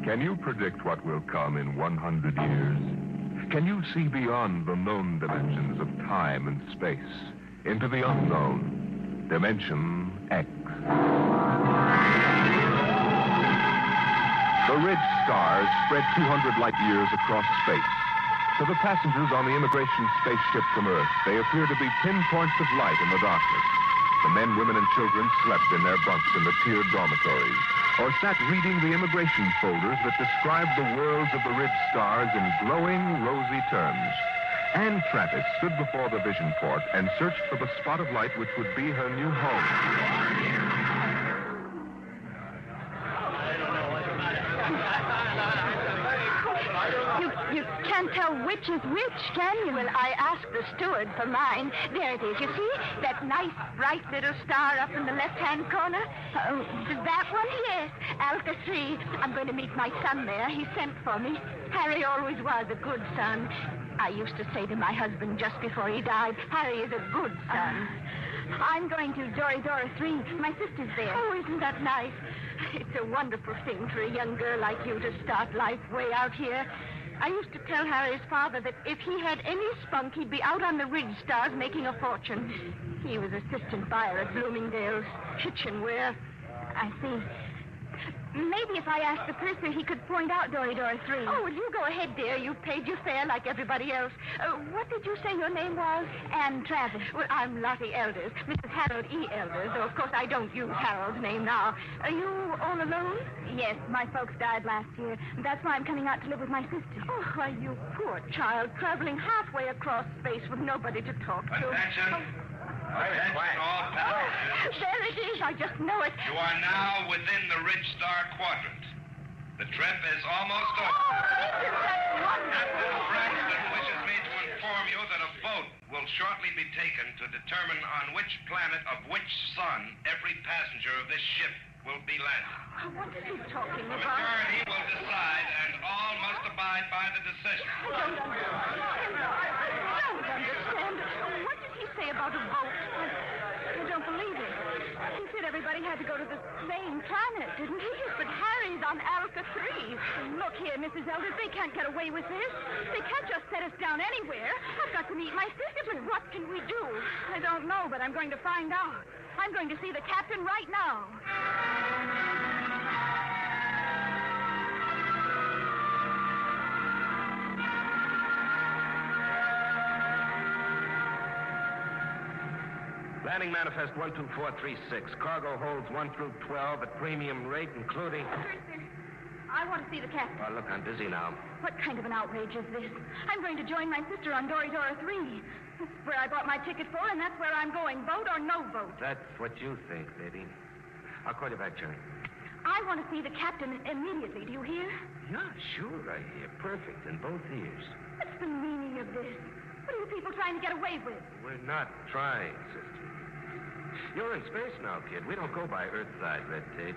Can you predict what will come in 100 years? Can you see beyond the known dimensions of time and space into the unknown, Dimension X? The ridge stars spread 200 light years across space. To the passengers on the immigration spaceship from Earth, they appear to be pinpoints of light in the darkness. The men, women, and children slept in their bunks in the tiered dormitories, or sat reading the immigration folders that describe the worlds of the ridge stars in glowing, rosy terms. Anne Travis stood before the vision port and searched for the spot of light which would be her new home. You can't tell which is which, can you? Well, I asked the steward for mine. There it is. You see? That nice, bright little star up in the left-hand corner? That one? Yes. Alpha 3. I'm going to meet my son there. He sent for me. Harry always was a good son. I used to say to my husband just before he died, Harry is a good son. I'm going to Dora 3. My sister's there. Oh, isn't that nice? It's a wonderful thing for a young girl like you to start life way out here. I used to tell Harry's father that if he had any spunk, he'd be out on the ridge stars making a fortune. He was assistant buyer at Bloomingdale's kitchenware. I see. Maybe if I asked the purser, he could point out Dora 3. Oh, well, you go ahead, dear. You've paid your fare like everybody else. What did you say your name was? Anne Travis. Well, I'm Lottie Elders, Mrs. Harold E. Elders, though, of course, I don't use Harold's name now. Are you all alone? Yes, my folks died last year. That's why I'm coming out to live with my sister. Oh, why, you poor child, traveling halfway across space with nobody to talk to. Attention. Attention, all passengers. There it is. I just know it. You are now within the Ridge Star Quadrant. The trip is almost over. Captain Braxton wishes me to inform you that a vote will shortly be taken to determine on which planet of which sun every passenger of this ship will be landed. What is he talking The about? majority will decide, and all must abide by the decision. I don't understand. What did he say about a vote? I don't believe it. He said everybody had to go to the same planet, didn't he? But Harry's on Alpha 3. Look here, Mrs. Elders, they can't get away with this. They can't just set us down anywhere. I've got to meet my sister, but what can we do? I don't know, but I'm going to find out. I'm going to see the captain right now. Landing manifest 12436. Cargo holds 1 through 12 at premium rate, including... I want to see the captain. Oh, look, I'm busy now. What kind of an outrage is this? I'm going to join my sister on Dora 3. That's where I bought my ticket for, and that's where I'm going. Vote or no vote. That's what you think, baby. I'll call you back, Jerry. I want to see the captain immediately. Do you hear? Yeah, sure, I hear. Perfect in both ears. What's the meaning of this? What are you people trying to get away with? We're not trying, sister. You're in space now, kid. We don't go by Earthside red tape.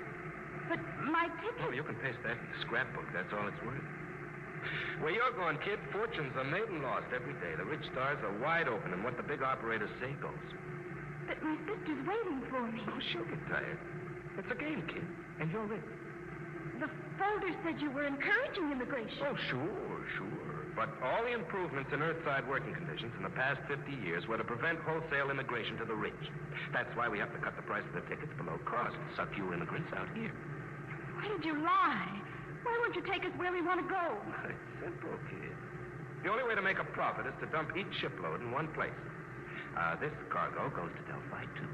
But my ticket... Oh, you can paste that in the scrapbook. That's all it's worth. Where you're going, kid, fortunes are made and lost every day. The rich stars are wide open, and what the big operators say goes. But my sister's waiting for me. Oh, she'll get tired. It's a game, kid, and you're in. The folder said you were encouraging immigration. Oh, sure. But all the improvements in Earthside working conditions in the past 50 years were to prevent wholesale immigration to the rich. That's why we have to cut the price of the tickets below cost to suck you immigrants out here. Why did you lie? Why won't you take us where we want to go? It's simple, kid. The only way to make a profit is to dump each shipload in one place. This cargo goes to Delphi, too.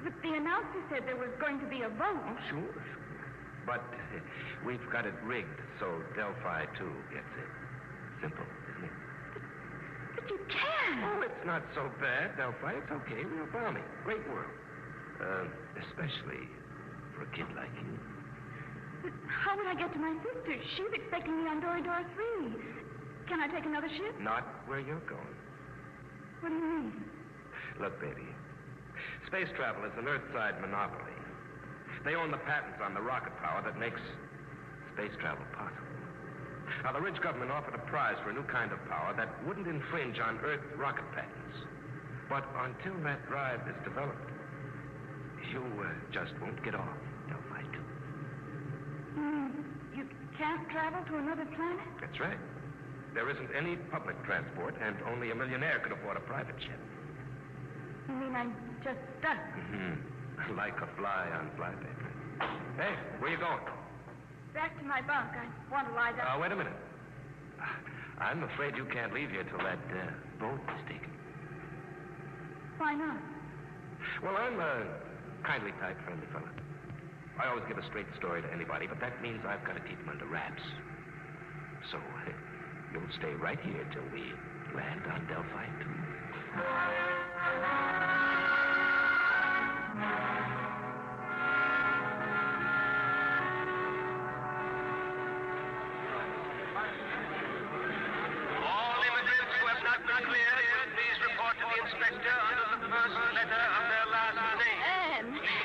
But the announcer said there was going to be a vote. Oh, sure. But we've got it rigged so Delphi, too, gets it. Simple, isn't it? But you can't. Oh, it's not so bad, Delphi. It's okay. Real balmy. Great world. Especially for a kid like you. But how would I get to my sister? She's expecting me on Dora 3. Can I take another ship? Not where you're going. What do you mean? Look, baby. Space travel is an Earthside monopoly. They own the patents on the rocket power that makes space travel possible. Now, the rich government offered a prize for a new kind of power that wouldn't infringe on Earth rocket patents. But until that drive is developed, you just won't get off, Delphi 2. can't travel to another planet? That's right. There isn't any public transport, and only a millionaire could afford a private jet. You mean I'm just stuck? Mm-hmm. Like a fly on flypaper. Hey, where you going? Back to my bunk. I want to lie down. Wait a minute. I'm afraid you can't leave here till that boat is taken. Why not? Well, I'm a kindly type, friendly fella. I always give a straight story to anybody, but that means I've got to keep them under wraps. So, you'll stay right here till we land on Delphi 2. All immigrants who have not been cleared will please report to the inspector under the first letter of their last name.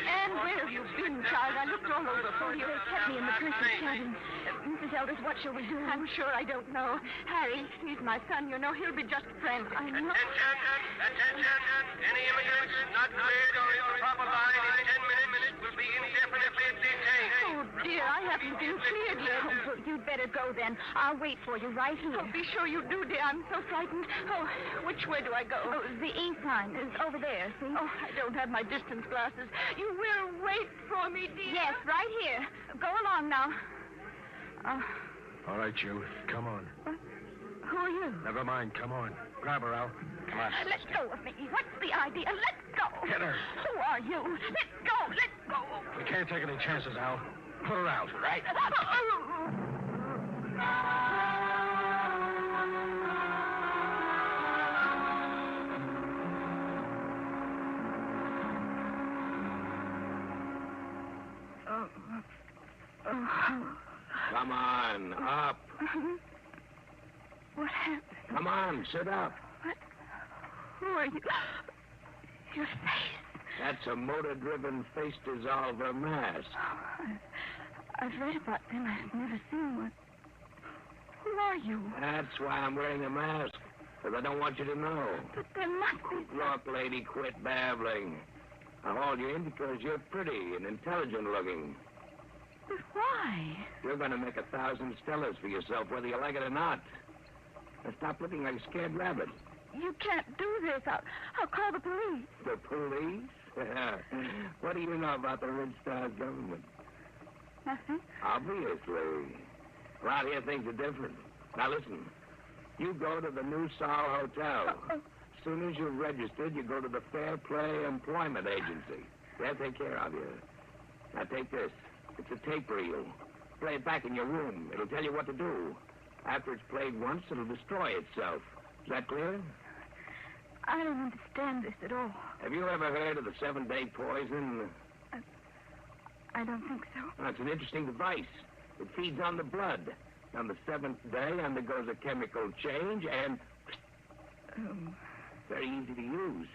Anne, where have you been, child? I looked all over for you. They kept me in the prince's cabin. Mrs. Elders, what shall we do? I'm sure I don't know. Harry, he's my son. You know, he'll be just frantic. I know. Attention! Any immigrants not cleared or in the proper line in 10 minutes will be indefinitely detained. Oh, dear, I haven't been cleared yet. Oh, well, you'd better go then. I'll wait for you right here. Oh, be sure you do, dear. I'm so frightened. Oh, which way do I go? Oh, the E sign is over there, see? Oh, I don't have my distance glasses. You will wait for me, dear? Yes, right here. Go along now. All right, you. Come on. What? Who are you? Never mind. Come on. Grab her, Al. Come on. Let go of me. What's the idea? Let go. Get her. Who are you? Let go. Let go. We can't take any chances, Al. Put her out, right? Come on, up. What happened? Come on, sit up. What? Who are you? Your face. That's a motor-driven face dissolver mask. I've read about them. I've never seen one. Who are you? That's why I'm wearing a mask, because I don't want you to know. But there must be... Look, lady, quit babbling. I hauled you in because you're pretty and intelligent-looking. But why? You're going to make 1,000 stellars for yourself, whether you like it or not. Now stop looking like a scared rabbit. You can't do this. I'll call the police. The police? What do you know about the Red Star government? Nothing. Obviously. Around here, things are different. Now, listen. You go to the New Sol Hotel. As soon as you're registered, you go to the Fair Play Employment Agency. They'll take care of you. Now, take this. It's a tape reel. Play it back in your room. It'll tell you what to do. After it's played once, it'll destroy itself. Is that clear? I don't understand this at all. Have you ever heard of the 7-day poison? I don't think so. Well, it's an interesting device. It feeds on the blood. On the 7th day, undergoes a chemical change, and... Very easy to use.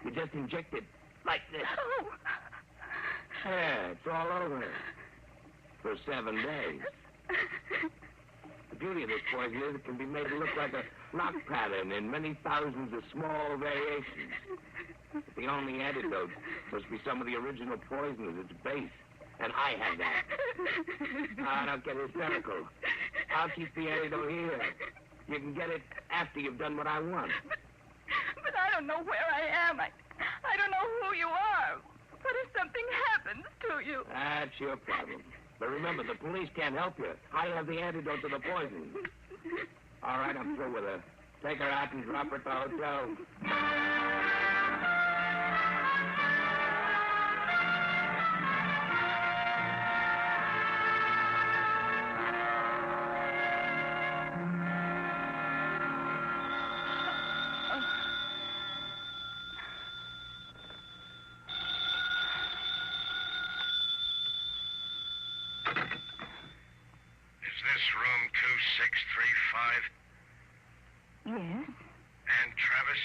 You just inject it like this. Oh! Yeah, it's all over. For 7 days. The beauty of this poison is it can be made to look like a rock pattern in many thousands of small variations. But the only antidote must be some of the original poison at its base. And I have that. Don't get hysterical. I'll keep the antidote here. You can get it after you've done what I want. But I don't know where I am. I don't know who you are. What if something happens to you? That's your problem. But remember, the police can't help you. I have the antidote to the poison. All right, I'm through with her. Take her out and drop her at the hotel. Room 2635. Yes? And Travis?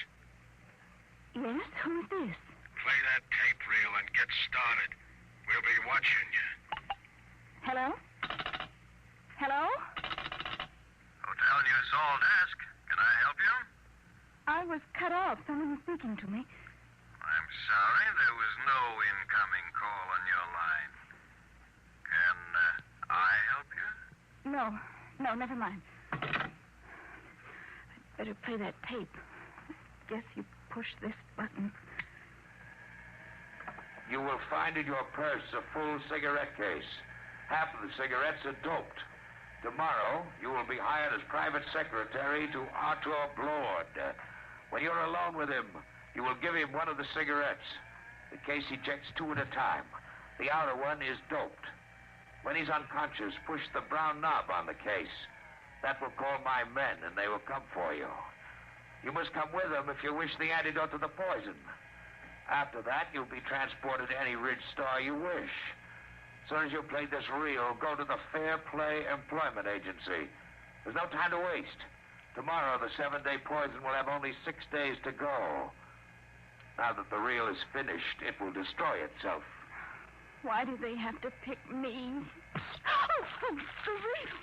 Yes? Who's this? Play that tape reel and get started. We'll be watching you. Hello? Hello? Hotel New Sol desk. Can I help you? I was cut off. Someone was speaking to me. I'm sorry, there was no incoming call on your line. Can I help you? No, No, never mind. I'd better play that tape. Guess you push this button. You will find in your purse a full cigarette case. Half of the cigarettes are doped. Tomorrow, you will be hired as private secretary to Arthur Blord. When you're alone with him, you will give him one of the cigarettes. The case ejects 2 at a time. The outer one is doped. When he's unconscious, push the brown knob on the case. That will call my men, and they will come for you. You must come with them if you wish the antidote to the poison. After that, you'll be transported to any Ridge Star you wish. As soon as you've played this reel, go to the Fair Play Employment Agency. There's no time to waste. Tomorrow, the 7-day poison will have only 6 days to go. Now that the reel is finished, it will destroy itself. Why do they have to pick me? Oh, for real.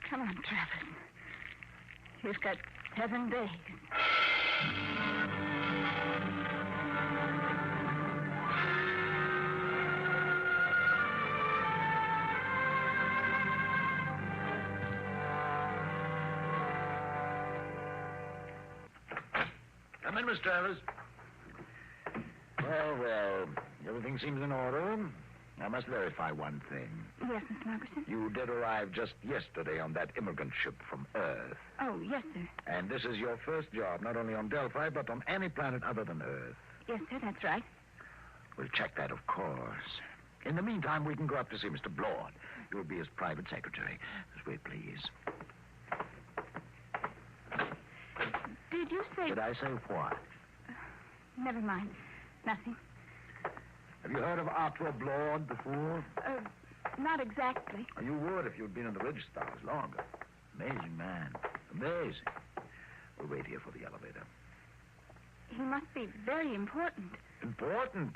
Come on, Travis. You've got 7 days. Come in, Miss Travis. Well, everything seems in order. I must verify one thing. Yes, Mr. Margerson? You did arrive just yesterday on that immigrant ship from Earth. Oh, yes, sir. And this is your first job, not only on Delphi, but on any planet other than Earth. Yes, sir, that's right. We'll check that, of course. In the meantime, we can go up to see Mr. Blord. You'll be his private secretary. Just wait, please. Did you say... Did I say what? Never mind. Nothing. Have you heard of Arthur Blord before? Not exactly. You would if you'd been in the Ridge Stars longer. Amazing man. Amazing. We'll wait here for the elevator. He must be very important. Important?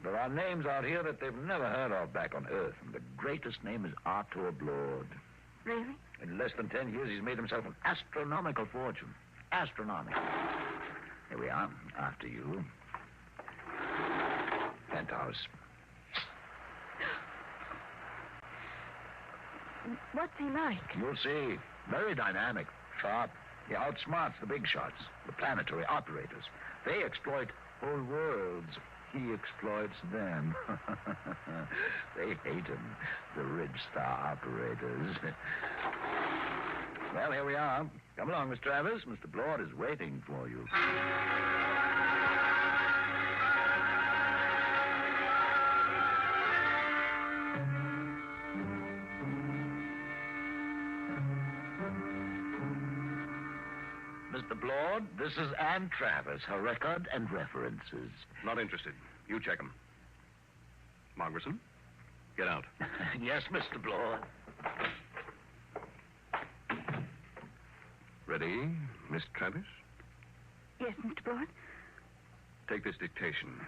There are names out here that they've never heard of back on Earth, and the greatest name is Arthur Blord. Really? In less than 10 years, he's made himself an astronomical fortune. Astronomical. Here we are, after you. Penthouse. What's he like? You'll see. Very dynamic, sharp. He outsmarts the big shots, the planetary operators. They exploit whole worlds. He exploits them. They hate him, the Ridge Star operators. Well, here we are. Come along, Miss Travis. Mr. Blord is waiting for you. Mr. Blord, this is Ann Travis, her record and references. Not interested. You check them. Margerson, get out. Yes, Mr. Blord. Ready, Miss Travis? Yes, Mr. Blord. Take this dictation.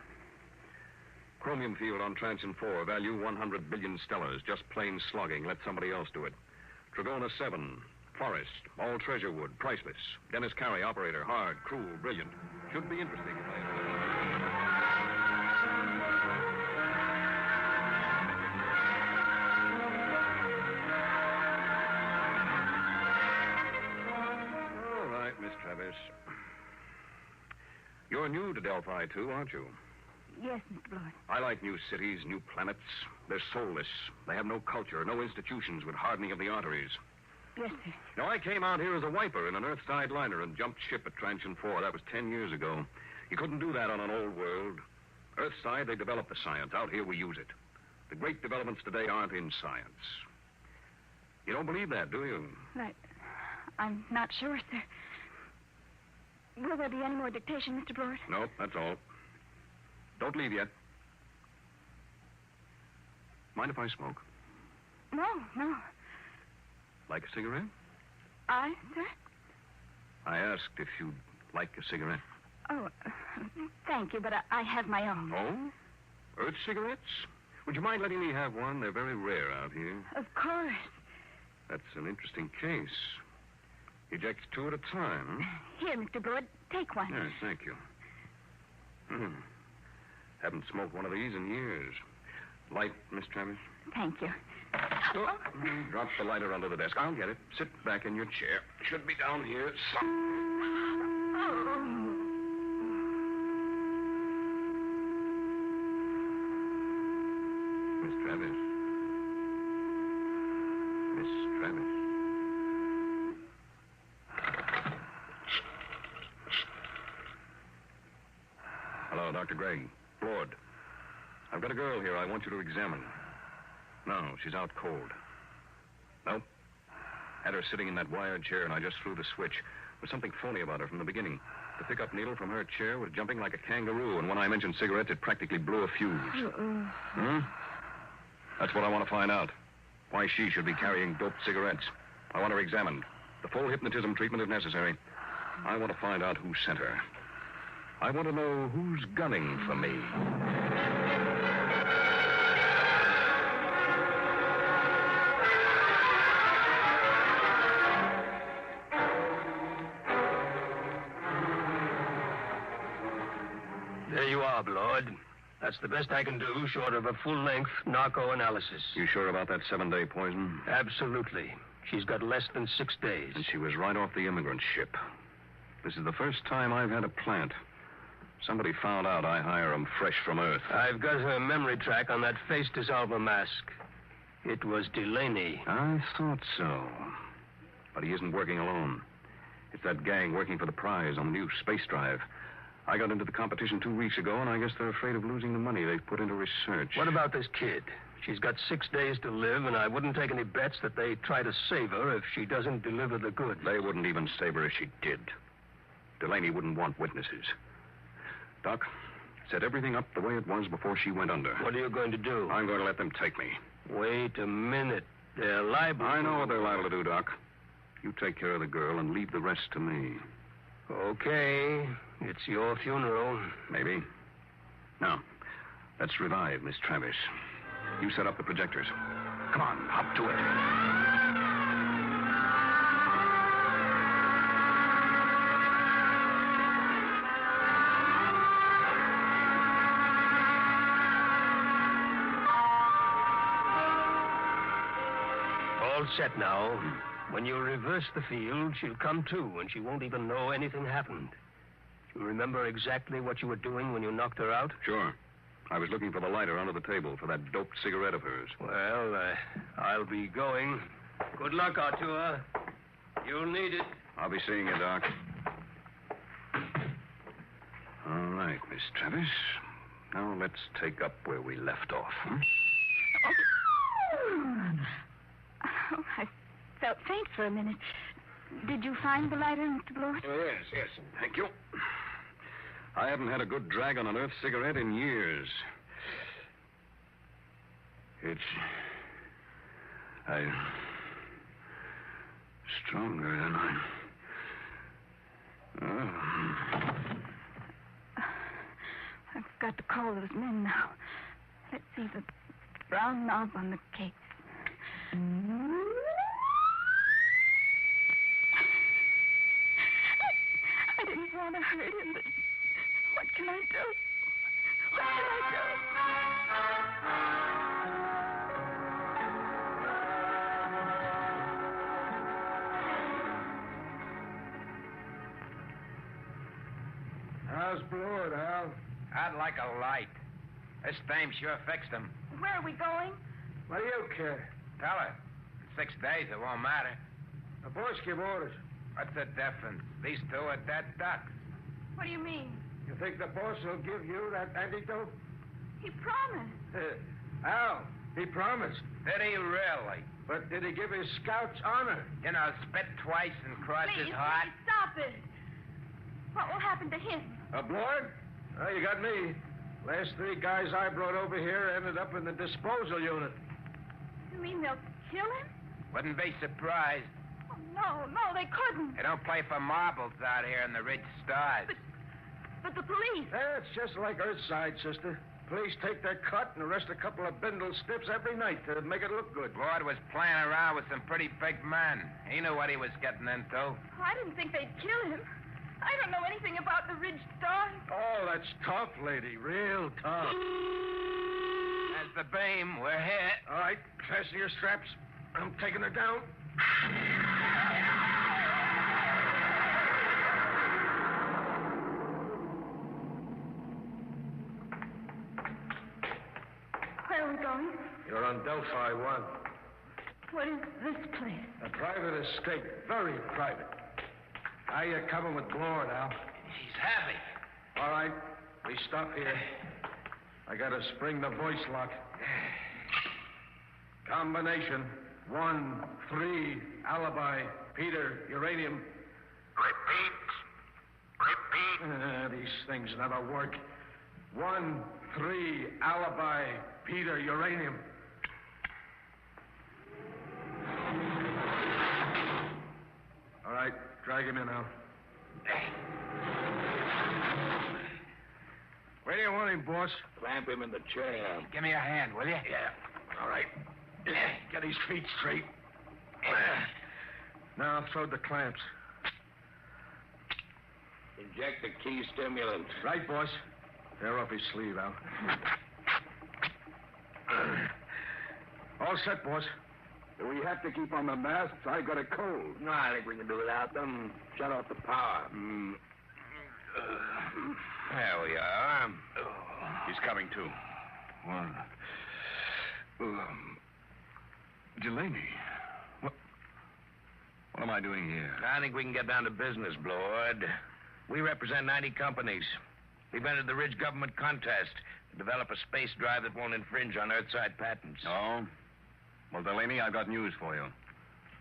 Chromium field on Transion 4, value 100 billion stellars. Just plain slogging. Let somebody else do it. Tragona 7, Forest, all treasure wood, priceless. Dennis Carey, operator, hard, cruel, brilliant. Should be interesting. All right, Miss Travis. You're new to Delphi, too, aren't you? Yes, Mr. Blord. I like new cities, new planets. They're soulless. They have no culture, no institutions with hardening of the arteries. Yes, sir. Now, I came out here as a wiper in an Earthside liner and jumped ship at Transion 4. That was 10 years ago. You couldn't do that on an old world. Earthside, they developed the science. Out here, we use it. The great developments today aren't in science. You don't believe that, do you? I'm not sure, sir. Will there be any more dictation, Mr. Blord? No, that's all. Don't leave yet. Mind if I smoke? No. Like a cigarette? Sir? I asked if you'd like a cigarette. Oh, thank you, but I have my own. Oh? Earth cigarettes? Would you mind letting me have one? They're very rare out here. Of course. That's an interesting case. Ejects 2 at a time. Here, Mr. Blord, take one. Yes, thank you. Haven't smoked one of these in years. Light, Miss Travis? Thank you. Drop the lighter under the desk. I'll get it. Sit back in your chair. Should be down here. Miss Travis. Miss Travis. Hello, Dr. Gregg. Lord. I've got a girl here I want you to examine. No, she's out cold. Nope. Had her sitting in that wired chair, and I just threw the switch. There was something phony about her from the beginning. The pickup needle from her chair was jumping like a kangaroo, and when I mentioned cigarettes, it practically blew a fuse. That's what I want to find out. Why she should be carrying doped cigarettes. I want her examined. The full hypnotism treatment if necessary. I want to find out who sent her. I want to know who's gunning for me. There you are, Blood. That's the best I can do, short of a full-length narco analysis. You sure about that 7-day poison? Absolutely. She's got less than 6 days. And she was right off the immigrant ship. This is the first time I've had a plant. Somebody found out I hire 'em fresh from Earth. I've got her memory track on that face dissolver mask. It was Delaney. I thought so. But he isn't working alone. It's that gang working for the prize on the new space drive. I got into the competition 2 weeks ago, and I guess they're afraid of losing the money they've put into research. What about this kid? She's got 6 days to live, and I wouldn't take any bets that they try to save her if she doesn't deliver the goods. They wouldn't even save her if she did. Delaney wouldn't want witnesses. Doc, set everything up the way it was before she went under. What are you going to do? I'm going to let them take me. Wait a minute. They're liable. I know what they're liable to do, Doc. You take care of the girl and leave the rest to me. Okay. It's your funeral. Maybe. Now, let's revive Miss Travis. You set up the projectors. Come on, hop to it. All set now. When you reverse the field, she'll come to, and she won't even know anything happened. You remember exactly what you were doing when you knocked her out? Sure. I was looking for the lighter under the table for that doped cigarette of hers. Well, I'll be going. Good luck, Artur. You'll need it. I'll be seeing you, Doc. All right, Miss Travis. Now let's take up where we left off. Oh, I felt faint for a minute. Did you find the lighter, Mr. Blewett? Oh, yes. Thank you. I haven't had a good drag on an Earth cigarette in years. It's... stronger than I... I've got to call those men now. Let's see the brown knob on the case. I didn't want to hurt him, but what can I do? What can I do? How's Blewett, Al? I'd like a light. This dame sure fixed him. Where are we going? What do you care? Tell her. In 6 days, it won't matter. The boss give orders. What's the difference? These two are dead ducks. What do you mean? You think the boss will give you that antidote? He promised. Al, he promised. Did he really? But did he give his scouts honor? You know, spit twice and cross his heart. Please, stop it. What will happen to him? Blewett? Oh, you got me. Last 3 guys I brought over here ended up in the disposal unit. You mean they'll kill him? Wouldn't be surprised. Oh, no, they couldn't. They don't play for marbles out here in the Ridge Stars. But the police... It's just like Earthside, sister. Police take their cut and arrest a couple of bindle stiffs every night to make it look good. Lord was playing around with some pretty big men. He knew what he was getting into. Oh, I didn't think they'd kill him. I don't know anything about the Ridge Stars. Oh, that's tough, lady. Real tough. There's the beam. We're hit. All right, fasten your straps. I'm taking her down. Where are we going? You're on Delphi 1. What is this place? A private escape. Very private. How you coming with Lord, Al? He's happy. All right. We stop here. I gotta spring the voice lock. Combination. 1, 3, alibi, Peter, uranium. Repeat. These things never work. 1, 3, alibi, Peter, uranium. All right, drag him in now. Where do you want him, boss? Clamp him in the chair. Give me a hand, will you? Yeah. All right. Get his feet straight. Now throw the clamps. Inject the key stimulant. Right, boss. Tear off his sleeve, Al. All set, boss. Do we have to keep on the masks? I got a cold. No, I think we can do without them. Shut off the power. There we are. He's coming, too. Delaney. What am I doing here? I think we can get down to business, Lord. We represent 90 companies. We've entered the Ridge government contest to develop a space drive that won't infringe on Earthside patents. Oh? Well, Delaney, I've got news for you.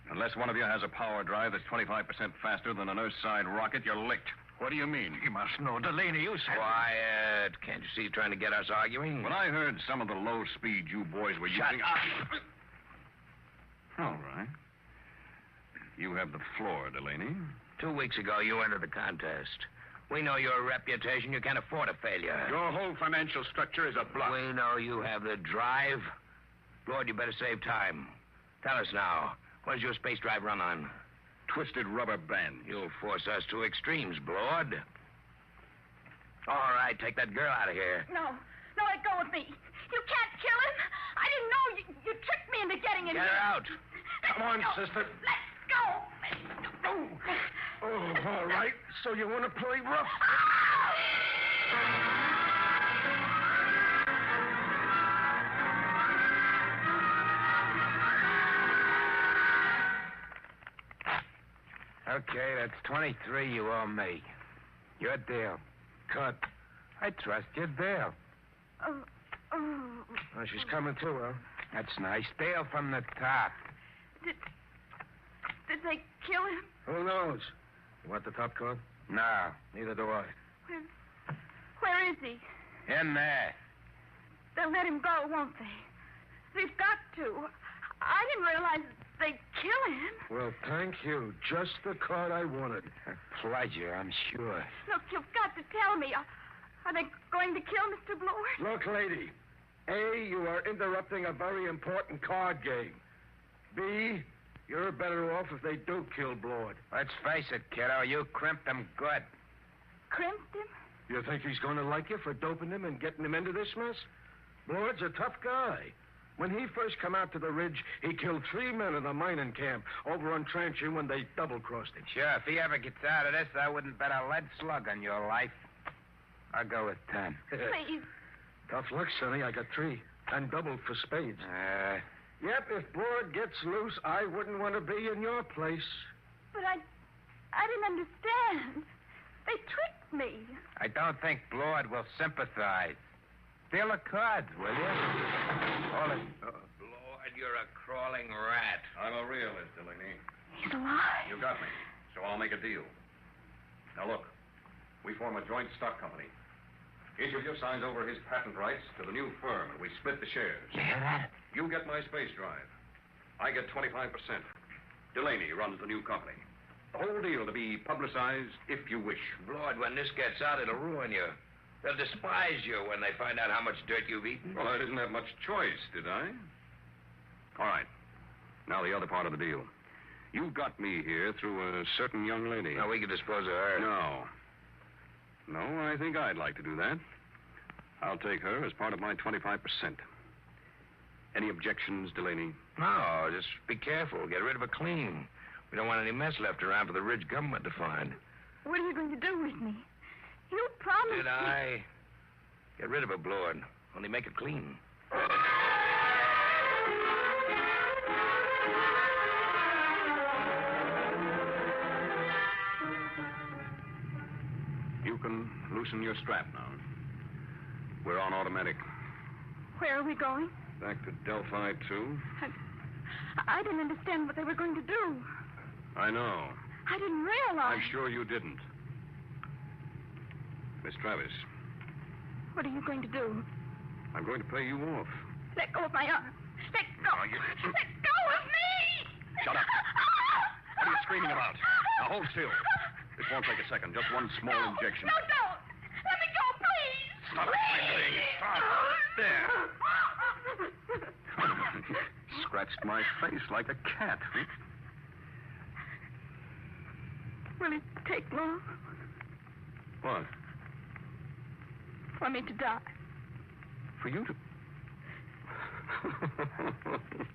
Unless one of you has a power drive that's 25% faster than an Earthside rocket, you're licked. What do you mean? You must know, Delaney, you said... Quiet. Can't you see he's trying to get us arguing? When I heard some of the low speed you boys were Shut using... up. All right. You have the floor, Delaney. 2 weeks ago, you entered the contest. We know your reputation. You can't afford a failure. Your whole financial structure is a bluff. We know you have the drive. Lord, you better save time. Tell us now, what does your space drive run on? Twisted rubber band. You'll force us to extremes, Lord. All right, take that girl out of here. No, let go of me. You can't kill him. I didn't know you tricked me into getting him. Get her out. Come on, sister. Let's go. Oh, all right. So you want to play rough? Okay, that's 23 you owe me. Your deal. Cut. I trust your deal. Oh, she's coming too, huh? That's nice. Deal from the top. Did they kill him? Who knows? You want the top card? No. Neither do I. Where is he? In there. They'll let him go, won't they? They've got to. I didn't realize they'd kill him. Well, thank you. Just the card I wanted. A pleasure, I'm sure. Look, you've got to tell me. Are they going to kill Mr. Blore? Look, lady. A, you are interrupting a very important card game. B, you're better off if they do kill Blord. Let's face it, kiddo. You crimped him good. Crimped him? You think he's going to like you for doping him and getting him into this mess? Blord's a tough guy. When he first come out to the ridge, he killed 3 men in the mining camp over on Tranching when they double-crossed him. Sure, if he ever gets out of this, I wouldn't bet a lead slug on your life. I'll go with 10. Please. Tough luck, Sonny. I got 3. And doubled for spades. Yep, if Blord gets loose, I wouldn't want to be in your place. But I didn't understand. They tricked me. I don't think Blord will sympathize. Deal the cards, will you? Hold it. Lord, you're a crawling rat. I'm a realist, Delaney. He's alive. You got me. So I'll make a deal. Now, look. We form a joint stock company. Each of you signs over his patent rights to the new firm, and we split the shares. You hear that? You get my space drive. I get 25%. Delaney runs the new company. The whole deal to be publicized if you wish. Lord, when this gets out, it'll ruin you. They'll despise you when they find out how much dirt you've eaten. Well, I didn't have much choice, did I? All right. Now the other part of the deal. You got me here through a certain young lady. Now, we can dispose of her. No, I think I'd like to do that. I'll take her as part of my 25%. Any objections, Delaney? No, just be careful. Get rid of it clean. We don't want any mess left around for the Ridge government to find. What are you going to do with me? You promised Did I? Get rid of it, Blord. Only make it clean. You can loosen your strap now. We're on automatic. Where are we going? Back to Delphi 2. I didn't understand what they were going to do. I know. I didn't realize. I'm sure you didn't. Miss Travis, What are you going to do? I'm going to pay you off. Let go of my arm. Let go. No, you- Let go of me! Shut up. What are you screaming about? Now hold still. This won't take a second. Just one small injection. No, don't. Let me go, please. Stop screaming. Stop. There. Scratched my face like a cat. Will it take long What? for me to die? For you to...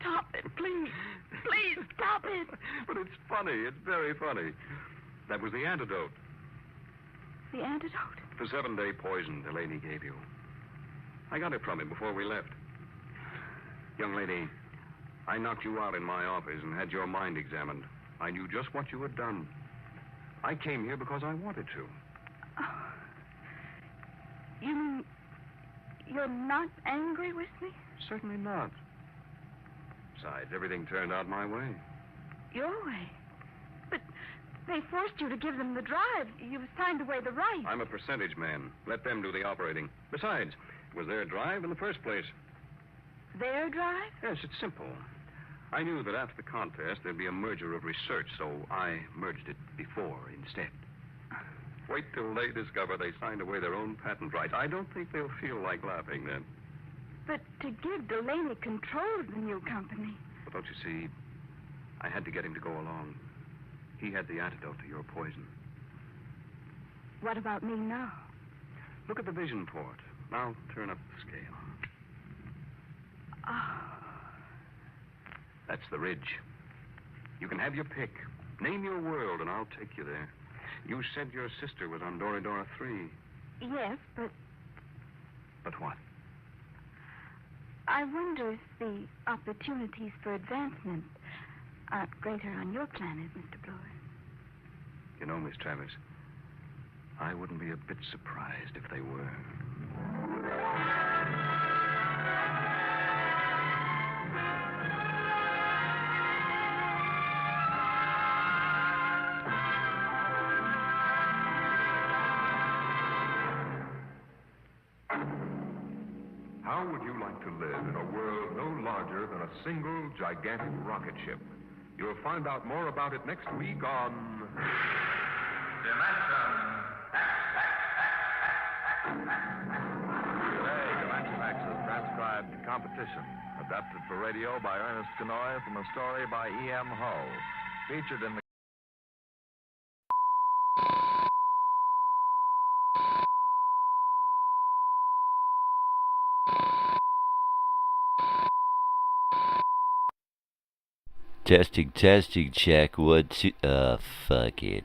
Stop it, please. Please, stop it. But it's funny. It's very funny. That was the antidote. The antidote? The 7-day poison Delaney gave you. I got it from him before we left. Young lady, I knocked you out in my office and had your mind examined. I knew just what you had done. I came here because I wanted to. Oh. You mean you're not angry with me? Certainly not. Besides, everything turned out my way. Your way? But they forced you to give them the drive. You signed away the right. I'm a percentage man. Let them do the operating. Besides, it was their drive in the first place. Their drive? Yes, it's simple. I knew that after the contest, there'd be a merger of research, so I merged it before instead. Wait till they discover they signed away their own patent rights. I don't think they'll feel like laughing then. But to give Delaney control of the new company. But don't you see, I had to get him to go along. He had the antidote to your poison. What about me now? Look at the vision port. Now turn up the scale. Oh. That's the ridge. You can have your pick. Name your world, and I'll take you there. You said your sister was on Doradora 3. Yes, but But what? I wonder if the opportunities for advancement aren't greater on your planet, Mr. Blower. You know, Miss Travis, I wouldn't be a bit surprised if they were. How would you like to live in a world no larger than a single gigantic rocket ship? You'll find out more about it next week on... Today, Dimension X's transcribed competition, adapted for radio by Ernest Kenoy from a story by E.M. Hull, featured in the... Testing, check. Fuck it.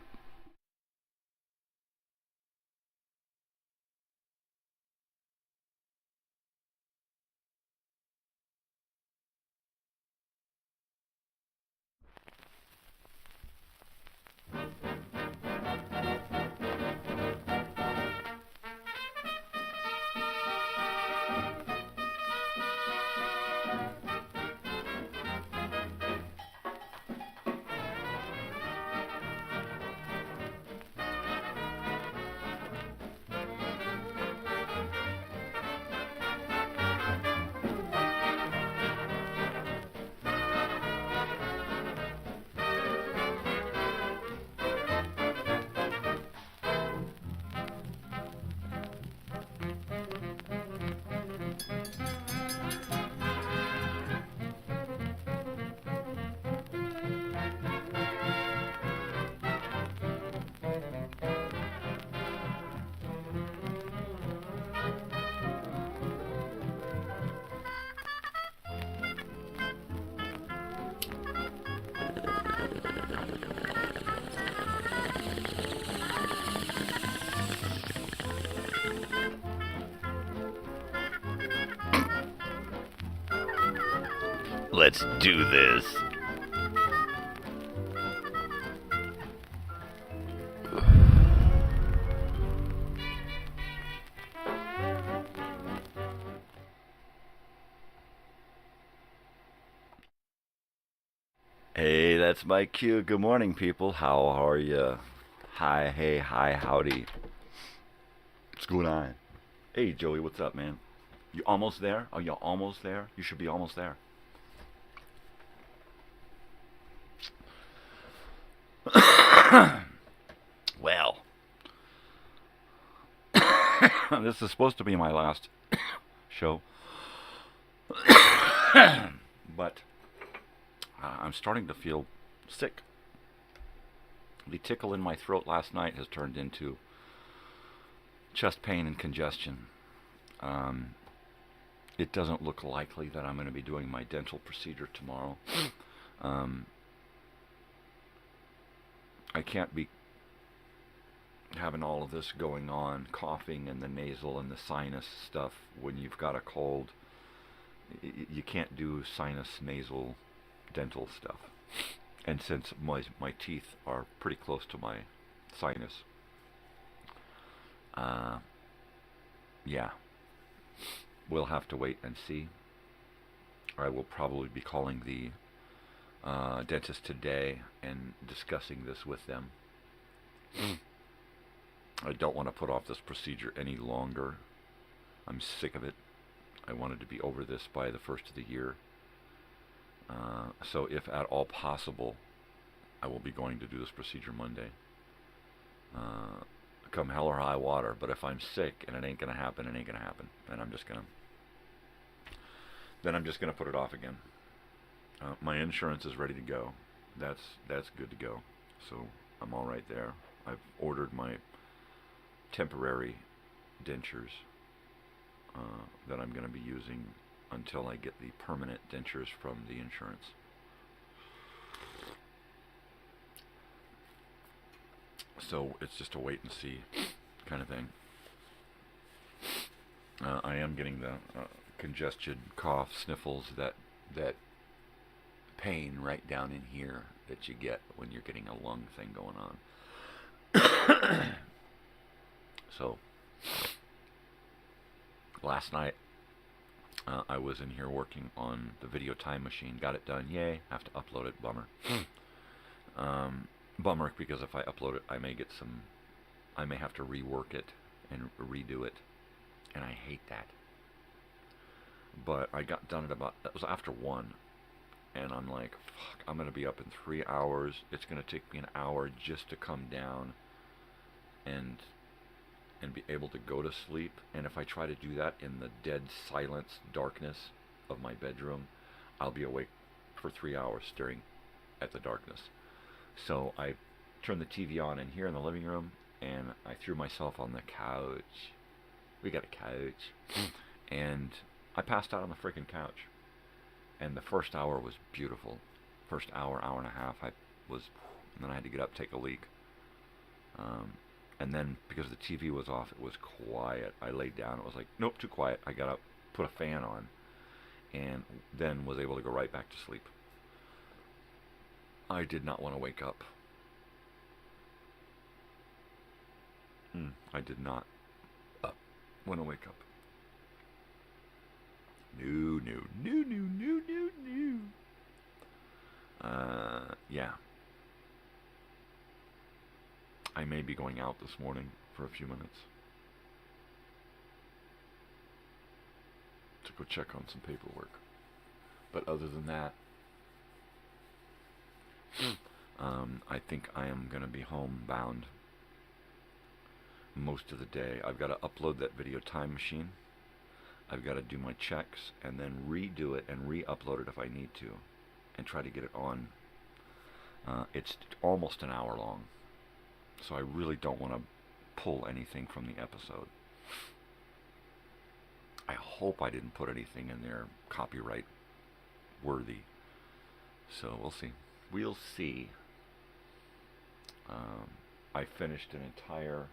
Let's do this. Hey, that's my cue. Good morning, people. How are you? Hi, hey, hi, howdy. What's going on? Hey, Joey, what's up, man? You almost there? Are you almost there? You should be almost there. Well, this is supposed to be my last show, but I'm starting to feel sick. The tickle in my throat last night has turned into chest pain and congestion. It doesn't look likely that I'm going to be doing my dental procedure tomorrow. I can't be having all of this going on, coughing and the nasal and the sinus stuff when you've got a cold. You can't do sinus, nasal, dental stuff. And since my teeth are pretty close to my sinus, yeah, we'll have to wait and see. I will probably be calling the dentist today and discussing this with them. I don't want to put off this procedure any longer. I'm sick of it. I wanted to be over this by the first of the year. So if at all possible, I will be going to do this procedure Monday. Come hell or high water. But if I'm sick and it ain't going to happen, it ain't going to happen. And I'm just going to put it off again. My insurance is ready to go. That's good to go. So I'm all right there. I've ordered my temporary dentures that I'm going to be using until I get the permanent dentures from the insurance. So it's just a wait and see kind of thing. I am getting the congestion, cough, sniffles, that pain right down in here that you get when you're getting a lung thing going on. So last night I was in here working on the video time machine. Got it done. Yay. Have to upload it. Bummer. Bummer because if I upload it, I may have to rework it and redo it. And I hate that. But I got done at it was after 1. And I'm like, fuck, I'm going to be up in 3 hours. It's going to take me an hour just to come down and be able to go to sleep. And if I try to do that in the dead silence, darkness of my bedroom, I'll be awake for 3 hours staring at the darkness. So I turned the TV on in here in the living room, and I threw myself on the couch. We got a couch. And I passed out on the freaking couch. And the first hour was beautiful. First hour and a half, and then I had to get up, take a leak. And then, because the TV was off, it was quiet. I laid down. It was like, nope, too quiet. I got up, put a fan on, and then was able to go right back to sleep. I did not want to wake up. I did not want to wake up. No. Yeah. I may be going out this morning for a few minutes to go check on some paperwork. But other than that, I think I am going to be homebound most of the day. I've got to upload that video time machine. I've got to do my checks and then redo it and re-upload it if I need to and try to get it on. It's almost an hour long. So I really don't want to pull anything from the episode. I hope I didn't put anything in there copyright worthy. So we'll see. We'll see. I finished an entire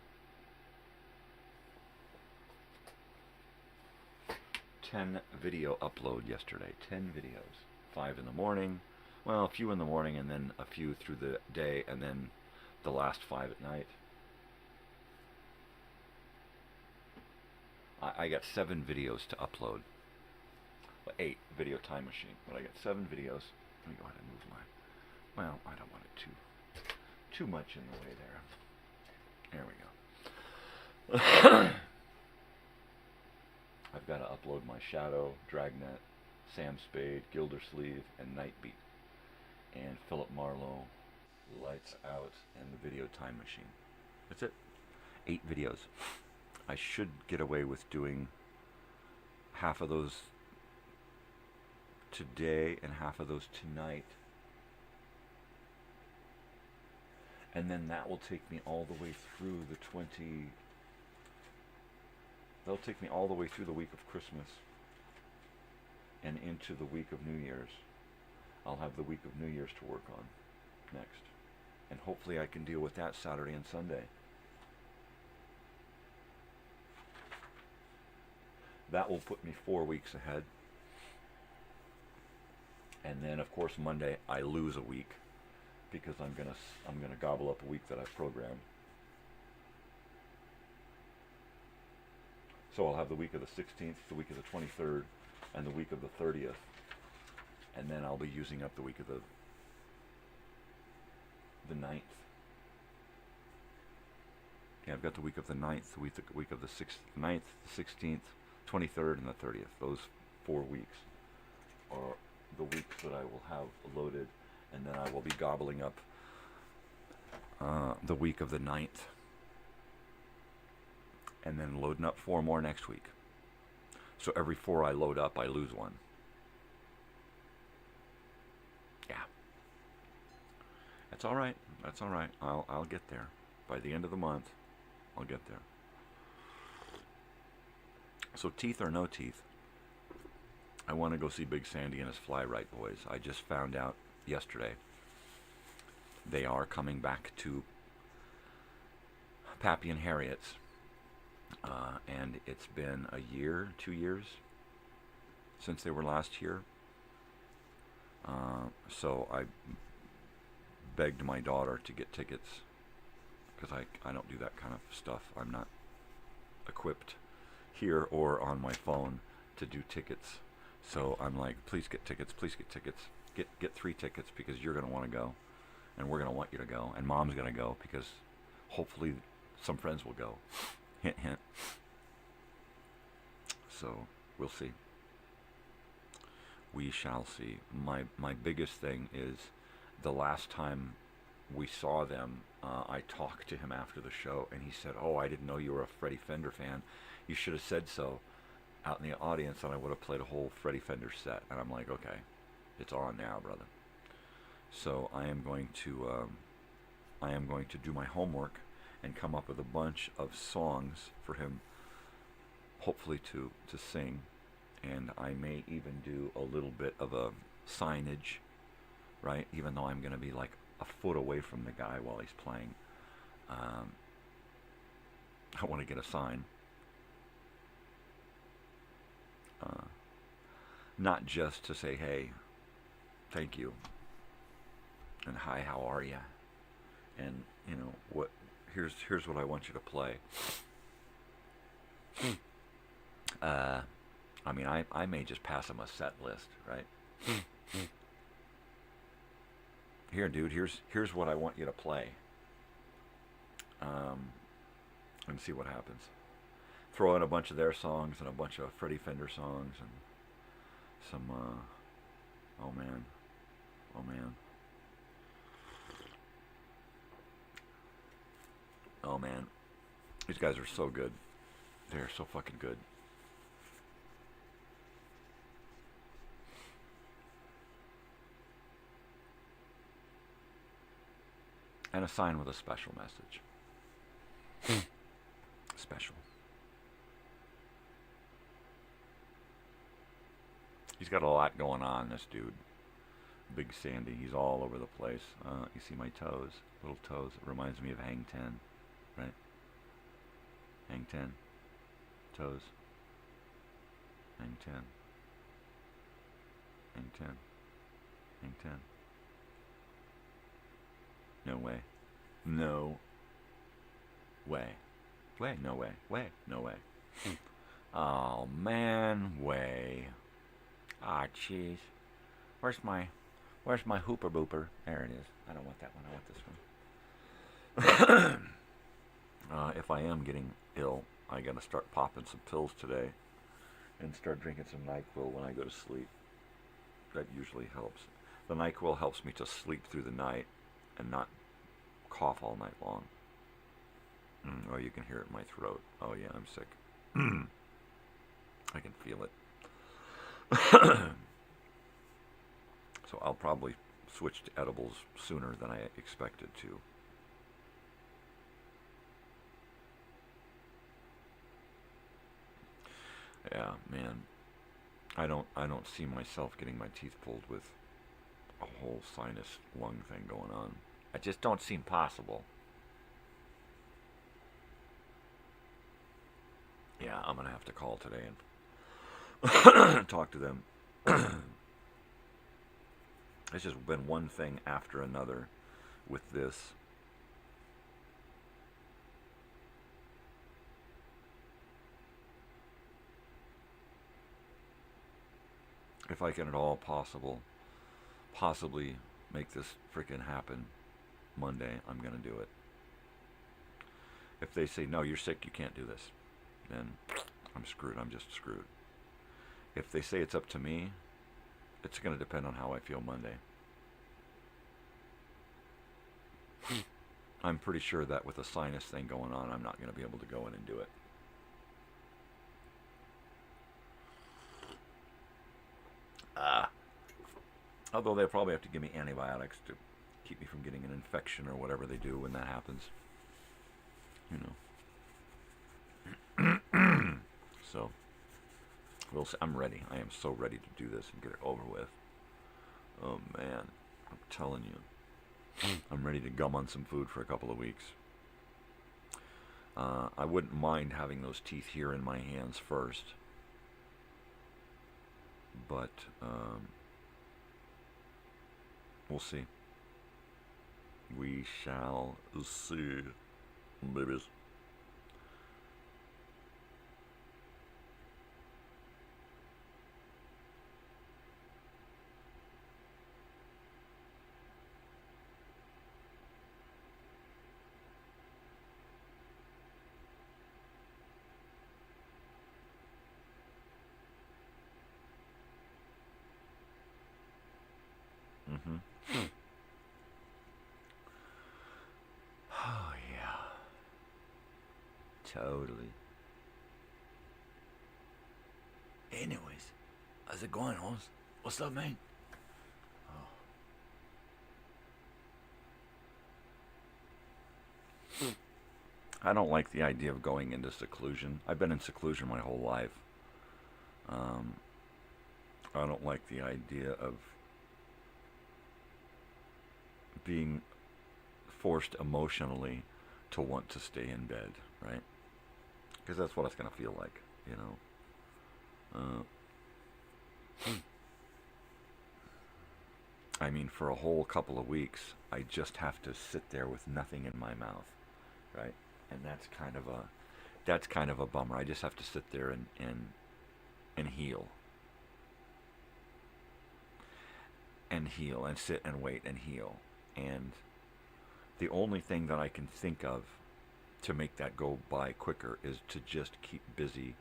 10 video upload yesterday. 10 videos. 5 in the morning. Well, a few in the morning and then a few through the day and then the last 5 at night. I got 7 videos to upload. Well, 8 video time machine, but I got 7 videos. Let me go ahead and move my, well, I don't want it too much in the way there. There we go. I've got to upload my Shadow, Dragnet, Sam Spade, Gildersleeve, and Nightbeat. And Philip Marlowe, Lights Out, and the Video Time Machine. That's it. 8 videos. I should get away with doing half of those today and half of those tonight. And then that will take me all the way through the that'll take me all the way through the week of Christmas and into the week of New Year's. I'll have the week of New Year's to work on next. And hopefully I can deal with that Saturday and Sunday. That will put me 4 weeks ahead. And then of course Monday I lose a week because I'm gonna gobble up a week that I've programmed. So I'll have the week of the 16th, the week of the 23rd, and the week of the 30th. And then I'll be using up the week of the 9th. Yeah, I've got the week of the 9th, the week of the 9th, the 16th, 23rd, and the 30th. Those 4 weeks are the weeks that I will have loaded, and then I will be gobbling up the week of the 9th, and then loading up 4 more next week. So every 4 I load up, I lose 1. Yeah. That's all right. That's all right. I'll get there. By the end of the month, I'll get there. So teeth or no teeth, I want to go see Big Sandy and his Fly Right Boys. I just found out yesterday they are coming back to Pappy and Harriet's. And it's been a year, 2 years since they were last here. So I begged my daughter to get tickets because I don't do that kind of stuff. I'm not equipped here or on my phone to do tickets. So I'm like, please get tickets, please get tickets. Get 3 tickets because you're going to want to go and we're going to want you to go and Mom's going to go because hopefully some friends will go. Hint, hint. So we'll see. We shall see. My biggest thing is the last time we saw them, I talked to him after the show, and he said, "Oh, I didn't know you were a Freddie Fender fan. You should have said so out in the audience, and I would have played a whole Freddie Fender set." And I'm like, "Okay, it's on now, brother." So I am going to do my homework and come up with a bunch of songs for him, hopefully to sing. And I may even do a little bit of a signage, right? Even though I'm going to be like a foot away from the guy while he's playing. I want to get a sign. Not just to say, "Hey, thank you," and "Hi, how are ya?" And, you know, what? Here's what I want you to play. I mean, I may just pass him a set list, right? Here, dude, here's what I want you to play. And see what happens. Throw in a bunch of their songs and a bunch of Freddie Fender songs and some, oh man. Oh man, these guys are so good. They're so fucking good. And a sign with a special message. Special. He's got a lot going on, this dude. Big Sandy. He's all over the place. You see my toes? Little toes. It reminds me of Hang 10. Right? Hang 10. Toes. Hang 10. Hang 10. Hang 10. No way. No way. Way, no way. Way, no way. Oh, man, way. Ah, jeez. Where's my hooper booper? There it is. I don't want that one. I want this one. If I am getting ill, I gotta start popping some pills today and start drinking some NyQuil when I go to sleep. That usually helps. The NyQuil helps me to sleep through the night and not cough all night long. Oh, you can hear it in my throat. Oh, yeah, I'm sick. I can feel it. So I'll probably switch to edibles sooner than I expected to. Yeah, man. I don't see myself getting my teeth pulled with a whole sinus lung thing going on. It just don't seem possible. Yeah, I'm gonna have to call today and talk to them. It's just been one thing after another with this. If I can at all possibly make this freaking happen Monday, I'm gonna do it. If they say, no, you're sick, you can't do this, then I'm screwed. I'm just screwed. If they say it's up to me, it's going to depend on how I feel Monday. I'm pretty sure that with a sinus thing going on, I'm not going to be able to go in and do it. Although they'll probably have to give me antibiotics to keep me from getting an infection or whatever they do when that happens. You know. So, we'll see. I'm ready. I am so ready to do this and get it over with. Oh, man. I'm telling you. I'm ready to gum on some food for a couple of weeks. I wouldn't mind having those teeth here in my hands first. But, we'll see. We shall see, babies. Oh, yeah. Totally. Anyways, how's it going, Holmes? What's up, man? Oh. I don't like the idea of going into seclusion. I've been in seclusion my whole life. I don't like the idea of being forced emotionally to want to stay in bed, right? Because that's what it's going to feel like, you know. I mean, for a whole couple of weeks, I just have to sit there with nothing in my mouth, right? And that's kind of a bummer. I just have to sit there and heal. And heal, and sit and wait and heal. And the only thing that I can think of to make that go by quicker is to just keep busy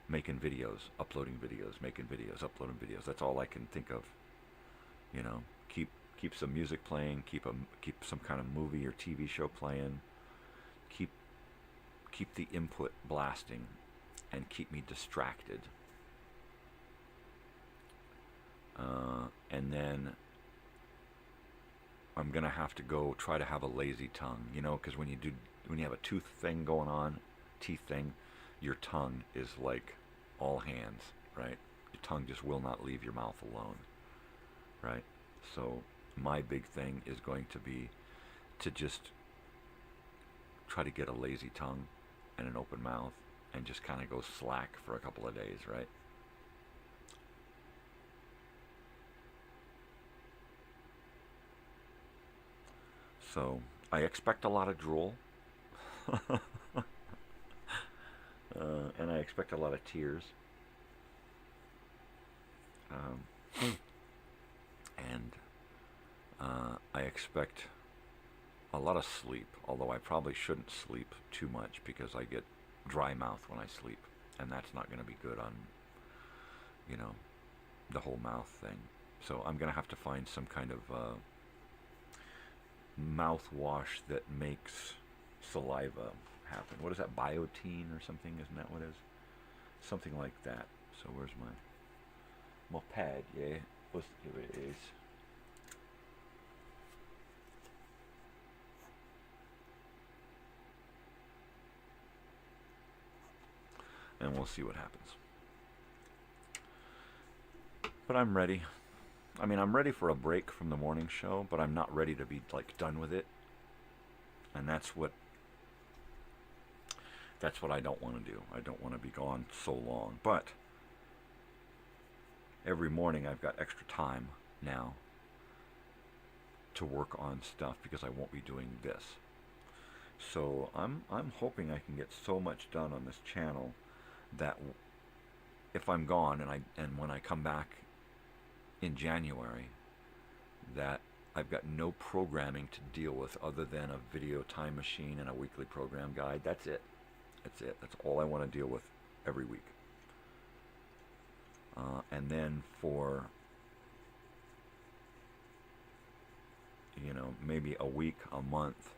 making videos, uploading videos, making videos, uploading videos. That's all I can think of. You know, keep some music playing, keep some kind of movie or TV show playing, keep the input blasting, and keep me distracted. And then I'm gonna have to go try to have a lazy tongue, you know, because when you have a tooth thing going on, teeth thing, your tongue is like all hands, right? Your tongue just will not leave your mouth alone, right? So my big thing is going to be to just try to get a lazy tongue and an open mouth and just kind of go slack for a couple of days, right? So I expect a lot of drool. And I expect a lot of tears. And I expect a lot of sleep, although I probably shouldn't sleep too much because I get dry mouth when I sleep, and that's not going to be good on, you know, the whole mouth thing. So I'm going to have to find some kind of mouthwash that makes saliva happen. What is that, biotine or something? Isn't that what it is? Something like that. So where's my pad? Yeah, here it is. And we'll see what happens. But I'm ready. I mean, I'm ready for a break from the morning show, but I'm not ready to be, like, done with it. And that's what I don't want to do. I don't want to be gone so long. But every morning I've got extra time now to work on stuff because I won't be doing this. So I'm hoping I can get so much done on this channel that if I'm gone and when I come back in January, that I've got no programming to deal with other than a video time machine and a weekly program guide. That's it. That's it. That's all I want to deal with every week. And then for, you know, maybe a week, a month,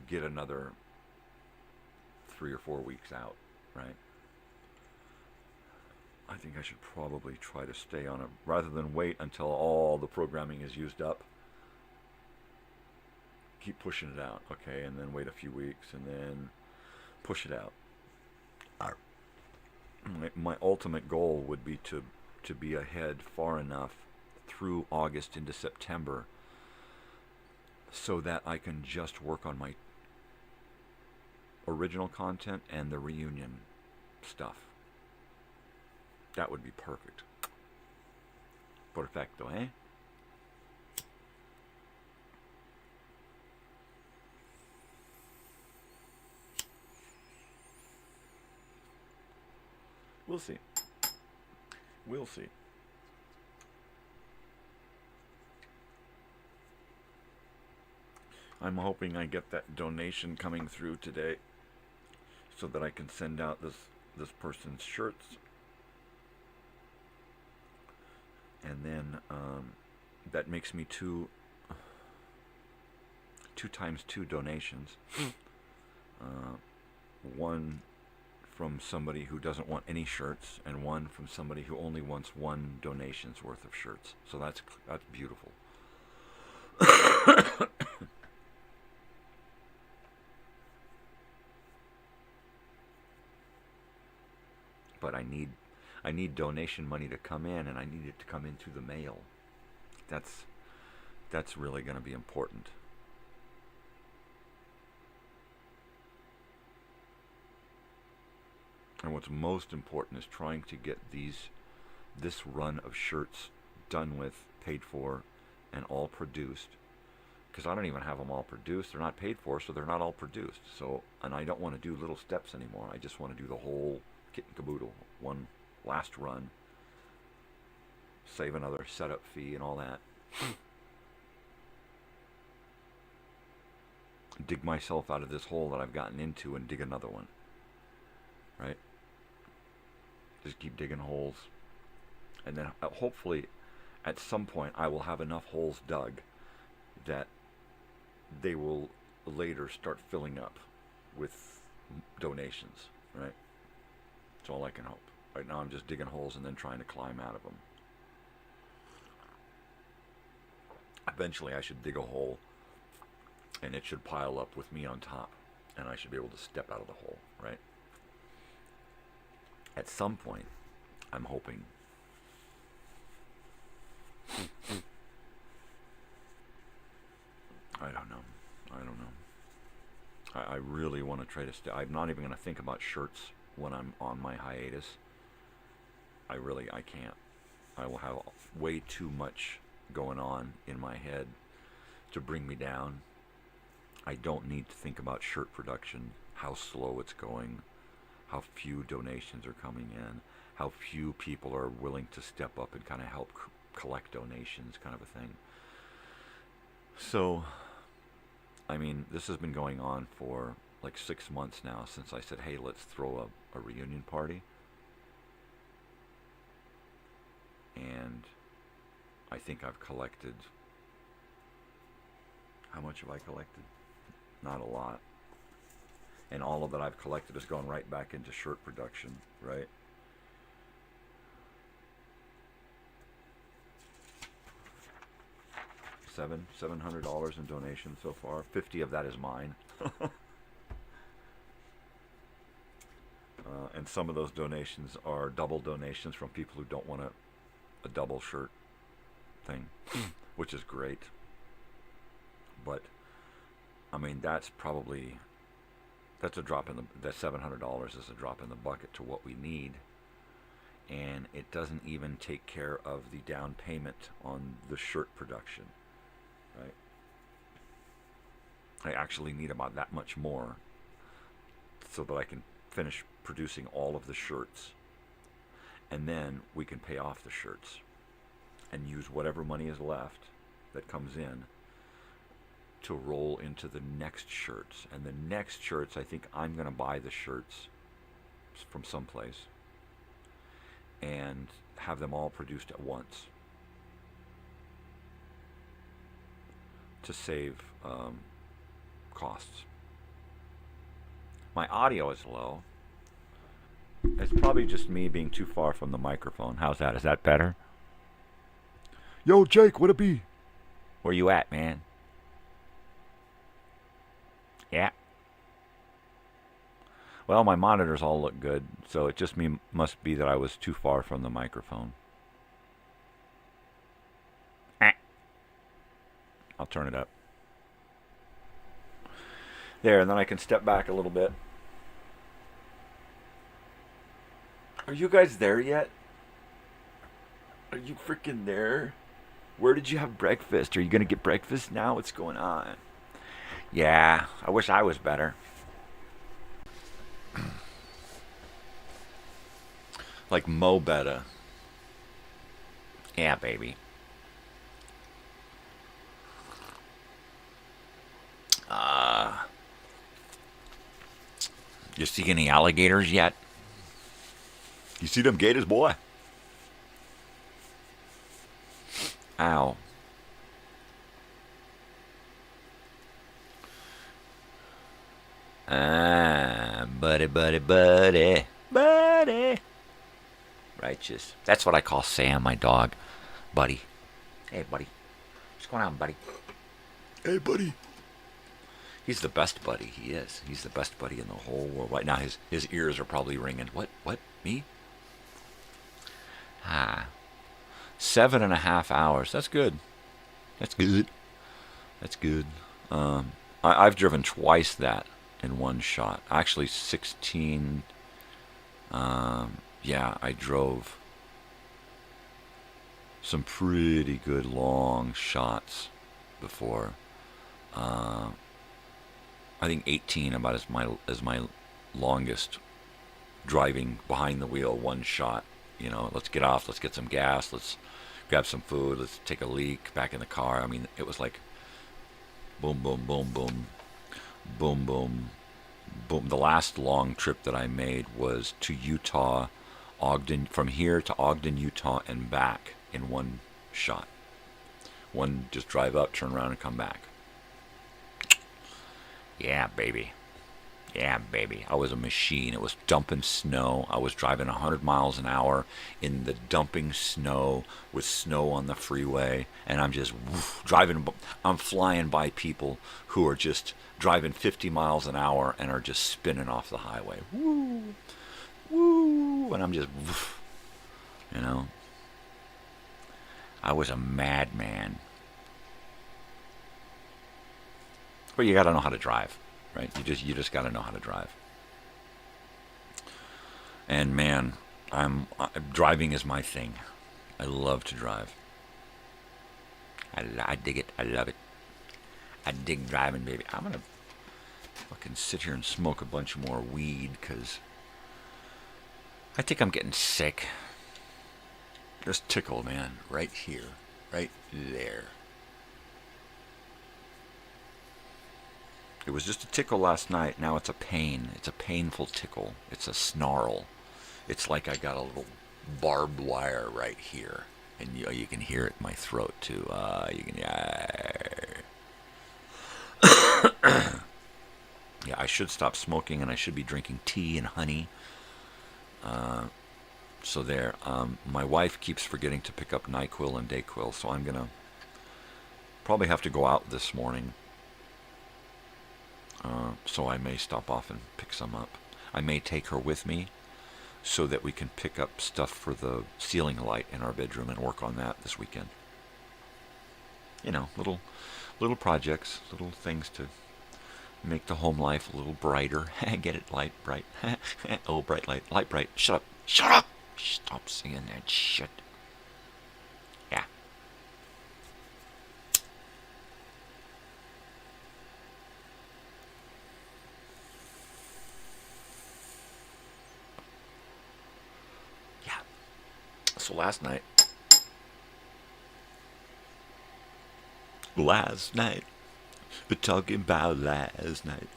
get another 3 or 4 weeks out, right? I think I should probably try to stay on rather than wait until all the programming is used up. Keep pushing it out, okay, and then wait a few weeks and then push it out. My ultimate goal would be to be ahead far enough through August into September so that I can just work on my original content and the reunion stuff. That would be perfect. Perfecto, eh? We'll see. We'll see. I'm hoping I get that donation coming through today so that I can send out this person's shirts. And then that makes me two times 2 donations. One from somebody who doesn't want any shirts, and one from somebody who only wants 1 donation's worth of shirts. So that's beautiful. But I need donation money to come in, and I need it to come in through the mail. That's really going to be important. And what's most important is trying to get this run of shirts done with, paid for, and all produced. Because I don't even have them all produced. They're not paid for, so they're not all produced. So, and I don't want to do little steps anymore. I just want to do the whole kit and caboodle, one last run, save another setup fee and all that. Dig myself out of this hole that I've gotten into and dig another one. Right? Just keep digging holes. And then hopefully at some point I will have enough holes dug that they will later start filling up with donations, right? That's all I can hope. Right now I'm just digging holes and then trying to climb out of them. Eventually I should dig a hole and it should pile up with me on top and I should be able to step out of the hole, right? At some point, I'm hoping. I don't know. I really want to try to stay. I'm not even going to think about shirts when I'm on my hiatus. I can't. I will have way too much going on in my head to bring me down. I don't need to think about shirt production, how slow it's going, how few donations are coming in, how few people are willing to step up and kind of help collect donations, kind of a thing. So, I mean, this has been going on for like 6 months now since I said, hey, let's throw a reunion party. And I think I've collected, how much have I collected? Not a lot. And all of that I've collected has gone right back into shirt production, right? $700 in donations so far. 50 of that is mine. And some of those donations are double donations from people who don't want a double shirt thing, which is great. But I mean, that's a drop in that $700 is a drop in the bucket to what we need, and it doesn't even take care of the down payment on the shirt production, right? I actually need about that much more so that I can finish producing all of the shirts, and then we can pay off the shirts and use whatever money is left that comes in to roll into the next shirts. And the next shirts, I think I'm going to buy the shirts from someplace and have them all produced at once to save costs. My audio is low. It's probably just me being too far from the microphone. How's that? Is that better? Yo, Jake, what it be? Where you at, man? Yeah. Well, my monitors all look good, so it just must be that I was too far from the microphone. I'll turn it up. There, and then I can step back a little bit. Are you guys there yet? Are you freaking there? Where did you have breakfast? Are you going to get breakfast now? What's going on? Yeah, I wish I was better. Like Mo Betta. Yeah, baby. You see any alligators yet? You see them gators, boy? Ow. Buddy. Righteous. That's what I call Sam, my dog. Buddy. Hey, buddy. What's going on, buddy? Hey, buddy. He's the best buddy. He is. He's the best buddy in the whole world. Right now, his ears are probably ringing. What? Me? 7.5 hours. That's good. That's good. I've driven twice that in one shot. Actually, 16. Yeah, I drove some pretty good long shots before. I think 18 about as my longest driving behind the wheel, one shot. You know, let's get off, let's get some gas, let's grab some food, let's take a leak, back in the car. I mean, it was like boom, boom, boom, boom, boom, boom, boom. The last long trip that I made was to Utah, Ogden, from here to Ogden, Utah, and back in one shot. One, just drive up, turn around, and come back. Yeah, baby. I was a machine. It was dumping snow. I was driving 100 miles an hour in the dumping snow with snow on the freeway, and I'm just driving. I'm flying by people who are just driving 50 miles an hour and are just spinning off the highway. Woo, and I'm just, you know. I was a madman. But you got to know how to drive, right? You just got to know how to drive. And man, driving is my thing. I love to drive. I dig it. I love it. I dig driving, baby. I'm going to fucking sit here and smoke a bunch more weed because I think I'm getting sick. This tickle, man, right here, right there. It was just a tickle last night. Now it's a pain. It's a painful tickle. It's a snarl. It's like I got a little barbed wire right here. And you can hear it in my throat, too. You can... Yeah, I should stop smoking, and I should be drinking tea and honey. So there. My wife keeps forgetting to pick up NyQuil and DayQuil, so I'm going to probably have to go out this morning. So I may stop off and pick some up. I may take her with me so that we can pick up stuff for the ceiling light in our bedroom and work on that this weekend. You know, little projects, little things to make the home life a little brighter. Get it? Light, bright. Oh, bright light. Light, bright. Shut up. Shut up! Stop singing that shit. Yeah. Yeah. So last night, we're talking about last night.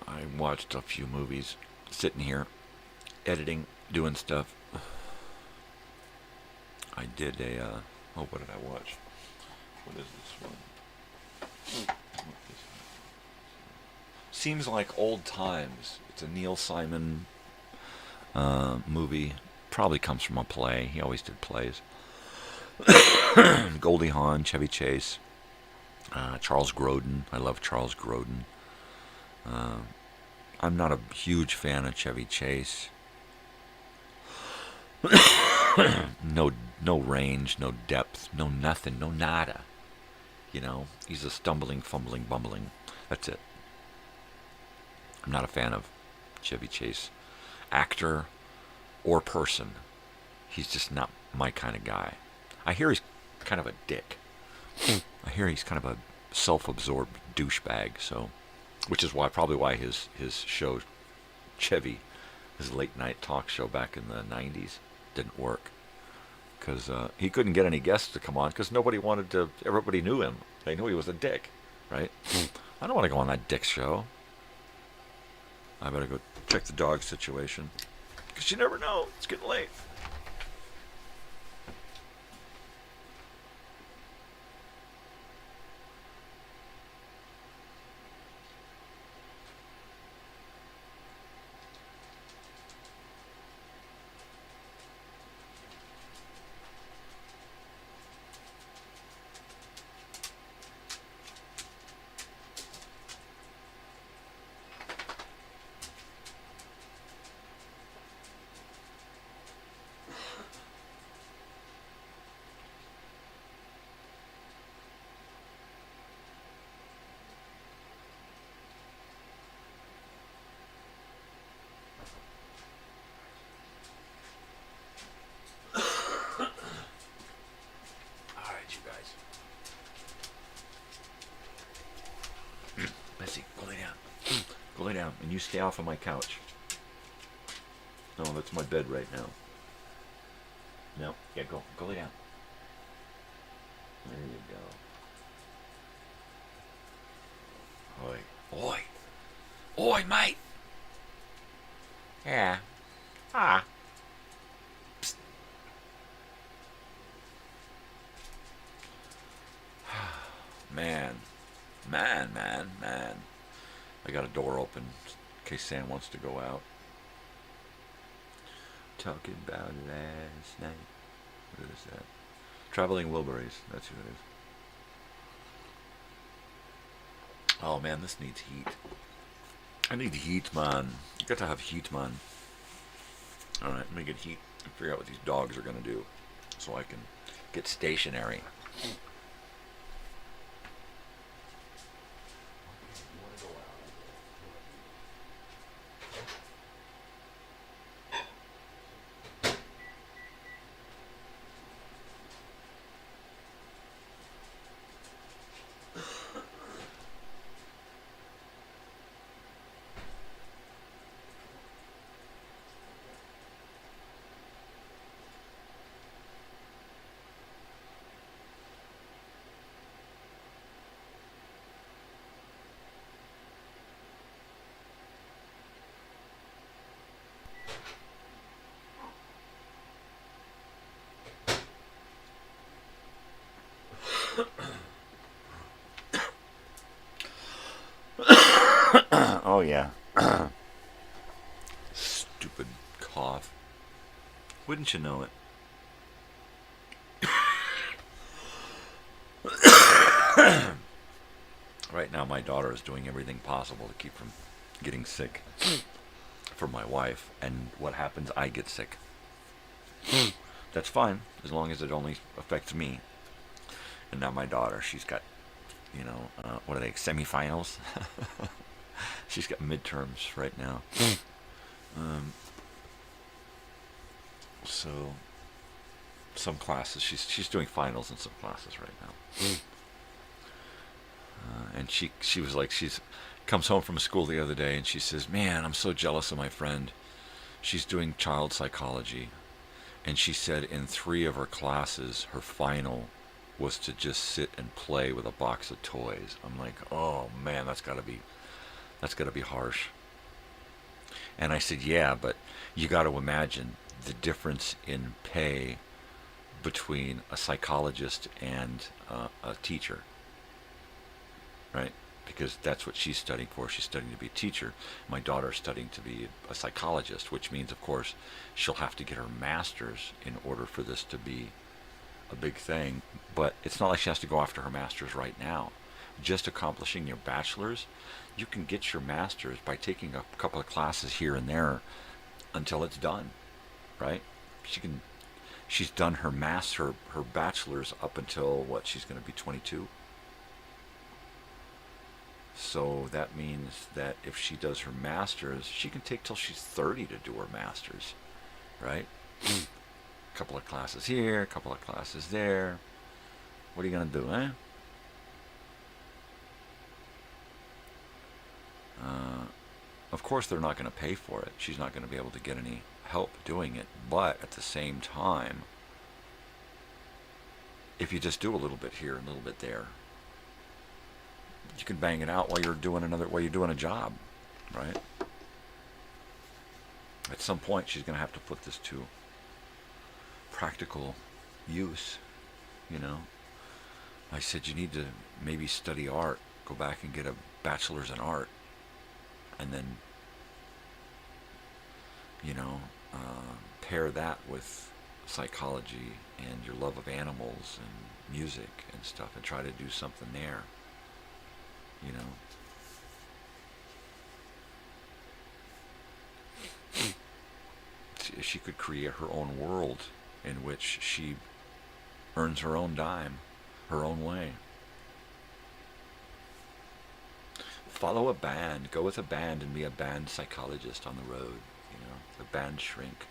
I watched a few movies, sitting here, editing, doing stuff. I did what did I watch? What is this one? Seems like Old Times. It's a Neil Simon movie. Probably comes from a play. He always did plays. Goldie Hawn, Chevy Chase, Charles Grodin. I love Charles Grodin. I'm not a huge fan of Chevy Chase. No range, no depth, no nothing, no nada. You know, he's a stumbling, fumbling, bumbling. That's it. I'm not a fan of Chevy Chase, actor or person. He's just not my kind of guy. I hear he's kind of a dick. I hear he's kind of a self-absorbed douchebag, so... Which is probably why his show, Chevy, his late night talk show back in the 90s, didn't work. Because he couldn't get any guests to come on because everybody knew him. They knew he was a dick, right? I don't want to go on that dick show. I better go check the dog situation. Because you never know. It's getting late. And you stay off of my couch. No, that's my bed right now. No, yeah, go lay down. There you go. Oi, mate. Yeah. Psst. Man. I got a door open in case Sam wants to go out. Talking about last night. What is that? Traveling Wilburys. That's who it is. Oh man, this needs heat. I need heat, man. You got to have heat, man. Alright, let me get heat and figure out what these dogs are going to do so I can get stationary. Oh, yeah. Stupid cough. Wouldn't you know it? Right now, my daughter is doing everything possible to keep from getting sick for my wife. And what happens? I get sick. That's fine, as long as it only affects me. And now my daughter, she's got, you know, what are they, semifinals? She's got midterms right now. So, some classes, she's doing finals in some classes right now. And she was like, comes home from school the other day and she says, man, I'm so jealous of my friend. She's doing child psychology. And she said in 3 of her classes, her final was to just sit and play with a box of toys. I'm like, oh man, that's gotta be harsh. And I said, yeah, but you got to imagine the difference in pay between a psychologist and a teacher, right? Because that's what she's studying for. She's studying to be a teacher. My daughter's studying to be a psychologist, which means, of course, she'll have to get her master's in order for this to be a big thing. But it's not like she has to go after her master's right now. Just accomplishing your bachelor's, you can get your master's by taking a couple of classes here and there until it's done, right? She's done her her bachelor's up until what? She's going to be 22. So that means that if she does her master's, she can take till she's 30 to do her master's, right? A couple of classes here, a couple of classes there. What are you going to do, eh? Of course, they're not going to pay for it. She's not going to be able to get any help doing it. But at the same time, if you just do a little bit here and a little bit there, you can bang it out while you're doing a job, right? At some point, she's going to have to put this to practical use, you know. I said, you need to maybe study art, go back and get a bachelor's in art, and then, you know, pair that with psychology and your love of animals and music and stuff, and try to do something there, you know. She could create her own world in which she earns her own dime, her own way. Follow a band. Go with a band and be a band psychologist on the road, you know, the band shrink.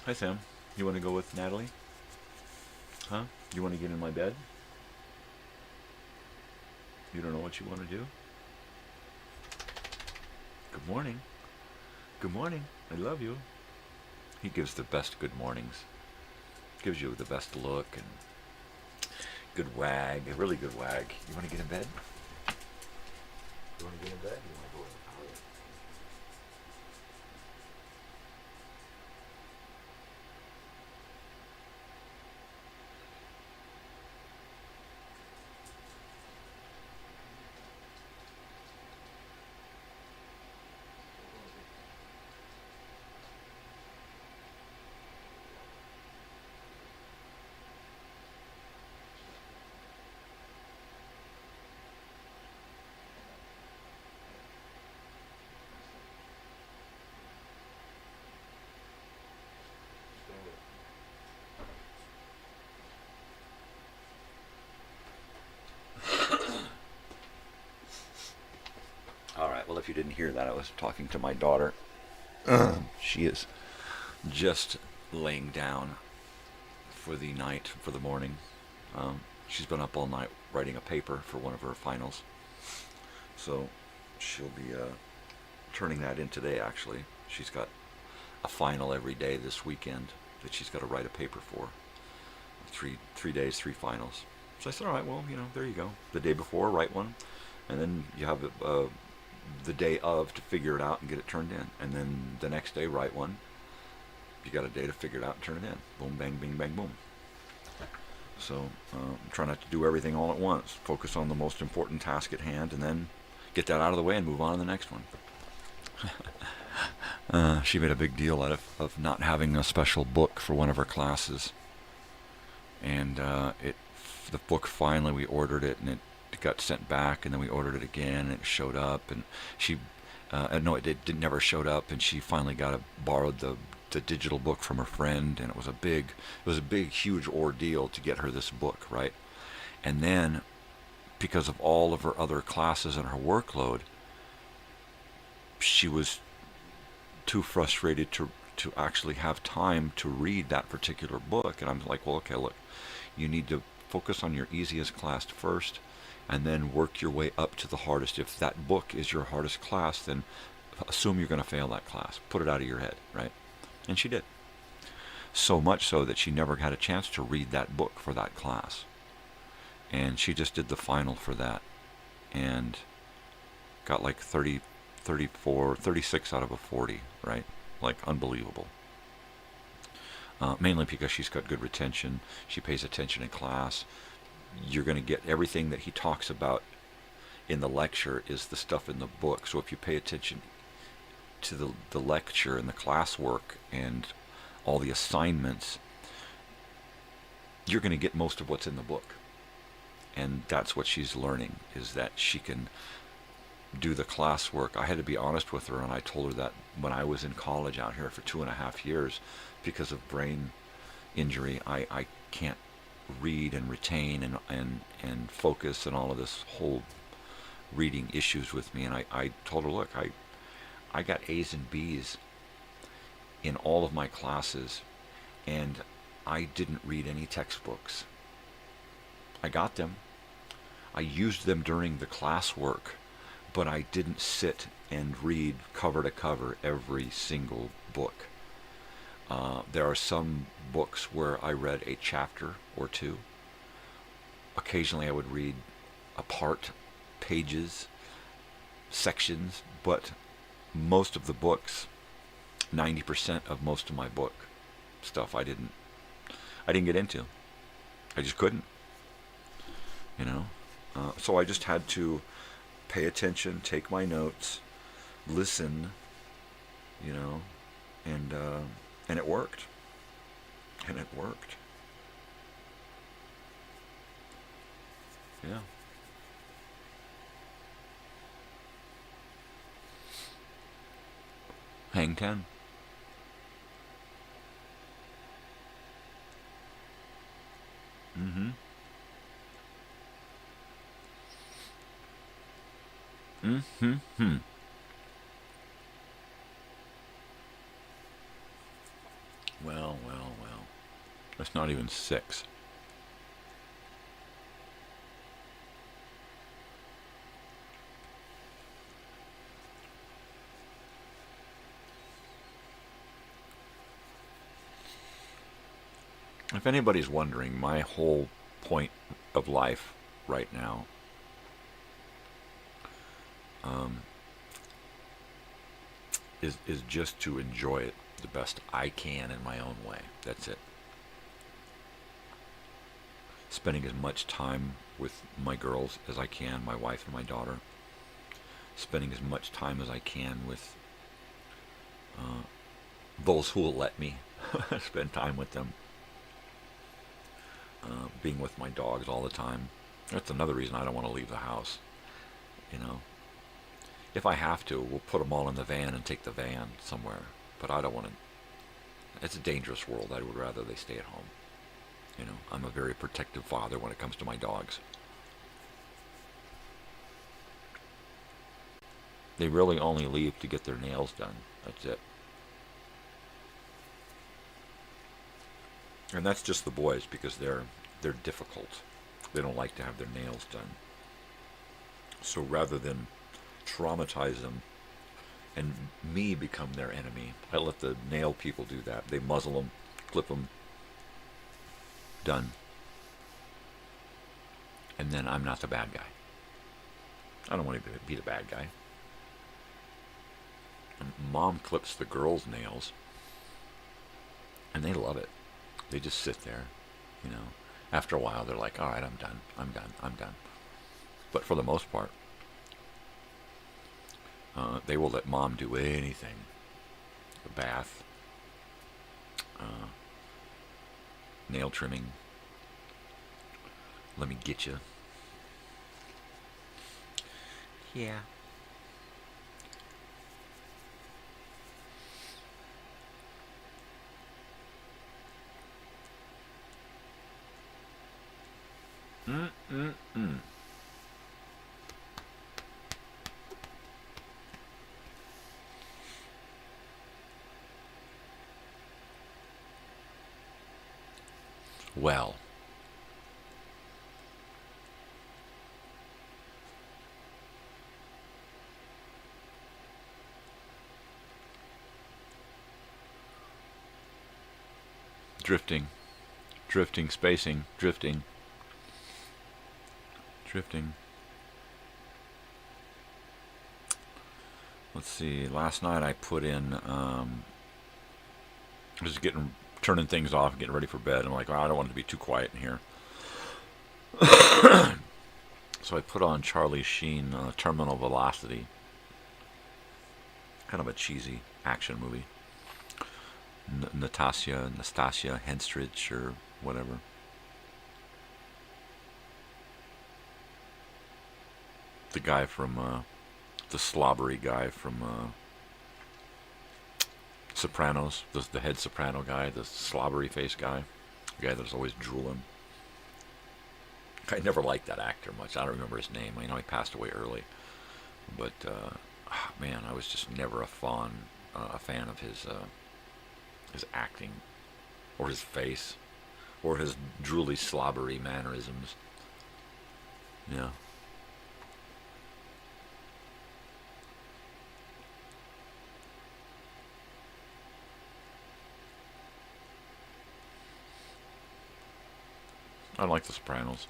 Hi, Sam. You want to go with Natalie? Huh? You want to get in my bed? You don't know what you want to do? Good morning. Good morning. I love you. He gives the best good mornings. Gives you the best look and good wag, a really good wag. You want to get in bed? You want to get in bed? You want to go in the toilet? Well, if you didn't hear that, I was talking to my daughter. She is just laying down for the night, for the morning. She's been up all night writing a paper for one of her finals. So she'll be turning that in today, actually. She's got a final every day this weekend that she's got to write a paper for. Three days, 3 finals. So I said, all right, well, you know, there you go. The day before, write one. And then you have the day of to figure it out and get it turned in. And then the next day, write one. You got a day to figure it out and turn it in. Boom, bang, bing, bang, boom. So try not to do everything all at once. Focus on the most important task at hand, and then get that out of the way and move on to the next one. She made a big deal out of not having a special book for one of her classes. And the book, finally, we ordered it, and it got sent back, and then we ordered it again, and it showed up, and she, no, it never showed up, and she finally borrowed the digital book from her friend, and it was a big, huge ordeal to get her this book, right? And then, because of all of her other classes and her workload, she was too frustrated to actually have time to read that particular book. And I'm like, well, okay, look, you need to focus on your easiest class first, and then work your way up to the hardest. If that book is your hardest class, then assume you're going to fail that class. Put it out of your head, right? And she did. So much so that she never had a chance to read that book for that class. And she just did the final for that, and got like 36 out of a 40, right? Like, unbelievable. Mainly because she's got good retention. She pays attention in class. You're going to get everything that he talks about in the lecture is the stuff in the book. So if you pay attention to the lecture and the classwork and all the assignments, you're going to get most of what's in the book. And that's what she's learning, is that she can do the classwork. I had to be honest with her, and I told her that when I was in college out here for 2.5 years, because of brain injury, I can't read and retain and focus and all of this whole reading issues with me. And I told her, look, I got A's and B's in all of my classes, and I didn't read any textbooks. I got them. I used them during the classwork, but I didn't sit and read cover to cover every single book. There are some books where I read a chapter or two. Occasionally I would read a part, pages, sections, but most of the books, 90% of most of my book stuff I didn't get into. I just couldn't, you know. So I just had to pay attention, take my notes, listen, you know, and it worked. And it worked. Yeah. Hang 10. Mm-hmm. Mm-hmm. Well. That's not even 6. If anybody's wondering, my whole point of life right now is just to enjoy it the best I can in my own way. That's it. Spending as much time with my girls as I can, my wife and my daughter. Spending as much time as I can with those who will let me spend time with them. Being with my dogs all the time. That's another reason I don't want to leave the house. You know, if I have to, we'll put them all in the van and take the van somewhere. But I don't want to. It's a dangerous world. I would rather they stay at home. You know, I'm a very protective father when it comes to my dogs. They really only leave to get their nails done. That's it. And that's just the boys, because they're difficult. They don't like to have their nails done. So rather than traumatize them and me become their enemy, I let the nail people do that. They muzzle them, clip them, done. And then I'm not the bad guy. I don't want to be the bad guy. And Mom clips the girls' nails, and they love it. They just sit there, you know. After a while, they're like, all right, I'm done. I'm done. I'm done. But for the most part, they will let mom do anything. The bath, nail trimming. Let me get you. Yeah. Mm-mm-mm. Well, drifting, spacing, drifting. Let's see. Last night I put in, just turning things off, getting ready for bed. I'm like, oh, I don't want it to be too quiet in here. So I put on Charlie Sheen, Terminal Velocity. Kind of a cheesy action movie. Nastasia Henstridge or whatever. The guy from, the slobbery guy from Sopranos, the head soprano guy, the slobbery face guy, the guy that's always drooling. I never liked that actor much. I don't remember his name. I know he passed away early, but man, I was just never a fan of his acting, or his face, or his drooly, slobbery mannerisms. Yeah. I like The Sopranos.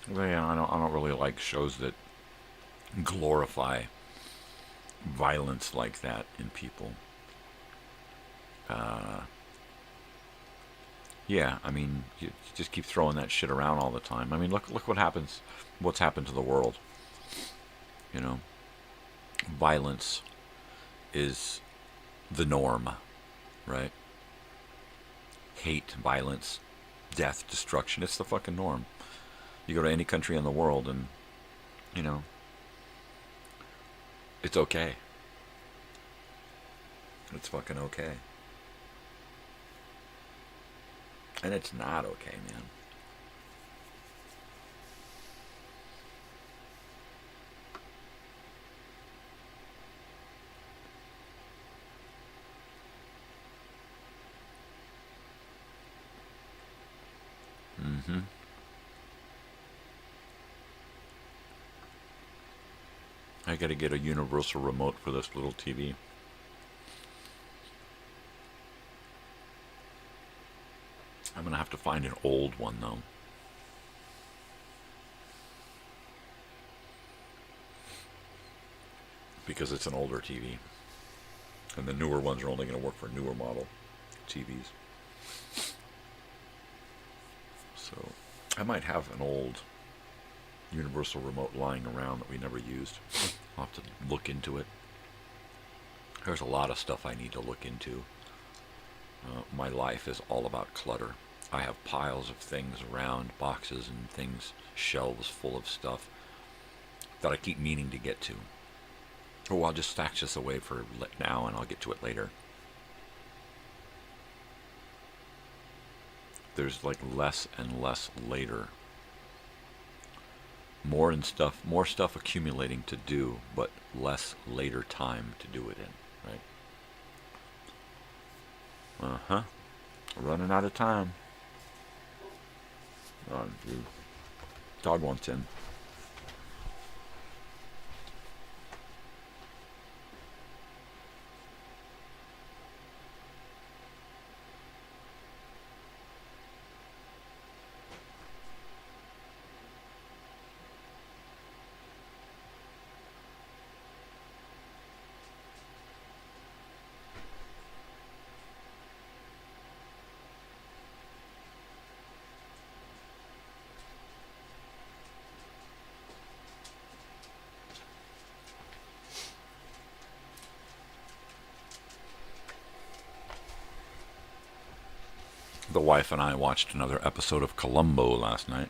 Yeah, I don't really like shows that glorify violence like that in people. Yeah, I mean, you just keep throwing that shit around all the time. I mean, look what happens. What's happened to the world? You know, violence is the norm, right? Hate, violence, death, destruction. It's the fucking norm. You go to any country in the world and, you know, it's okay. It's fucking okay. And it's not okay, man. Mm-hmm. I gotta get a universal remote for this little TV. I'm gonna have to find an old one though. Because it's an older TV. And the newer ones are only gonna work for newer model TVs. So I might have an old universal remote lying around that we never used. I'll have to look into it. There's a lot of stuff I need to look into. My life is all about clutter. I have piles of things around, boxes and things, shelves full of stuff that I keep meaning to get to. Oh, I'll just stack this away for now and I'll get to it later. There's like less and less later. More stuff accumulating to do, but less later time to do it in, right? Uh-huh. Running out of time. Oh, dude. Dog wants in. The wife and I watched another episode of Columbo last night.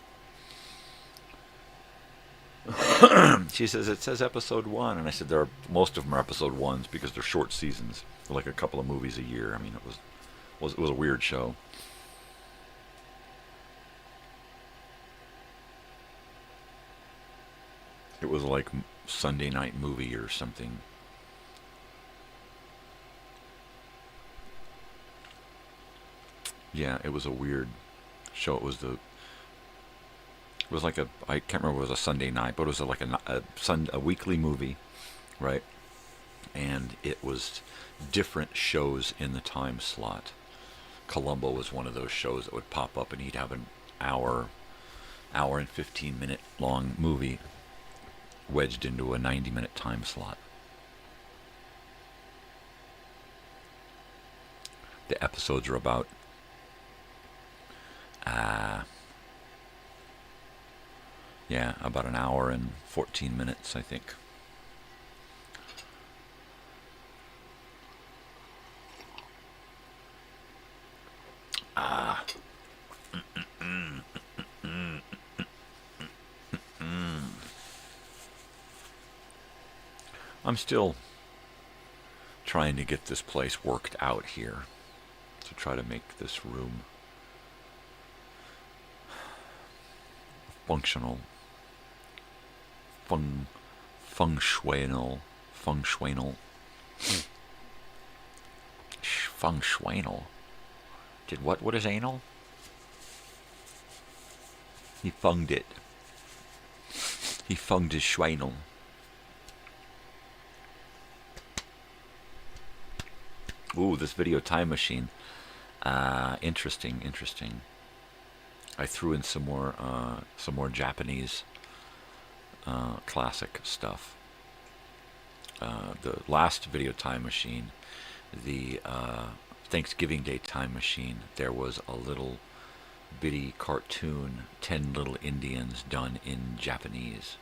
She says, it says episode 1. And I said, most of them are episode 1s because they're short seasons. They're like a couple of movies a year. I mean, it was a weird show. It was like Sunday night movie or something. Yeah, it was a weird show. It was like I can't remember if it was a Sunday night, but it was like a weekly movie, right? And it was different shows in the time slot. Columbo was one of those shows that would pop up, and he'd have an hour and 15-minute long movie wedged into a 90-minute time slot. The episodes are about about an hour and 14 minutes, I think. I'm still trying to get this place worked out here to try to make this room functional, functional. Did what is anal? He funged it. He funged his schweinel. Ooh, this video time machine. Interesting. I threw in some more Japanese classic stuff. The last video time machine, the Thanksgiving Day time machine, there was a little bitty cartoon, 10 little Indians done in Japanese.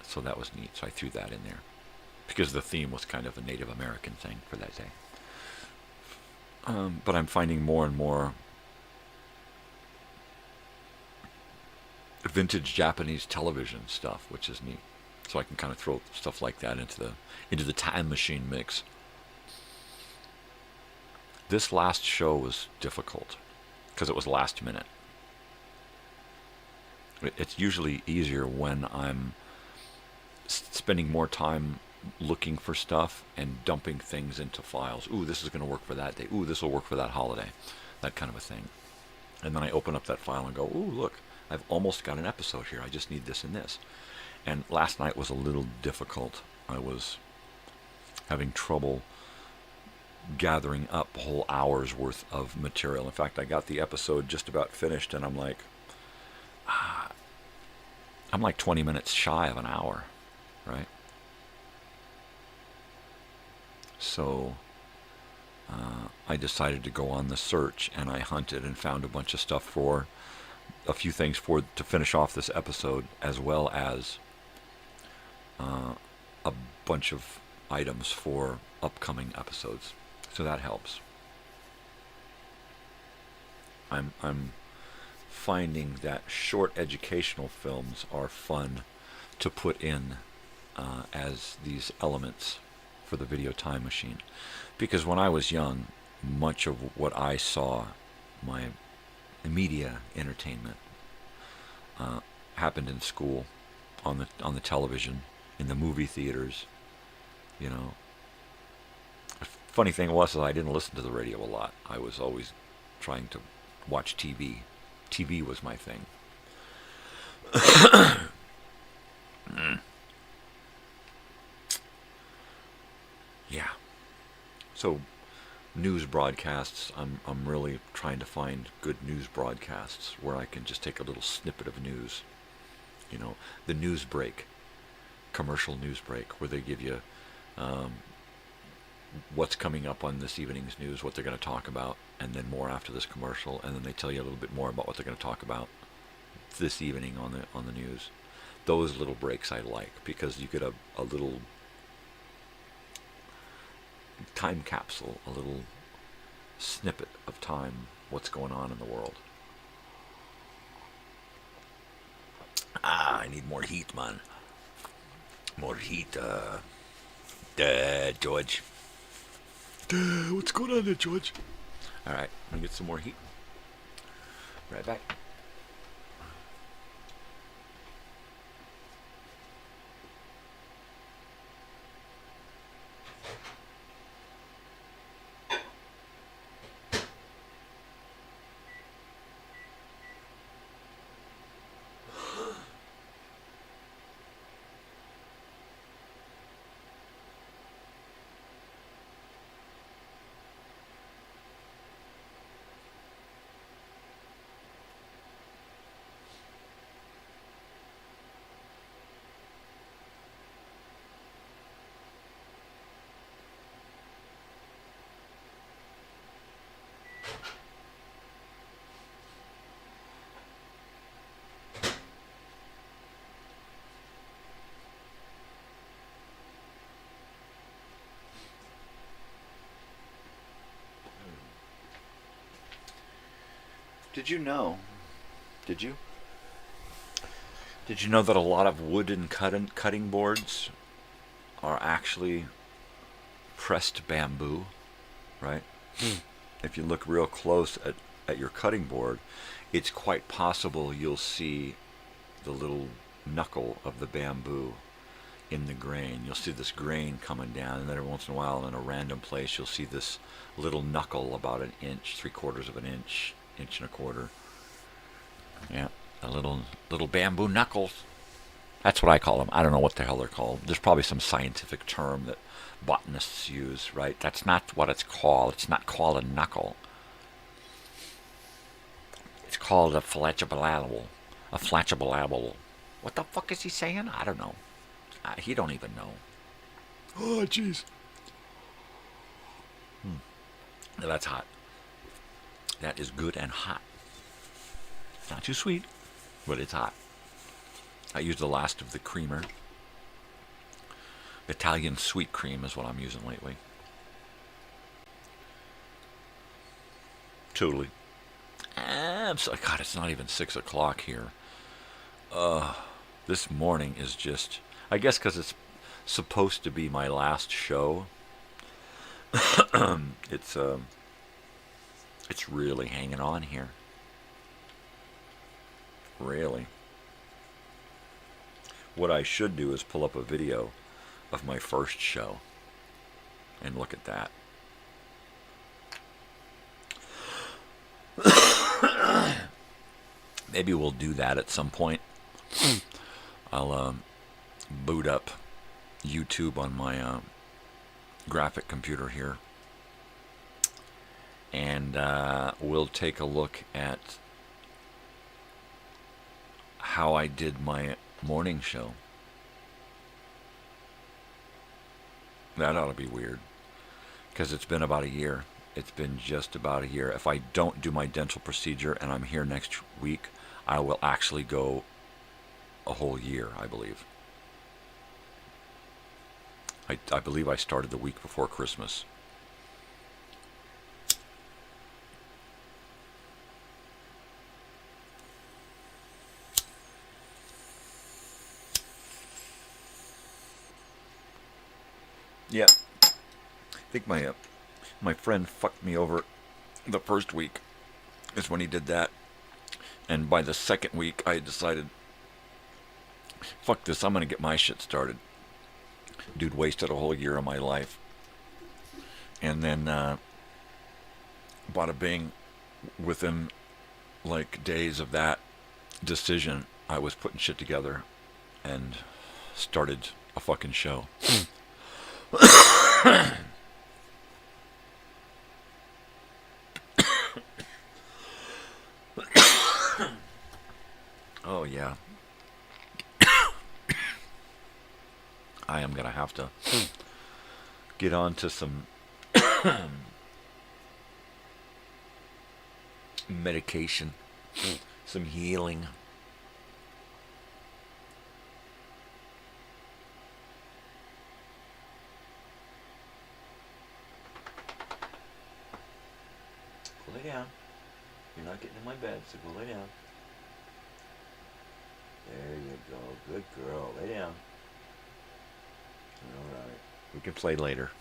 So that was neat. So I threw that in there because the theme was kind of a Native American thing for that day. But I'm finding more and more vintage Japanese television stuff, which is neat. So I can kind of throw stuff like that into the time machine mix. This last show was difficult because it was last minute. It's usually easier when I'm spending more time looking for stuff and dumping things into files. Ooh, this is going to work for that day. Ooh, this will work for that holiday. That kind of a thing. And then I open up that file and go, ooh, look, I've almost got an episode here. I just need this and this. And last night was a little difficult. I was having trouble gathering up a whole hour's worth of material. In fact, I got the episode just about finished, and I'm like 20 minutes shy of an hour, right? So I decided to go on the search, and I hunted and found a bunch of stuff for a few things to finish off this episode, as well as a bunch of items for upcoming episodes. So that helps. I'm finding that short educational films are fun to put in as these elements for the video time machine. Because when I was young, much of what I saw, my media entertainment, happened in school, on the television, in the movie theaters. You know, the funny thing was I didn't listen to the radio a lot. I was always trying to watch TV. TV was my thing. Yeah. So, news broadcasts, I'm really trying to find good news broadcasts where I can just take a little snippet of news. You know, the news break, commercial news break, where they give you what's coming up on this evening's news, what they're going to talk about, and then more after this commercial, and then they tell you a little bit more about what they're going to talk about this evening on the news. Those little breaks I like, because you get a little time capsule, a little snippet of time what's going on in the world. I need more heat, man. More heat, George. What's going on there, George? All right, let me get some more heat. Right back. Did you know that a lot of wooden cutting boards are actually pressed bamboo, right? If you look real close at your cutting board, it's quite possible you'll see the little knuckle of the bamboo in the grain. You'll see this grain coming down, and then every once in a while in a random place you'll see this little knuckle about an inch, 3/4 of an inch, inch and a quarter. Yeah, the little bamboo knuckles. That's what I call them. I don't know what the hell they're called. There's probably some scientific term that botanists use, right? That's not what it's called. It's not called a knuckle. It's called a flatulable. A flatulable. What the fuck is he saying? I don't know. He don't even know. Oh, jeez. That's hot. That is good and hot. Not too sweet, but it's hot. I used the last of the creamer. Italian sweet cream is what I'm using lately. Totally. God, it's not even 6 o'clock here. This morning is just, I guess because it's supposed to be my last show. It's really hanging on here. Really. What I should do is pull up a video of my first show and look at that. Maybe we'll do that at some point. I'll boot up YouTube on my graphic computer here, and we'll take a look at how I did my morning show. That ought to be weird, because it's been about a year. It's been just about a year. If I don't do my dental procedure and I'm here next week, I will actually go a whole year, I believe. I believe I started the week before Christmas. Yeah, I think my friend fucked me over the first week is when he did that. And by the second week, I decided, fuck this, I'm going to get my shit started. Dude wasted a whole year of my life. And then, bada bing, within like days of that decision, I was putting shit together and started a fucking show. Oh yeah. I am gonna have to get on to some medication, some healing. lay down. You're not getting in my bed, so go lay down. There you go. Good girl. Lay down. All right. We can play later.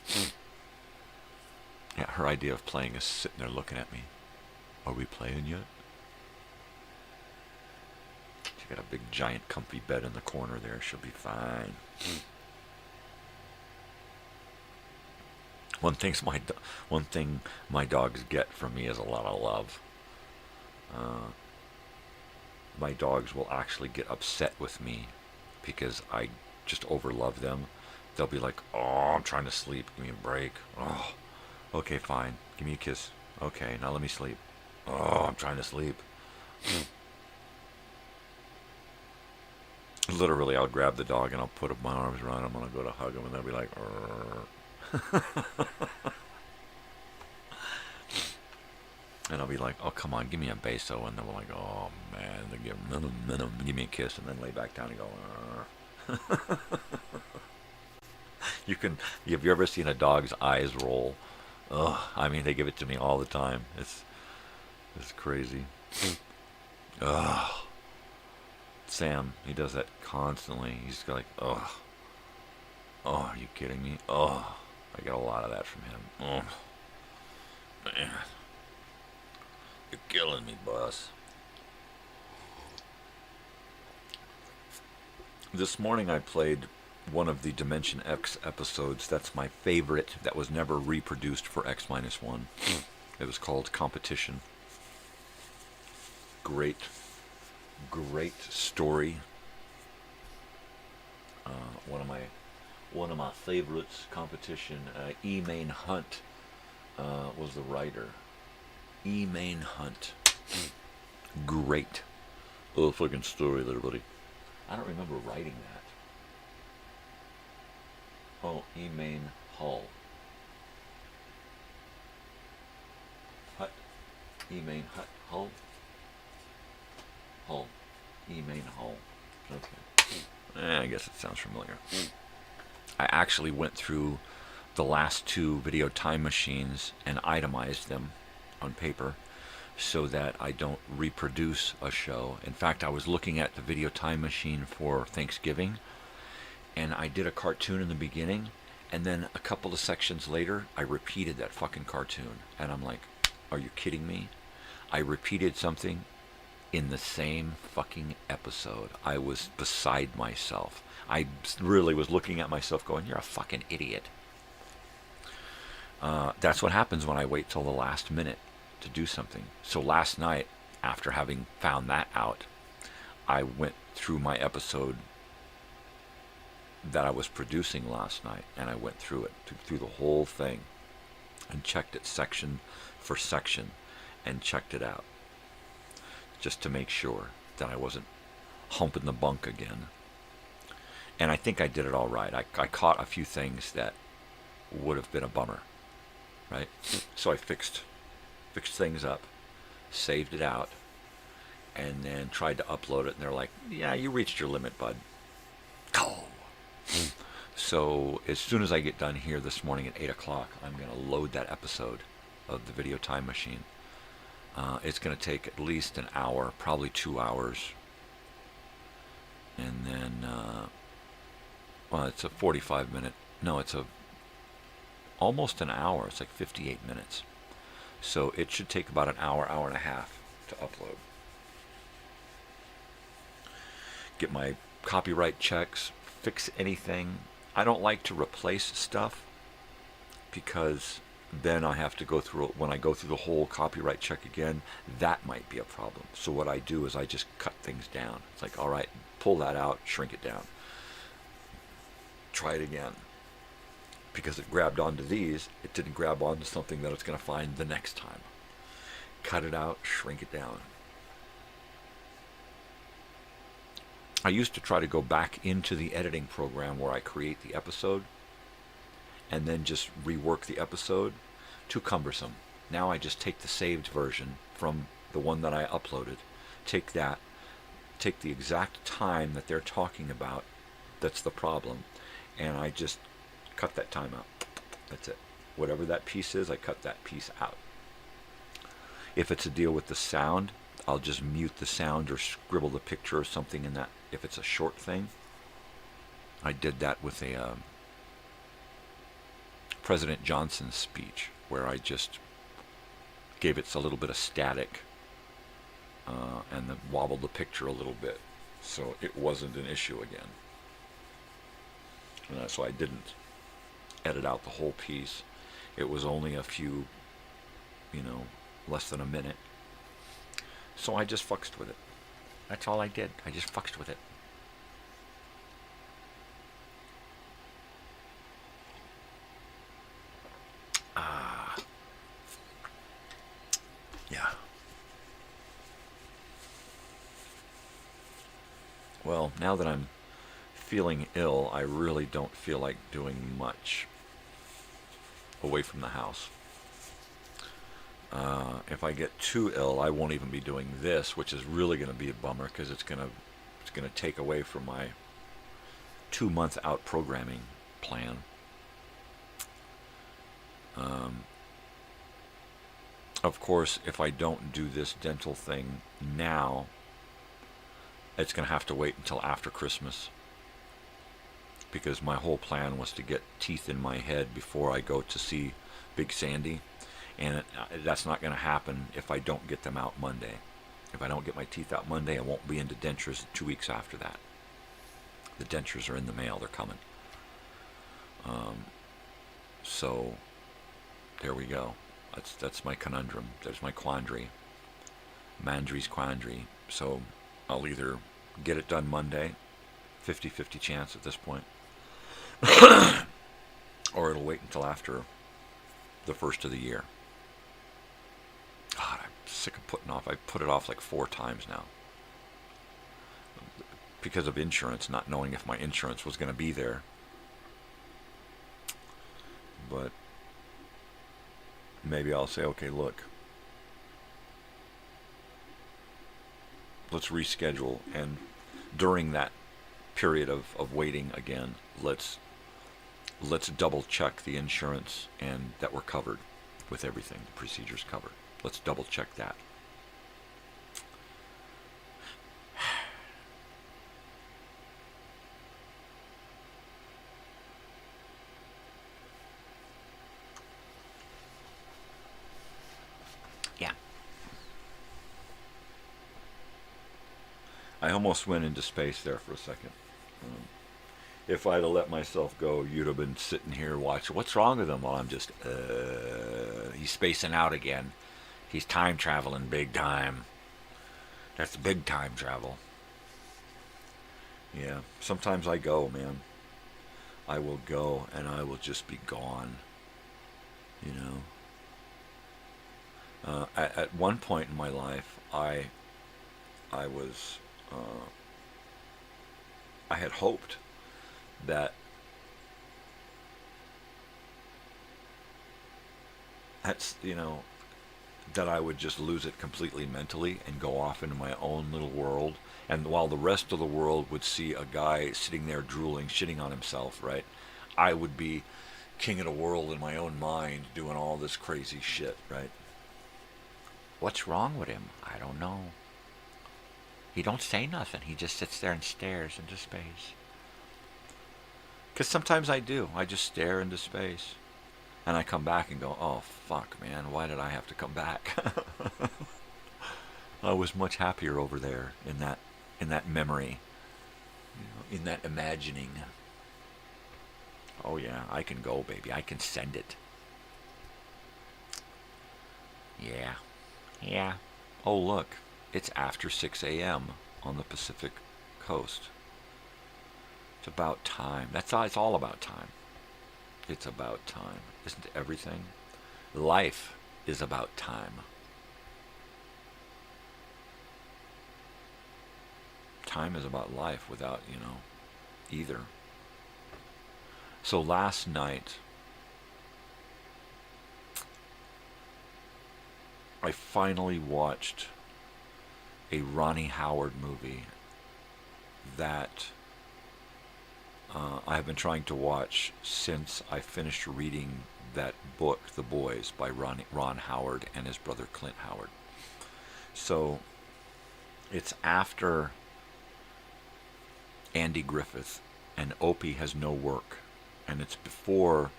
Yeah, her idea of playing is sitting there looking at me. Are we playing yet? She got a big, giant, comfy bed in the corner there. She'll be fine. One thing my dogs get from me is a lot of love. My dogs will actually get upset with me because I just overlove them. They'll be like, "Oh, I'm trying to sleep. Give me a break." "Oh, okay, fine. Give me a kiss." "Okay, now let me sleep." "Oh, I'm trying to sleep." Literally, I'll grab the dog and I'll put my arms around him and I'll go to hug him and they'll be like, and I'll be like, "Oh, come on, give me a beso." And they're like, "Oh, man." They give me a kiss and then lay back down and go, Have you ever seen a dog's eyes roll? Ugh, I mean, they give it to me all the time. It's crazy. Ugh. Sam, he does that constantly. He's like, "Ugh. Oh, are you kidding me? Oh, I get a lot of that from him. Oh, man. You're killing me, boss." This morning I played one of the Dimension X episodes. That's my favorite that was never reproduced for X-1. It was called Competition. Great story. One of my favorites. Competition. E. Main Hunt was the writer. E. Main Hunt. Great little fucking story there, buddy. I don't remember writing that. Oh, E. Main Hull. Hut. E. Main Hut. Hull. Hull. E. Main Hull. Okay. I guess it sounds familiar. I actually went through the last two video time machines and itemized them on paper so that I don't reproduce a show. In fact, I was looking at the video time machine for Thanksgiving, and I did a cartoon in the beginning, and then a couple of sections later, I repeated that fucking cartoon. And I'm like, are you kidding me? I repeated something in the same fucking episode. I was beside myself. I really was looking at myself going, "You're a fucking idiot." That's what happens when I wait till the last minute to do something. So last night, after having found that out, I went through my episode that I was producing last night, and I went through it, through the whole thing, and checked it section for section, and checked it out, just to make sure that I wasn't humping the bunk again. And I think I did it all right. I caught a few things that would have been a bummer, right? So I fixed things up, saved it out, and then tried to upload it, and they're like, "Yeah, you reached your limit, bud." Oh. So as soon as I get done here this morning at 8 o'clock, I'm going to load that episode of the video time machine. It's going to take at least an hour, probably 2 hours. And then, it's a 45-minute, no, it's almost an hour. It's like 58 minutes. So it should take about an hour and a half to upload. Get my copyright checks, fix anything. I don't like to replace stuff because then I have to go through, when I go through the whole copyright check again, that might be a problem. So what I do is I just cut things down. It's like, all right, pull that out, shrink it down. Try it again. Because it grabbed onto these, it didn't grab onto something that it's going to find the next time. Cut it out, shrink it down. I used to try to go back into the editing program where I create the episode and then just rework the episode. Too cumbersome. Now I just take the saved version from the one that I uploaded, take the exact time that they're talking about that's the problem, and I just cut that time out. That's it. Whatever that piece is, I cut that piece out. If it's a deal with the sound, I'll just mute the sound or scribble the picture or something in that. If it's a short thing, I did that with a President Johnson speech, where I just gave it a little bit of static and then wobbled the picture a little bit, so it wasn't an issue again. So I didn't edit out the whole piece. It was only a few, less than a minute. So I just fucked with it. That's all I did. I just fucked with it. Yeah. Well, now that I'm feeling ill, I really don't feel like doing much away from the house. If I get too ill, I won't even be doing this, which is really going to be a bummer because it's going to take away from my 2-month out programming plan. Of course, if I don't do this dental thing now, it's going to have to wait until after Christmas, because my whole plan was to get teeth in my head before I go to see Big Sandy, and that's not going to happen if I don't get them out Monday. If I don't get my teeth out Monday, I won't be into dentures 2 weeks after that. The dentures are in the mail. They're coming. So there we go. That's my conundrum. There's my quandary. Mandry's quandary. So I'll either get it done Monday, 50-50 chance at this point, or it'll wait until after the first of the year. God, I'm sick of putting off. I put it off like 4 times now. Because of insurance, not knowing if my insurance was going to be there. But maybe I'll say, okay, look, let's reschedule, and during that period of waiting again, let's double check the insurance and that we're covered with everything, the procedures covered. Let's double check that. Yeah. I almost went into space there for a second. If I'd have let myself go, you'd have been sitting here watching. What's wrong with him? Well, I'm just, he's spacing out again. He's time traveling big time. That's big time travel. Yeah, sometimes I go, man. I will go and I will just be gone. You know? At one point in my life, I was, I had hoped that that I would just lose it completely mentally and go off into my own little world, and while the rest of the world would see a guy sitting there drooling, shitting on himself, right, I would be king of the world in my own mind doing all this crazy shit, right? What's wrong with him? I don't know. He don't say nothing. He just sits there and stares into space. Because sometimes I do. I just stare into space. And I come back and go, oh, fuck, man. Why did I have to come back? I was much happier over there in that memory. In that imagining. Oh, yeah. I can go, baby. I can send it. Yeah. Yeah. Oh, look. It's after 6 a.m. on the Pacific coast. It's about time. It's all about time. It's about time. Isn't everything? Life is about time. Time is about life without, either. So last night, I finally watched a Ronnie Howard movie that I have been trying to watch since I finished reading that book, The Boys, by Ron Howard and his brother Clint Howard. So it's after Andy Griffith and Opie Has No Work, and it's before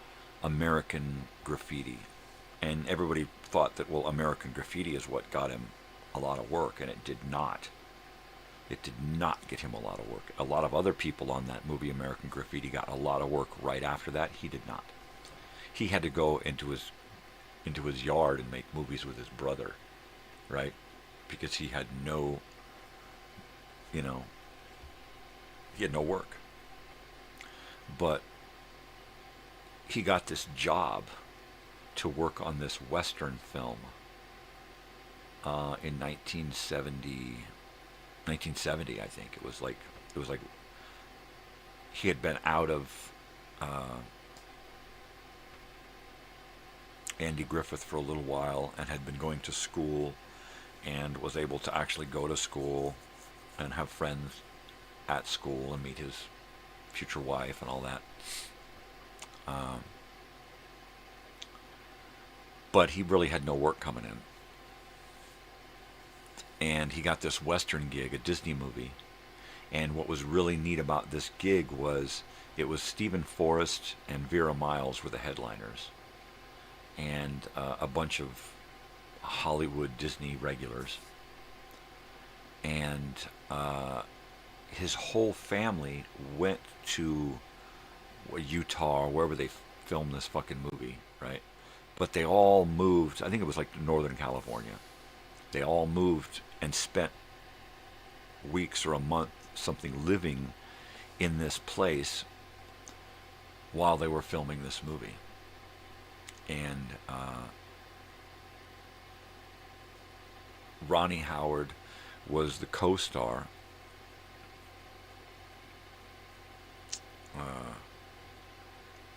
American Graffiti. And everybody thought that, well, American Graffiti is what got him a lot of work, and it did not. It did not get him a lot of work. A lot of other people on that movie, American Graffiti, got a lot of work right after that. He did not. He had to go into his yard and make movies with his brother, right? Because he had no, he had no work. But he got this job to work on this Western film in 1970, I think. It was like he had been out of Andy Griffith for a little while and had been going to school and was able to actually go to school and have friends at school and meet his future wife and all that. But he really had no work coming in. And he got this Western gig, a Disney movie. And what was really neat about this gig was it was Stephen Forrest and Vera Miles were the headliners. And a bunch of Hollywood Disney regulars. And his whole family went to Utah or wherever they filmed this fucking movie, right? But they all moved, I think it was like Northern California. They all moved and spent weeks or a month, something, living in this place while they were filming this movie. And Ronnie Howard was the co-star.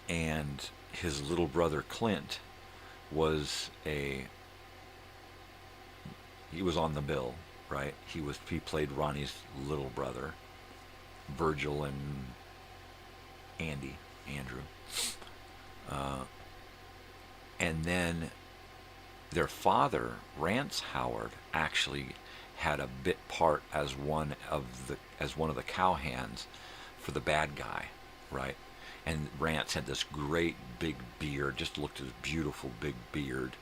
And his little brother Clint was he was on the bill, right? He played Ronnie's little brother, Virgil and Andrew. And then their father, Rance Howard, actually had a bit part as one of the cowhands for the bad guy, right? And Rance had this great big beard, just looked at his beautiful big beard.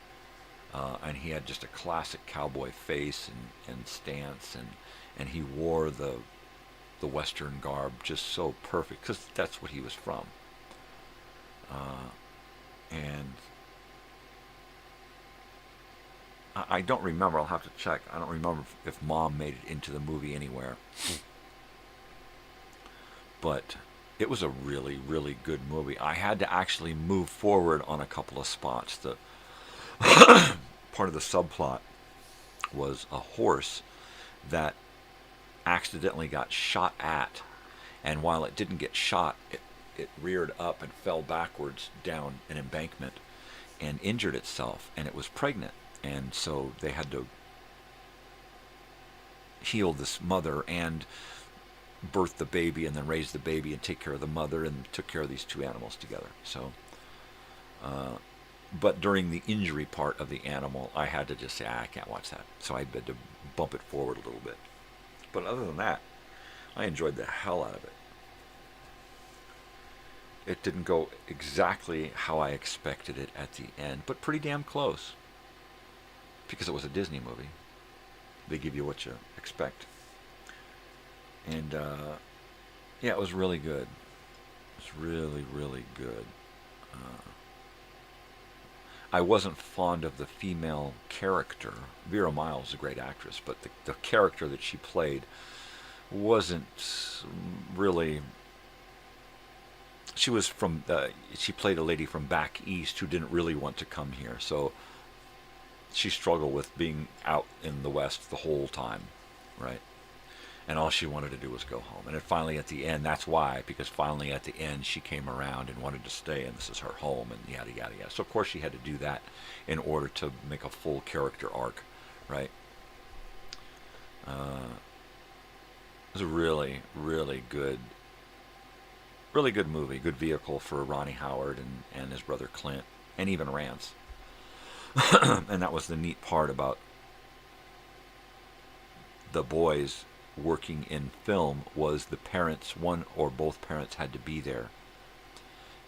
And he had just a classic cowboy face and stance, and he wore the Western garb just so perfect, because that's what he was from. And I don't remember, I'll have to check, I don't remember if Mom made it into the movie anywhere. But it was a really, really good movie. I had to actually move forward on a couple of spots. Part of the subplot was a horse that accidentally got shot at, and while it didn't get shot, it reared up and fell backwards down an embankment and injured itself, and it was pregnant. And so they had to heal this mother and birth the baby and then raise the baby and take care of the mother, and took care of these two animals together. So but during the injury part of the animal, I had to just say, I can't watch that. So I had to bump it forward a little bit. But other than that, I enjoyed the hell out of it. It didn't go exactly how I expected it at the end, but pretty damn close. Because it was a Disney movie. They give you what you expect. And, yeah, it was really good. It was really, really good. I wasn't fond of the female character. Vera Miles is a great actress, but the character that she played wasn't really... She played a lady from back east who didn't really want to come here, so she struggled with being out in the West the whole time, right? And all she wanted to do was go home. And then finally at the end, that's why, because finally at the end she came around and wanted to stay, and this is her home, and yada, yada, yada. So of course she had to do that in order to make a full character arc, right? It was a really, really good movie, good vehicle for Ronnie Howard and his brother Clint, and even Rance. And that was the neat part about the boys working in film was the parents, one or both parents had to be there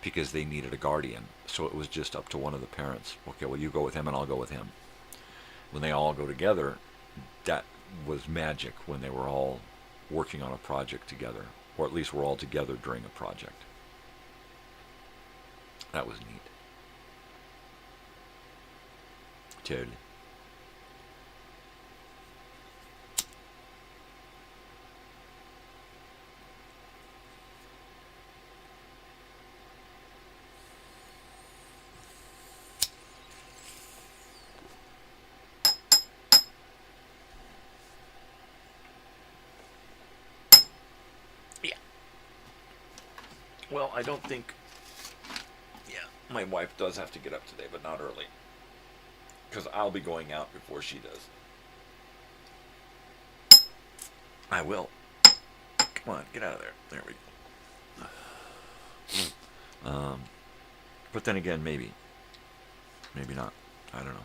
because they needed a guardian. So it was just up to one of the parents. Okay, well, you go with him and I'll go with him. When they all go together, that was magic when they were all working on a project together, or at least we're all together during a project. That was neat. Totally. Well, I don't think... Yeah, my wife does have to get up today, but not early. Because I'll be going out before she does. I will. Come on, get out of there. There we go. But then again, maybe. Maybe not. I don't know.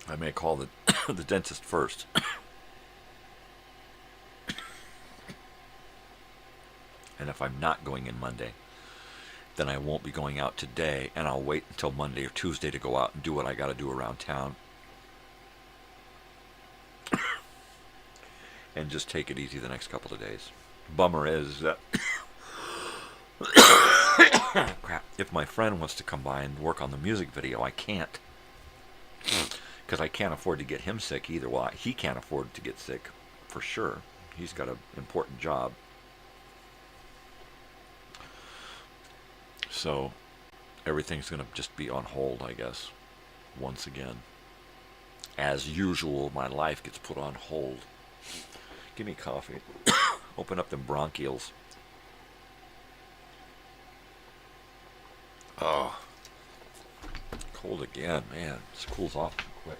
I may call the the dentist first. And if I'm not going in Monday, then I won't be going out today, and I'll wait until Monday or Tuesday to go out and do what I got to do around town. And just take it easy the next couple of days. Bummer is that crap, if my friend wants to come by and work on the music video, I can't. Because I can't afford to get him sick either. Well, he can't afford to get sick, for sure. He's got an important job. So, everything's going to just be on hold, I guess, once again. As usual, my life gets put on hold. Give me coffee. Open up them bronchioles. Oh. Cold again, man. This cools off too quick.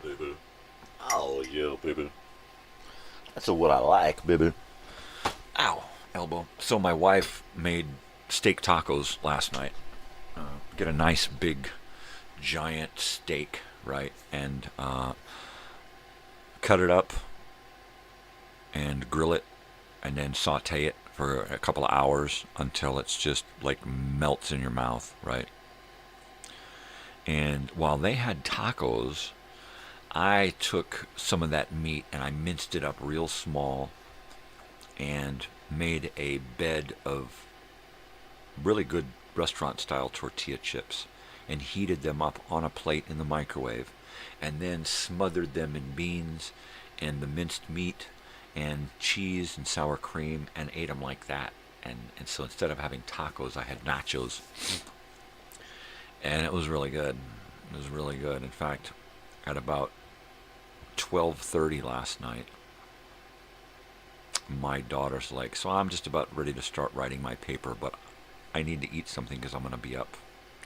Baby. Oh, yeah, baby. That's what I like, baby. Ow, elbow. So my wife made steak tacos last night. Get a nice big giant steak, right? And cut it up and grill it and then saute it for a couple of hours until it's just like melts in your mouth, right? And while they had tacos, I took some of that meat and I minced it up real small and made a bed of really good restaurant-style tortilla chips and heated them up on a plate in the microwave and then smothered them in beans and the minced meat and cheese and sour cream and ate them like that. And so instead of having tacos, I had nachos. And it was really good. It was really good. In fact, at about 12:30 last night, my daughter's like, so I'm just about ready to start writing my paper, but I need to eat something because I'm going to be up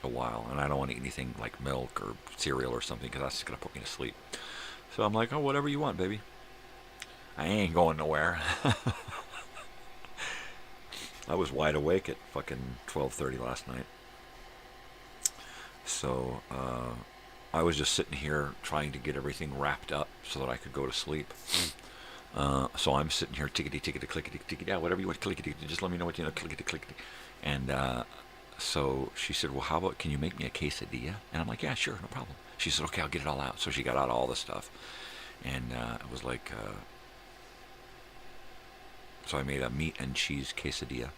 a while, and I don't want to eat anything like milk or cereal or something because that's just going to put me to sleep. So I'm like, oh, whatever you want, baby. I ain't going nowhere. I was wide awake at fucking 12:30 last night. So, I was just sitting here trying to get everything wrapped up so that I could go to sleep. So I'm sitting here tickety, tickety, clickety, tickety, yeah, whatever you want, clickety, just let me know what you know, clickety, clickety. And so she said, well, how about, can you make me a quesadilla? And I'm like, yeah, sure, no problem. She said, okay, I'll get it all out. So she got out all the stuff. And it was like, so I made a meat and cheese quesadilla.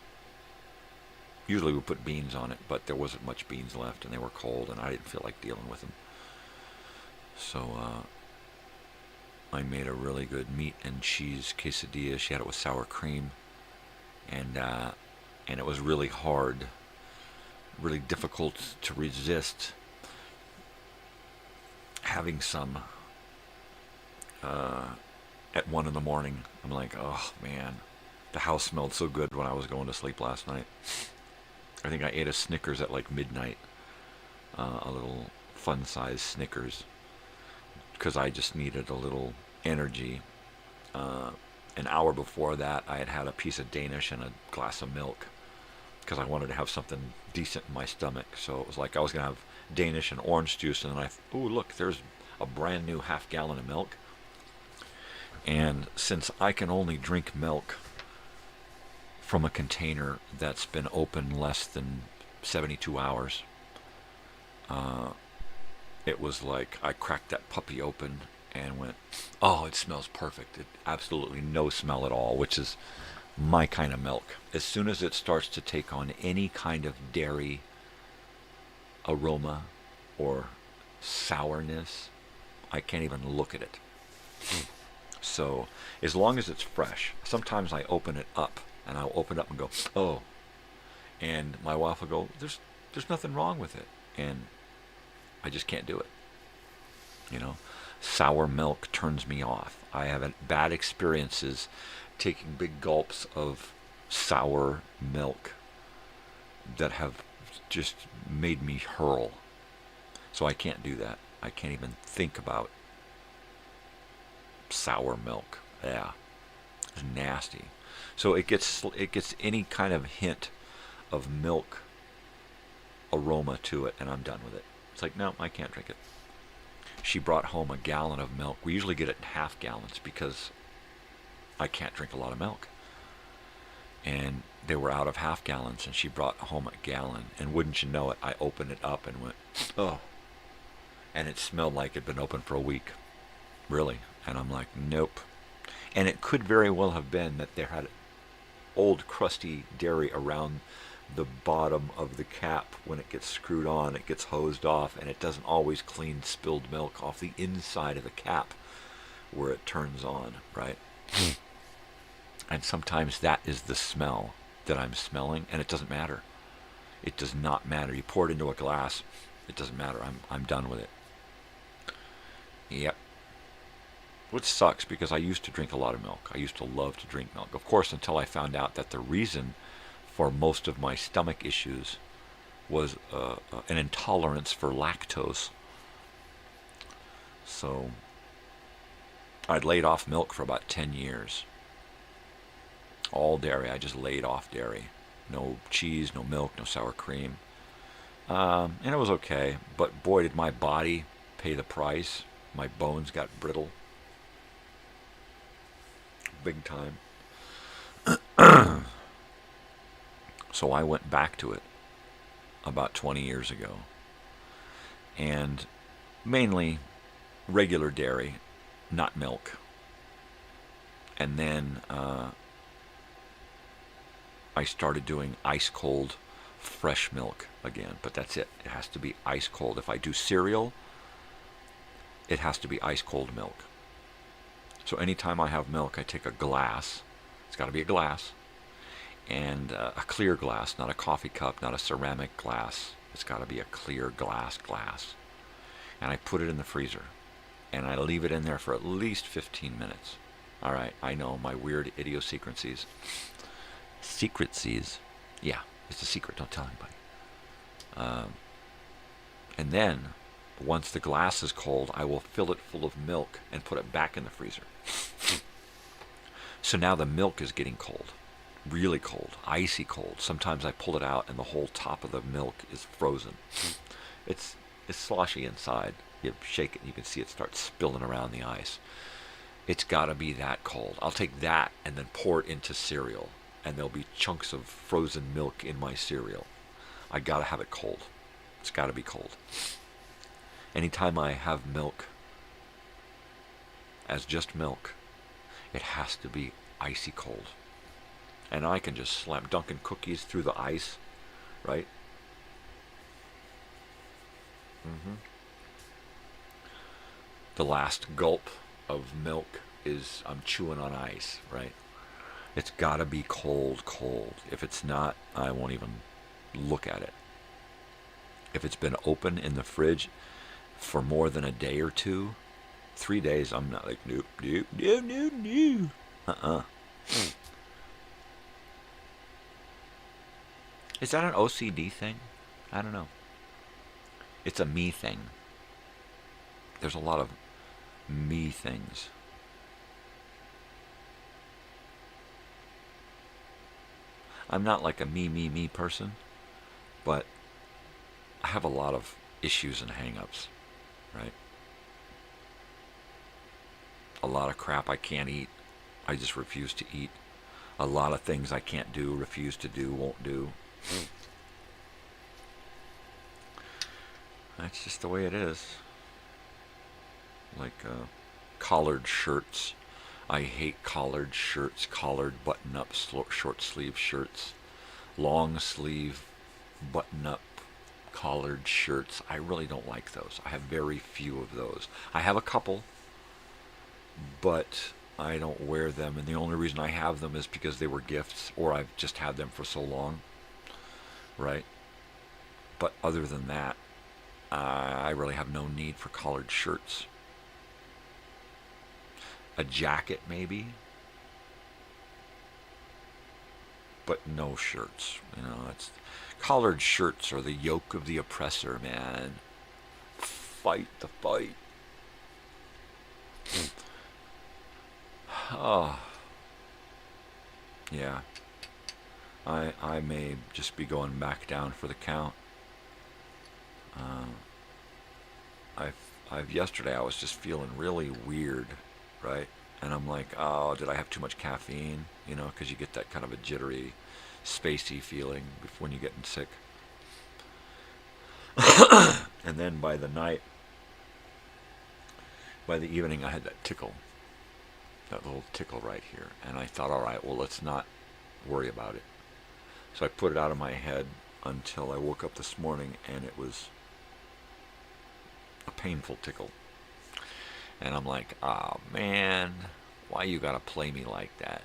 Usually we put beans on it, but there wasn't much beans left, and they were cold, and I didn't feel like dealing with them. So I made a really good meat and cheese quesadilla. She had it with sour cream, and it was really hard, really difficult to resist having some at 1 in the morning. I'm like, oh man, the house smelled so good when I was going to sleep last night. I think I ate a Snickers at like midnight, a little fun-sized Snickers, because I just needed a little energy. An hour before that, I had had a piece of Danish and a glass of milk, because I wanted to have something decent in my stomach. So it was like I was going to have Danish and orange juice, and then ooh, look, there's a brand new half-gallon of milk. And since I can only drink milk from a container that's been open less than 72 hours, it was like I cracked that puppy open and went, oh, it smells perfect. It absolutely no smell at all, which is my kind of milk. As soon as it starts to take on any kind of dairy aroma or sourness, I can't even look at it. So as long as it's fresh, sometimes I open it up, and I'll open it up and go, oh, and my wife will go, there's nothing wrong with it, and I just can't do it. You know, sour milk turns me off. I have bad experiences taking big gulps of sour milk that have just made me hurl. So I can't do that. I can't even think about sour milk. Yeah, it's nasty. So it gets any kind of hint of milk aroma to it, and I'm done with it. It's like, no, I can't drink it. She brought home a gallon of milk. We usually get it in half gallons because I can't drink a lot of milk. And they were out of half gallons, and she brought home a gallon. And wouldn't you know it, I opened it up and went, oh. And it smelled like it'd been open for a week. Really. And I'm like, nope. And it could very well have been that there had old crusty dairy around the bottom of the cap. When it gets screwed on, it gets hosed off, and it doesn't always clean spilled milk off the inside of the cap where it turns on, right? And sometimes that is the smell that I'm smelling, and it doesn't matter. It does not matter. You pour it into a glass, it doesn't matter. I'm done with it. Yep. Which sucks, because I used to drink a lot of milk. I used to love to drink milk. Of course, until I found out that the reason for most of my stomach issues was an intolerance for lactose. So I'd laid off milk for about 10 years. All dairy. I just laid off dairy. No cheese, no milk, no sour cream. And it was okay, but boy, did my body pay the price. My bones got brittle. Big time. So I went back to it about 20 years ago. And mainly regular dairy, not milk. And then I started doing ice cold fresh milk again. But that's it. It has to be ice cold. If I do cereal, it has to be ice cold milk. So anytime I have milk, I take a glass. It's got to be a glass. And a clear glass, not a coffee cup, not a ceramic glass. It's got to be a clear glass. And I put it in the freezer. And I leave it in there for at least 15 minutes. All right, I know my weird idiosyncrasies. Secrecies. Yeah, it's a secret. Don't tell anybody. And then, once the glass is cold, I will fill it full of milk and put it back in the freezer. So now the milk is getting cold. Really cold. Icy cold. Sometimes I pull it out and the whole top of the milk is frozen. It's sloshy inside. You shake it and you can see it start spilling around the ice. It's got to be that cold. I'll take that and then pour it into cereal. And there'll be chunks of frozen milk in my cereal. I got to have it cold. It's got to be cold. Anytime I have milk as just milk, it has to be icy cold. And I can just slam Dunkin' cookies through the ice, right? the last gulp of milk is I'm chewing on ice, right? It's got to be cold, cold. If it's not, I won't even look at it. If it's been open in the fridge for more than a day or two, 3 days, I'm not like, nope, nope, no, no, no. Is that an OCD thing? I don't know. It's a me thing. There's a lot of me things. I'm not like a me person, but I have a lot of issues and hang-ups, right? A lot of crap I can't eat. I just refuse to eat. A lot of things I can't do, refuse to do, won't do. That's just the way it is. Like collared shirts. I hate collared shirts, collared button-up short sleeve shirts, long sleeve button-up collared shirts. I really don't like those. I have very few of those. I have a couple, but I don't wear them, and the only reason I have them is because they were gifts, or I've just had them for so long, right? But other than that, I really have no need for collared shirts. A jacket, maybe, but no shirts. You know, it's collared shirts are the yoke of the oppressor, man. Fight the fight. Oh, yeah. I may just be going back down for the count. Yesterday I was just feeling really weird, right? And I'm like, oh, did I have too much caffeine? You know, because you get that kind of a jittery, spacey feeling when you're getting sick. And then by the evening, I had that tickle, that little tickle right here. And I thought, all right, well, let's not worry about it. So I put it out of my head until I woke up this morning, and it was a painful tickle. And I'm like, oh man, why you gotta play me like that?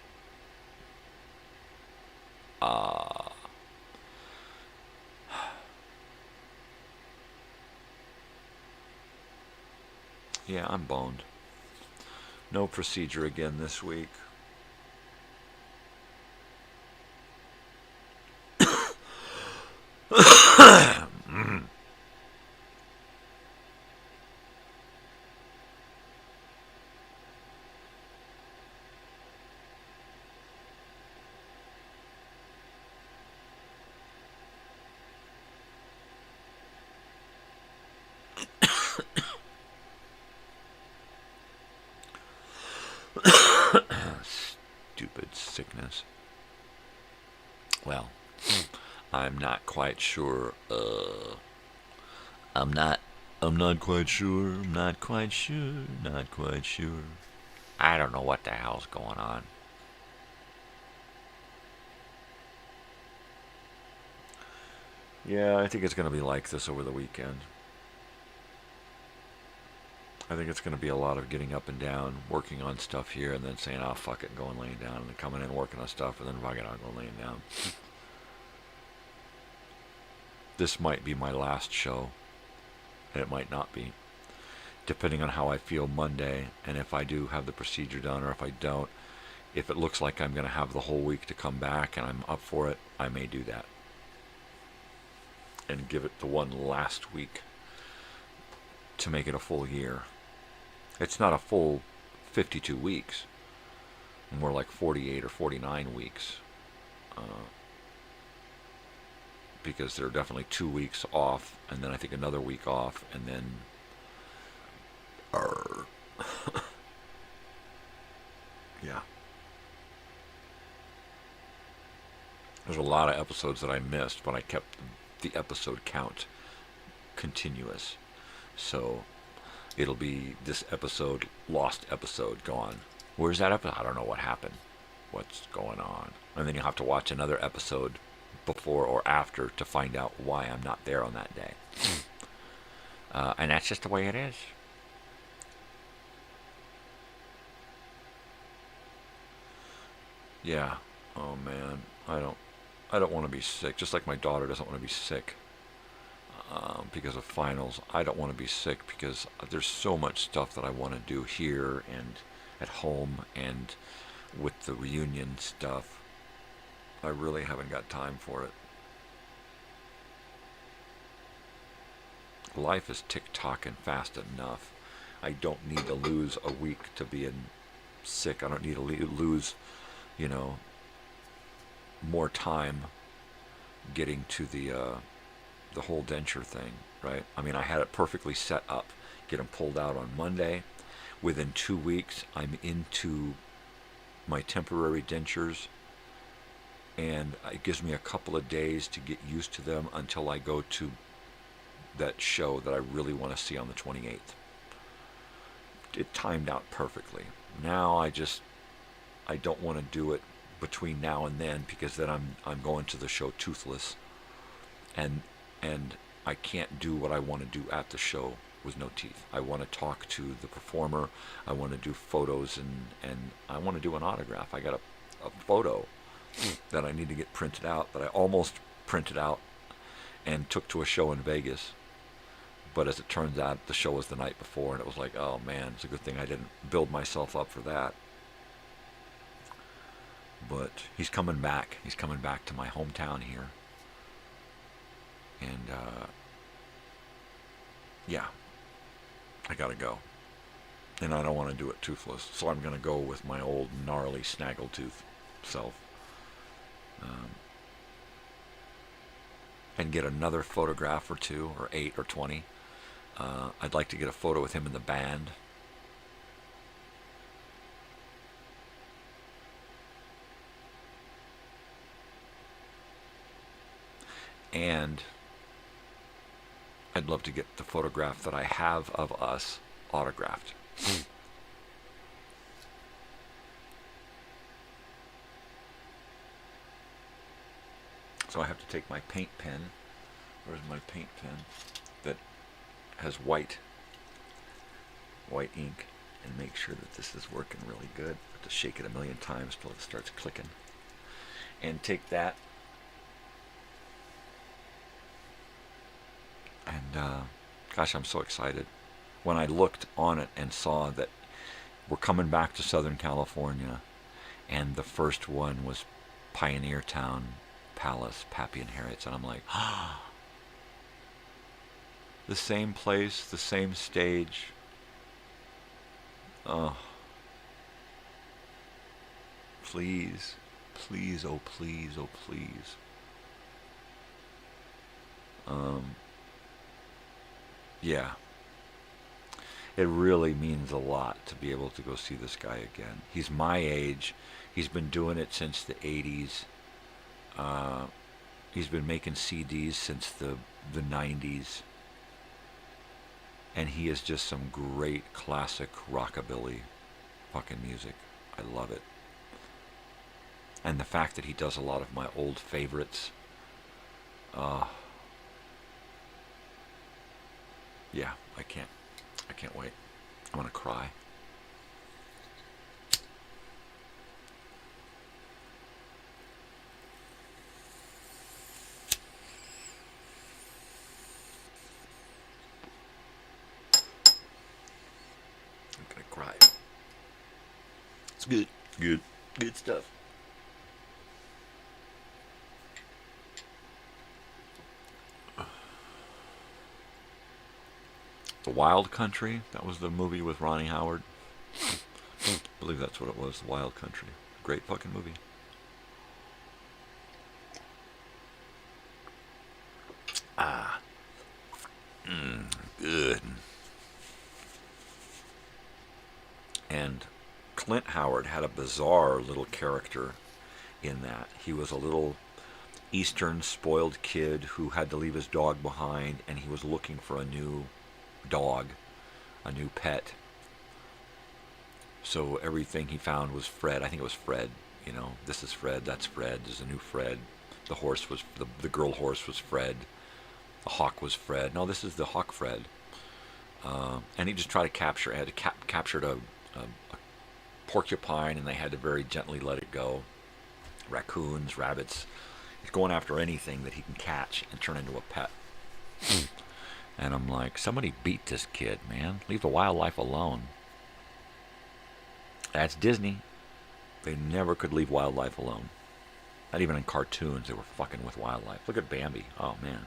Yeah, I'm boned. No procedure again this week. Stupid sickness. Well, I'm not quite sure. I'm not quite sure. Not quite sure. I don't know what the hell's going on. Yeah, I think it's going to be like this over the weekend. I think it's going to be a lot of getting up and down, working on stuff here, and then saying, oh, fuck it, going laying down, and then coming in and working on stuff, and then fuck it, I'll go laying down. This might be my last show, and it might not be, depending on how I feel Monday, and if I do have the procedure done, or if I don't. If it looks like I'm going to have the whole week to come back, and I'm up for it, I may do that. And give it the one last week to make it a full year. It's not a full 52 weeks. More like 48 or 49 weeks. Because there are definitely 2 weeks off, and then I think another week off, and then... yeah. There's a lot of episodes that I missed, but I kept the episode count continuous. So it'll be this episode, lost episode, gone. Where's that episode? I don't know what happened. What's going on? And then you'll have to watch another episode before or after to find out why I'm not there on that day. And that's just the way it is. Yeah. Oh man, I don't want to be sick. Just like my daughter doesn't want to be sick because of finals. I don't want to be sick because there's so much stuff that I want to do here and at home and with the reunion stuff. I really haven't got time for it. Life is tick-tocking fast enough. I don't need to lose a week to being sick. I don't need to lose, more time getting to the whole denture thing, right? I mean, I had it perfectly set up. Get them pulled out on Monday. Within 2 weeks, I'm into my temporary dentures, and it gives me a couple of days to get used to them until I go to that show that I really want to see on the 28th. It timed out perfectly. Now I don't want to do it between now and then because then I'm going to the show toothless, and I can't do what I want to do at the show with no teeth. I want to talk to the performer. I want to do photos and I want to do an autograph. I got a photo that I need to get printed out that I almost printed out and took to a show in Vegas. But as it turns out, the show was the night before, and it was like, oh man, it's a good thing I didn't build myself up for that. But he's coming back. He's coming back to my hometown here. And, yeah, I gotta go. And I don't want to do it toothless, so I'm going to go with my old gnarly snaggletooth self. And get another photograph or 2, or 8, or 20. I'd like to get a photo with him in the band. And I'd love to get the photograph that I have of us autographed. So I have to take my paint pen. Where's my paint pen? That has white ink, and make sure that this is working really good. I have to shake it a million times till it starts clicking. And take that and gosh, I'm so excited. When I looked on it and saw that we're coming back to Southern California, and the first one was Pioneer Town Palace, Pappy and Harriet, and I'm like, the same place, the same stage. Oh, please, please, oh please, oh please. Yeah. It really means a lot to be able to go see this guy again. He's my age. He's been doing it since the 80s. He's been making CDs since the 90s. And he is just some great classic rockabilly fucking music. I love it. And the fact that he does a lot of my old favorites. Yeah, I can't wait. I'm gonna cry. I'm gonna cry. It's good. Good stuff. The Wild Country, that was the movie with Ronnie Howard. I believe that's what it was, The Wild Country. Great fucking movie. Good. And Clint Howard had a bizarre little character in that. He was a little Eastern spoiled kid who had to leave his dog behind, and he was looking for a new dog, a new pet. So everything he found was Fred. I think it was Fred. You know, this is Fred, that's Fred, there's a new Fred. The horse was, the girl horse was Fred. The hawk was Fred. No, this is the hawk Fred. And he just tried to capture, had to captured a porcupine, and they had to very gently let it go. raccoons, rabbits. He's going after anything that he can catch and turn into a pet. And I'm like, somebody beat this kid, man. Leave the wildlife alone. That's Disney. They never could leave wildlife alone. Not even in cartoons, they were fucking with wildlife. Look at Bambi. Oh, man.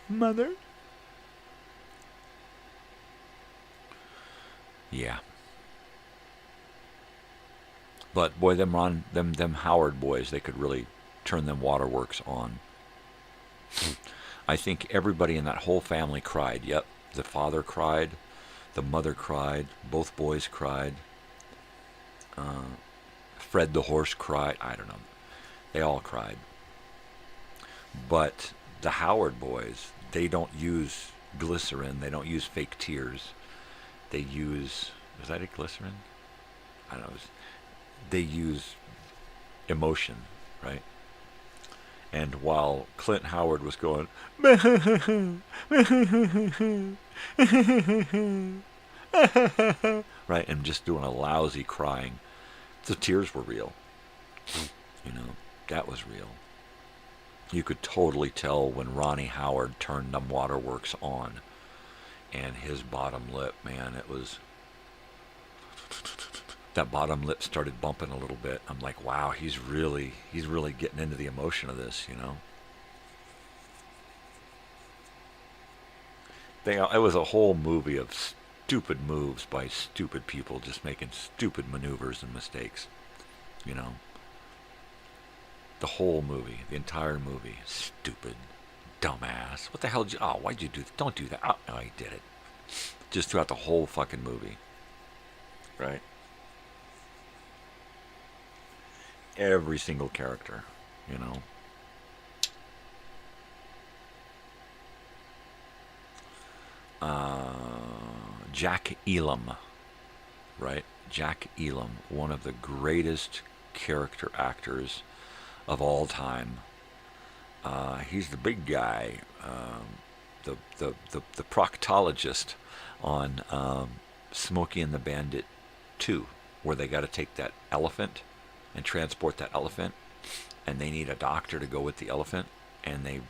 Mother? Yeah. But boy, them Howard boys, they could really turn them waterworks on. I think everybody in that whole family cried. Yep, the father cried, the mother cried, both boys cried. Fred the horse cried. I don't know. They all cried. But the Howard boys, they don't use glycerin. They don't use fake tears. They use, is that it, glycerin? I don't know. They use emotion, right? And while Clint Howard was going, right, and just doing a lousy crying, the tears were real. You know, that was real. You could totally tell when Ronnie Howard turned them waterworks on, and his bottom lip, man, it was, that bottom lip started bumping a little bit. I'm like, wow, he's really getting into the emotion of this, you know. It was a whole movie of stupid moves by stupid people just making stupid maneuvers and mistakes, you know. The whole movie, the entire movie, stupid, dumbass. What the hell did you, oh, why'd you do that? Don't do that. Oh, no, he did it. Just throughout the whole fucking movie, right? Every single character, you know. Jack Elam, right? Jack Elam, one of the greatest character actors of all time. He's the big guy, the proctologist on Smokey and the Bandit 2, where they got to take that elephant and transport that elephant, and they need a doctor to go with the elephant, and they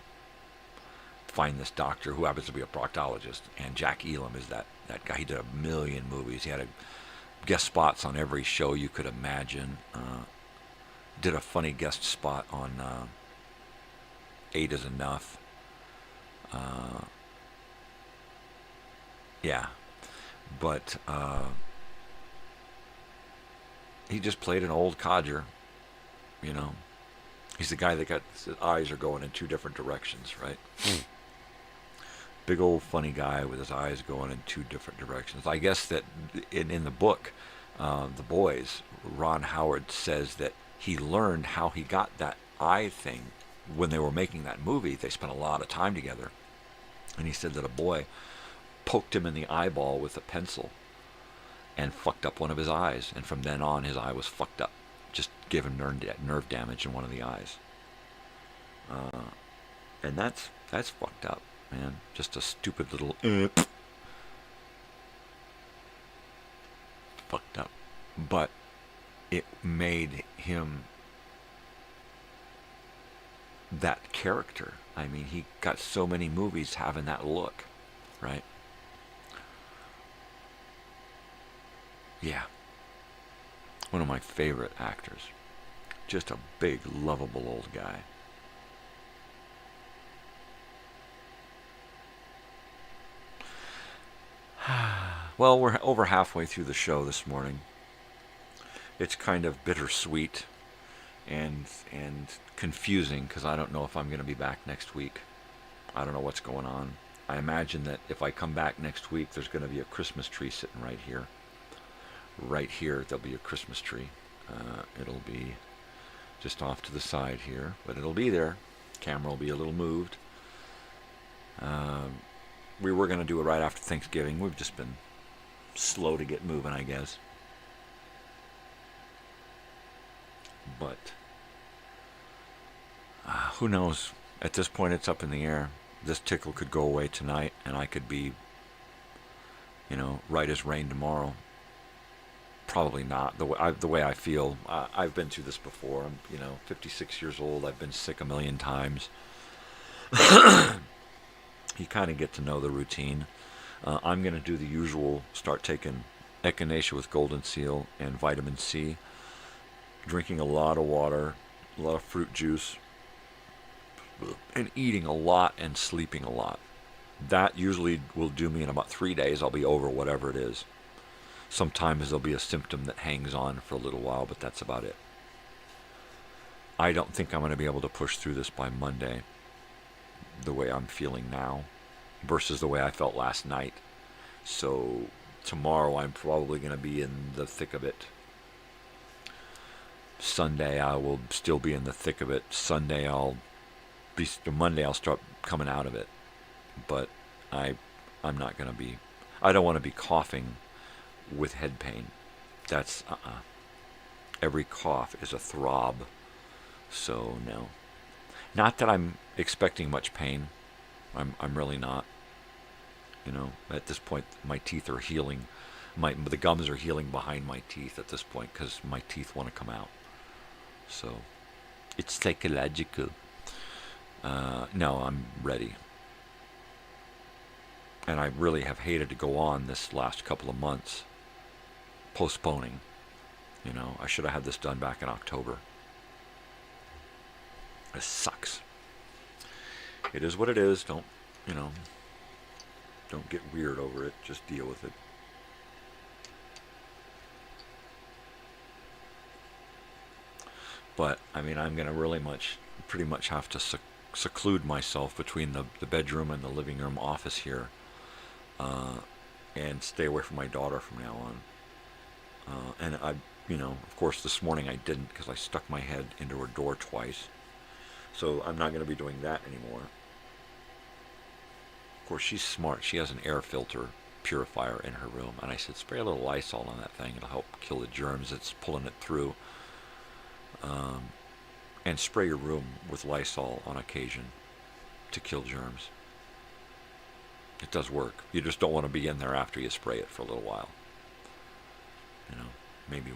find this doctor who happens to be a proctologist, and Jack Elam is that guy. He did a million movies. He had guest spots on every show you could imagine. Did a funny guest spot on 8 is Enough. Yeah, but he just played an old codger, you know. He's the guy that got his eyes are going in 2 different directions, right? Big old funny guy with his eyes going in 2 different directions. I guess that in the book, The Boys, Ron Howard says that he learned how he got that eye thing when they were making that movie. They spent a lot of time together. And he said that a boy poked him in the eyeball with a pencil and fucked up one of his eyes. And from then on, his eye was fucked up. Just gave him nerve damage in one of the eyes. And that's fucked up, man. Just a stupid little fucked up. But it made him that character. I mean, he got so many movies having that look, right? Yeah. One of my favorite actors. Just a big, lovable old guy. Well, we're over halfway through the show this morning. It's kind of bittersweet and confusing because I don't know if I'm going to be back next week. I don't know what's going on. I imagine that if I come back next week, there's going to be a Christmas tree sitting right here. Right here, there'll be a Christmas tree. It'll be just off to the side here, but it'll be there. Camera will be a little moved. We were going to do it right after Thanksgiving. We've just been slow to get moving, I guess. But who knows? At this point, it's up in the air. This tickle could go away tonight, and I could be, right as rain tomorrow. probably not. The way I feel, I've been through this before. I'm, 56 years old. I've been sick a million times. You kind of get to know the routine. I'm going to do the usual, start taking echinacea with golden seal and vitamin C, drinking a lot of water, a lot of fruit juice, and eating a lot and sleeping a lot. That usually will do me in about 3 days. I'll be over whatever it is. Sometimes there'll be a symptom that hangs on for a little while, but that's about it. I don't think I'm going to be able to push through this by Monday the way I'm feeling now versus the way I felt last night. So tomorrow I'm probably going to be in the thick of it. Sunday I will still be in the thick of it. Monday I'll start coming out of it. But I'm not going to be, I don't want to be coughing with head pain. That's, every cough is a throb. So, no. Not that I'm expecting much pain. I'm really not. At this point, my teeth are healing. The gums are healing behind my teeth at this point because my teeth want to come out. So, it's psychological. No, I'm ready. And I really have hated to go on this last couple of months postponing. I should have had this done back in October. This sucks. It is what it is. Don't get weird over it. Just deal with it. But, I'm going to pretty much have to seclude myself between the bedroom and the living room office here. And stay away from my daughter from now on. And I, of course this morning I didn't because I stuck my head into her door twice. So I'm not going to be doing that anymore. Of course, she's smart. She has an air filter purifier in her room. And I said, spray a little Lysol on that thing. It'll help kill the germs that's pulling it through. And spray your room with Lysol on occasion to kill germs. It does work. You just don't want to be in there after you spray it for a little while. Maybe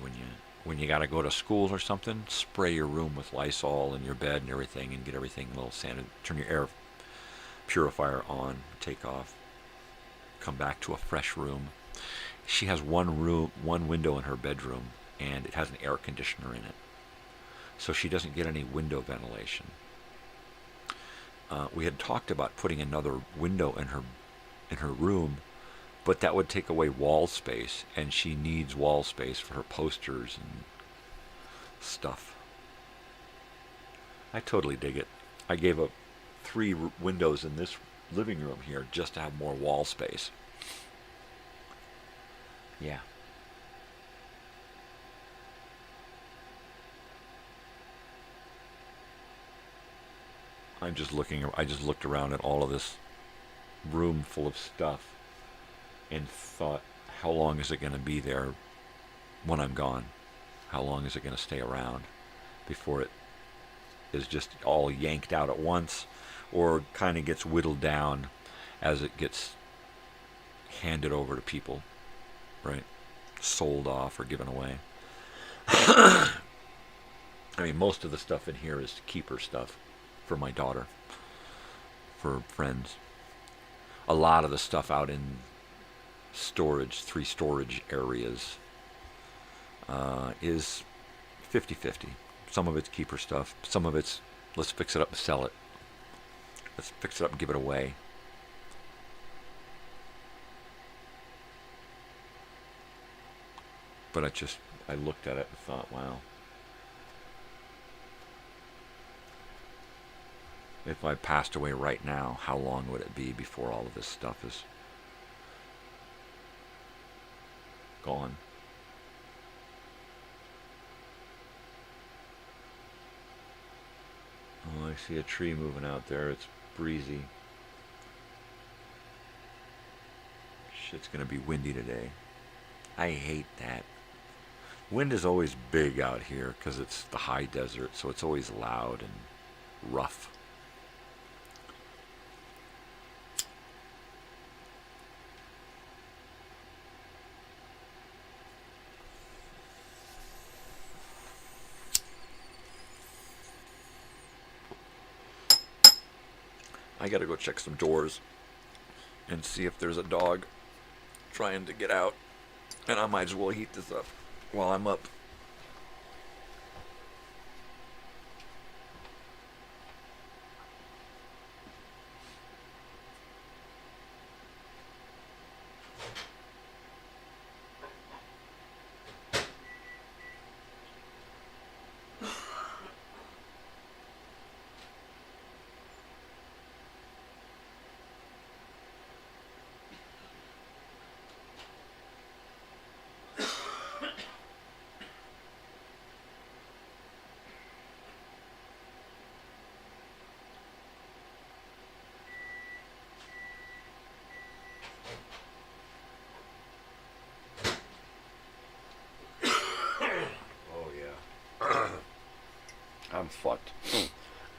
when you got to go to school or something, spray your room with Lysol and your bed and everything and get everything a little sanded. Turn your air purifier on, take off, come back to a fresh room. She has one window in her bedroom, and it has an air conditioner in it. So she doesn't get any window ventilation. We had talked about putting another window in her room, but that would take away wall space, and she needs wall space for her posters and stuff. I totally dig it. I gave up 3 windows in this living room here just to have more wall space. Yeah. I just looked around at all of this room full of stuff and thought, how long is it going to be there when I'm gone? How long is it going to stay around before it is just all yanked out at once, or kind of gets whittled down as it gets handed over to people, right? Sold off or given away. Most of the stuff in here is keeper stuff for my daughter, for friends. A lot of the stuff out in storage, 3 storage areas, is 50-50. Some of it's keeper stuff. Some of it's, let's fix it up and sell it. Let's fix it up and give it away. But I looked at it and thought, wow. If I passed away right now, how long would it be before all of this stuff is gone? Oh, I see a tree moving out there. It's breezy. Shit's gonna be windy today. I hate that. Wind is always big out here because it's the high desert, so it's always loud and rough. I gotta go check some doors and see if there's a dog trying to get out. And I might as well heat this up while I'm up. I'm fucked.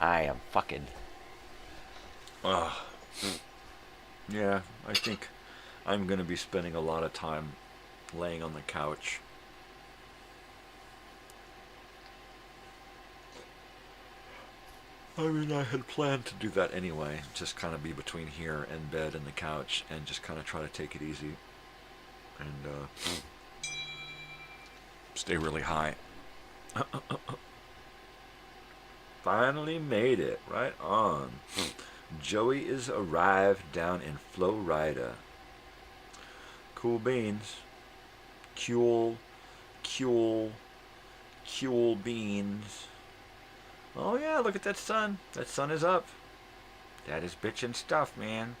I am fucking. Yeah, I think I'm going to be spending a lot of time laying on the couch. I mean, I had planned to do that anyway. Just kind of be between here and bed and the couch and just kind of try to take it easy. And stay really high. Finally made it. Right on. Joey is arrived down in Florida. Cool beans. Cool beans. Oh yeah, look at that sun. That sun is up. That is bitchin' stuff, man.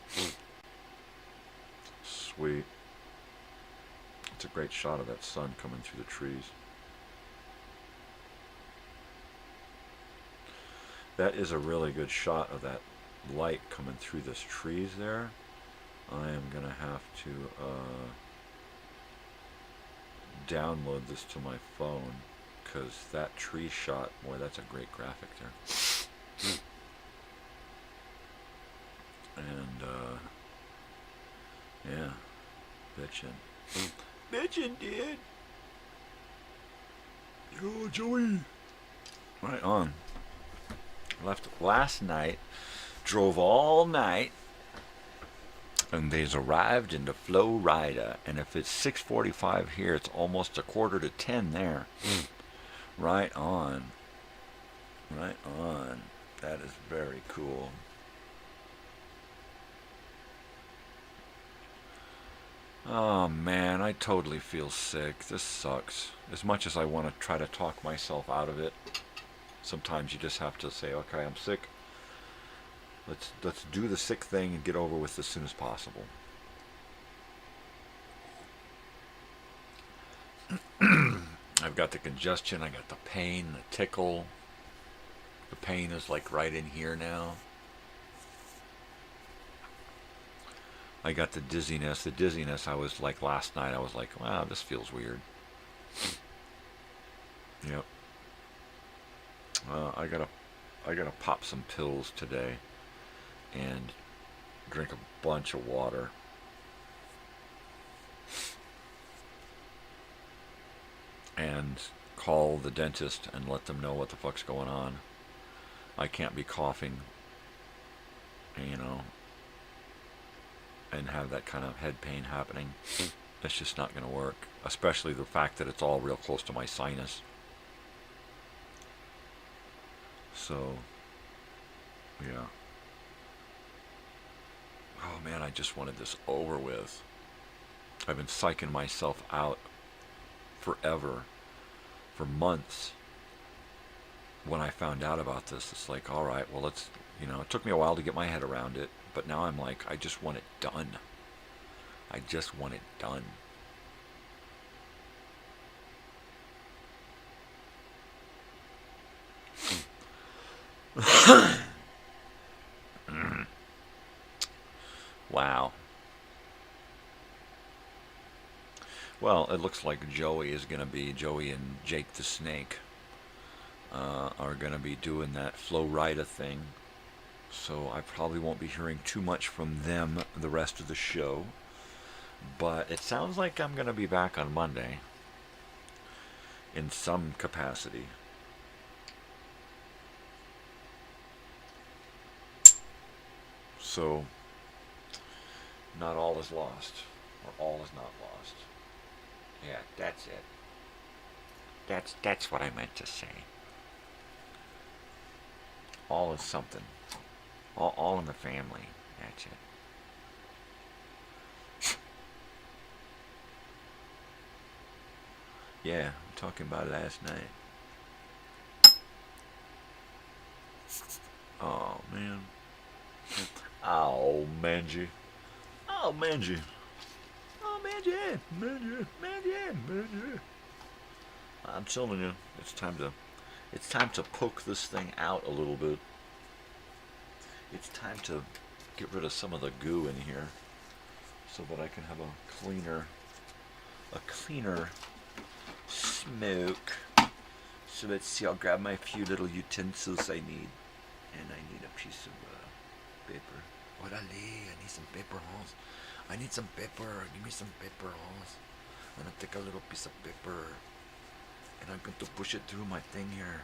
Sweet. It's a great shot of that sun coming through the trees. That is a really good shot of that light coming through those trees there. I am going to have to download this to my phone, because that tree shot, boy, that's a great graphic there. And, yeah, bitchin'. Bitchin', dude. Yo, Joey. Right on. Left last night, drove all night, and they's arrived into Florida. And if it's 6:45 here, it's almost 9:45 there. Right on. Right on. That is very cool. Oh man, I totally feel sick. This sucks. As much as I want to try to talk myself out of it, sometimes you just have to say, okay, I'm sick. Let's do the sick thing and get over with as soon as possible. I've got the congestion, I got the pain, the tickle. The pain is like right in here now. I got the dizziness. The dizziness, I was like last night, I was like, wow, this feels weird. Yep. I gotta pop some pills today and drink a bunch of water. And call the dentist and let them know what the fuck's going on. I can't be coughing, you know, and have that kind of head pain happening. That's just not going to work, especially the fact that it's all real close to my sinus. So, yeah. Oh man, I just wanted this over with. I've been psyching myself out forever, for months. When I found out about this, it's like, all right, well, let's, you know, it took me a while to get my head around it, but now I'm like, I just want it done. I just want it done. Wow. Well, it looks like Joey and Jake the Snake are going to be doing that Florida thing. So I probably won't be hearing too much from them the rest of the show. But it sounds like I'm going to be back on Monday in some capacity. So, not all is lost, or all is not lost. Yeah, that's it. That's what I meant to say. All is something. All in the family. That's it. Yeah, I'm talking about last night. Oh, man. Oh, Mangy. Oh, Mangy. Oh, Mangy. Mangy. Mangy. Mangy. I'm telling you, it's time to poke this thing out a little bit. It's time to get rid of some of the goo in here so that I can have a cleaner smoke. So let's see, I'll grab my few little utensils I need. And I need a piece of paper. Orale, I need some paper, Hans. I need some paper. Give me some paper, Hans. I'm gonna take a little piece of paper and I'm going to push it through my thing here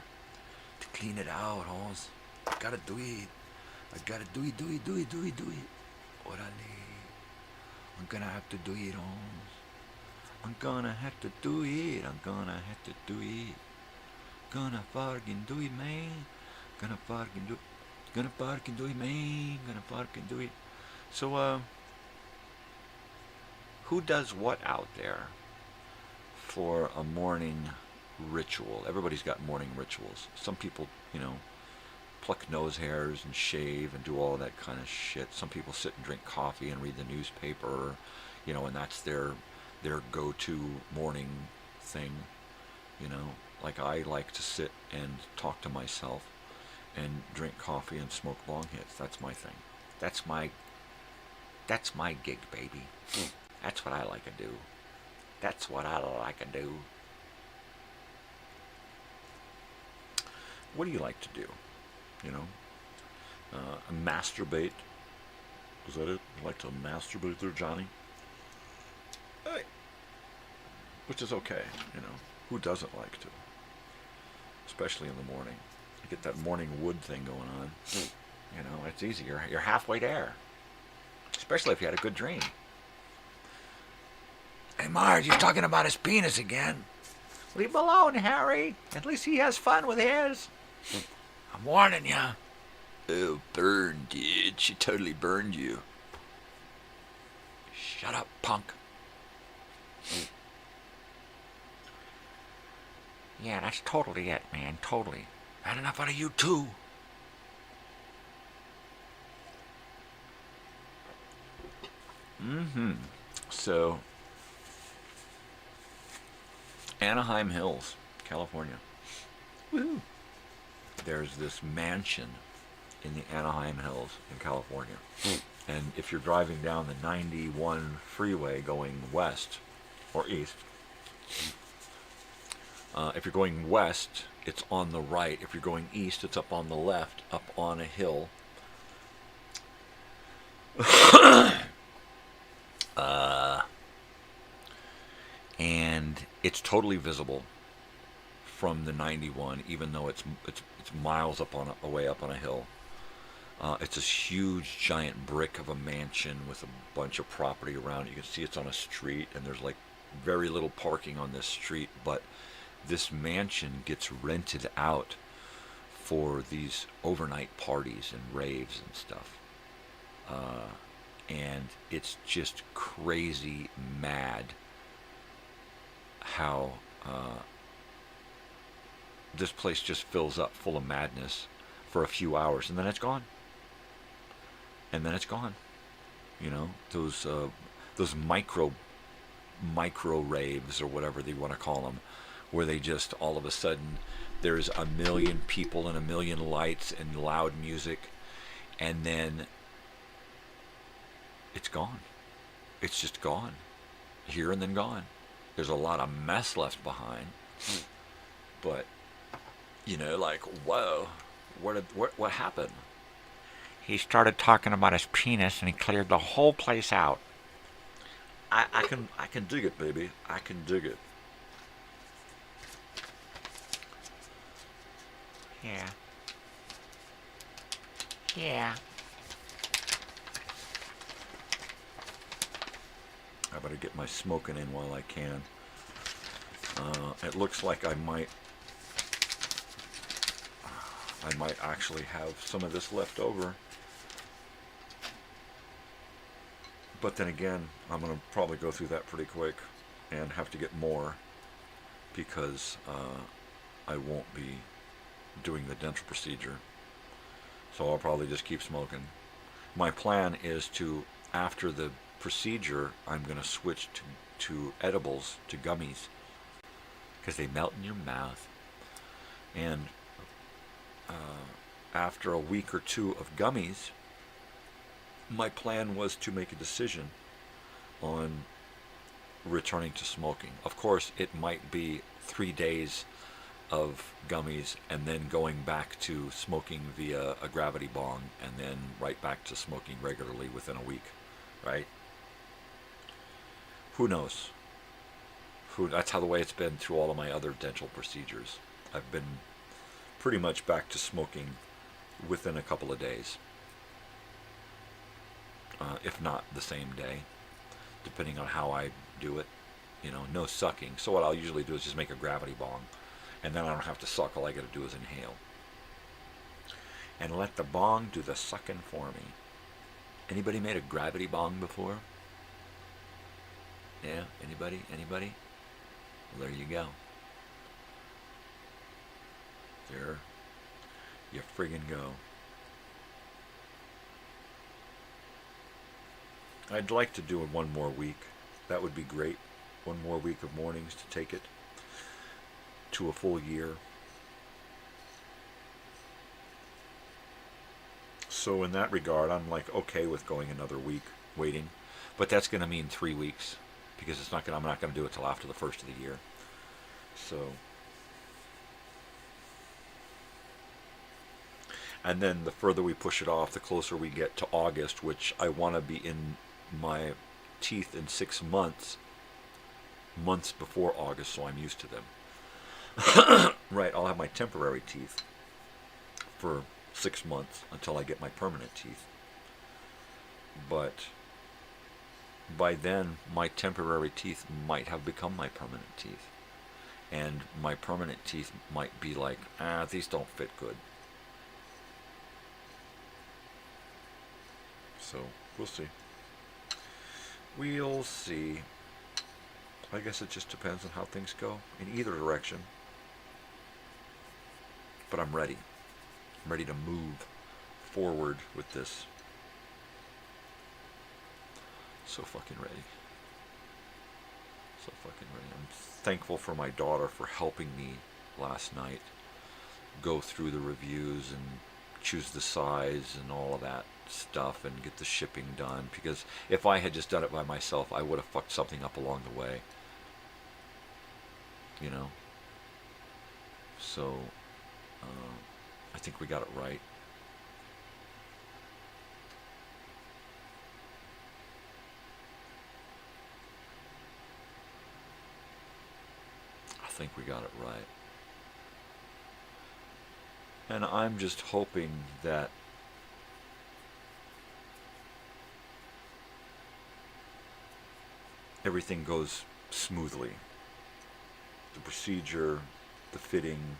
to clean it out, Hans. I gotta do it. I gotta do it. Orale. I'm gonna have to do it, Hans. I'm gonna have to do it. Gonna fucking do it, man. Gonna fucking do it, man. Gonna fucking do it. So, who does what out there for a morning ritual? Everybody's got morning rituals. Some people, pluck nose hairs and shave and do all that kind of shit. Some people sit and drink coffee and read the newspaper, and that's their go-to morning thing, Like I like to sit and talk to myself and drink coffee and smoke Bong Hits. That's my thing. That's my gig, baby. That's what I like to do. That's what I like to do. What do you like to do? Masturbate. Is that it? You like to masturbate there, Johnny? Hey. Which is okay, Who doesn't like to? Especially in the morning. You get that morning wood thing going on. It's easy. You're halfway there. Especially if you had a good dream. Hey, Marge, you're talking about his penis again. Leave him alone, Harry. At least he has fun with his. I'm warning you. Oh, burned, dude. She totally burned you. Shut up, punk. Yeah, that's totally it, man. Totally. Had enough out of you, too. So, Anaheim Hills, California. Woohoo! There's this mansion in the Anaheim Hills in California. And if you're driving down the 91 freeway going west or east, if you're going west, it's on the right. If you're going east, it's up on the left, up on a hill. And it's totally visible from the 91, even though it's miles away up on a hill. It's this huge, giant brick of a mansion with a bunch of property around it. You can see it's on a street, and there's like very little parking on this street, but this mansion gets rented out for these overnight parties and raves and stuff. And it's just crazy mad how this place just fills up full of madness for a few hours, and then it's gone. And then it's gone. Those micro raves or whatever they want to call them, where they just all of a sudden there's a million people and a million lights and loud music, and then it's gone. It's just gone. Here and then gone. There's a lot of mess left behind. But, like, whoa, what happened? He started talking about his penis and he cleared the whole place out. I can dig it, baby. I can dig it. Yeah. I better get my smoking in while I can. It looks like I might actually have some of this left over. But then again, I'm going to probably go through that pretty quick and have to get more because I won't be doing the dental procedure. So I'll probably just keep smoking. My plan is to, after the procedure, I'm going to switch to edibles, to gummies, because they melt in your mouth. And after a week or two of gummies, my plan was to make a decision on returning to smoking. Of course, it might be 3 days of gummies and then going back to smoking via a gravity bong and then right back to smoking regularly within a week, right? Who knows? That's how the way it's been through all of my other dental procedures. I've been pretty much back to smoking within a couple of days, if not the same day, depending on how I do it. You know, no sucking. So what I'll usually do is just make a gravity bong, and then I don't have to suck. All I got to do is inhale and let the bong do the sucking for me. Anybody made a gravity bong before? Yeah, anybody? Well, there you go. There you friggin' go. I'd like to do it one more week. That would be great. One more week of mornings to take it to a full year. So in that regard, I'm like okay with going another week, waiting. But that's going to mean 3 weeks because I'm not going to do it till after the first of the year. So, and then the further we push it off, the closer we get to August, which I want to be in my teeth in 6 months before August, so I'm used to them. Right, I'll have my temporary teeth for 6 months until I get my permanent teeth. But by then, my temporary teeth might have become my permanent teeth. And my permanent teeth might be like, these don't fit good. So, we'll see. We'll see. I guess it just depends on how things go in either direction. But I'm ready. I'm ready to move forward with this. So fucking ready. So fucking ready. I'm thankful for my daughter for helping me last night go through the reviews and choose the size and all of that stuff and get the shipping done, because if I had just done it by myself, I would have fucked something up along the way. You know? So, I think we got it right. I think we got it right. And I'm just hoping that everything goes smoothly. The procedure, the fitting,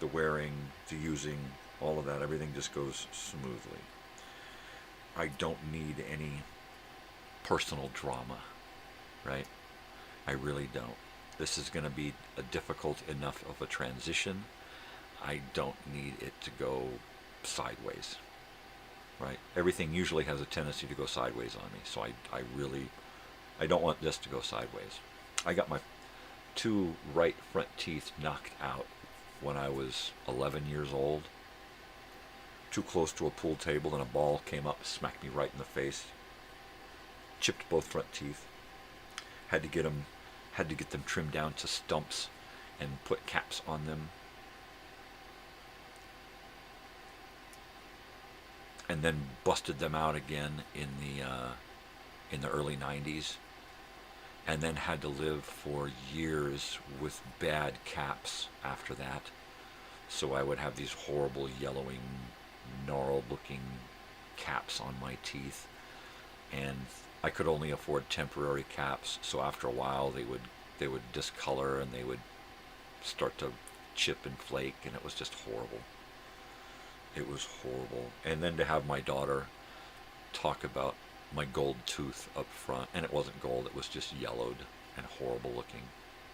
the wearing, the using, all of that, everything just goes smoothly. I don't need any personal drama, right? I really don't. This is going to be a difficult enough of a transition. I don't need it to go sideways, right? Everything usually has a tendency to go sideways on me, so I don't want this to go sideways. I got my 2 right front teeth knocked out when I was 11 years old. Too close to a pool table and a ball came up, smacked me right in the face. Chipped both front teeth. Had to get them trimmed down to stumps and put caps on them. And then busted them out again in the early 90s. And then had to live for years with bad caps after that. So I would have these horrible yellowing, gnarled looking caps on my teeth. And I could only afford temporary caps, so after a while they would discolor and they would start to chip and flake, and it was just horrible. It was horrible. And then to have my daughter talk about my gold tooth up front, and it wasn't gold, it was just yellowed and horrible looking,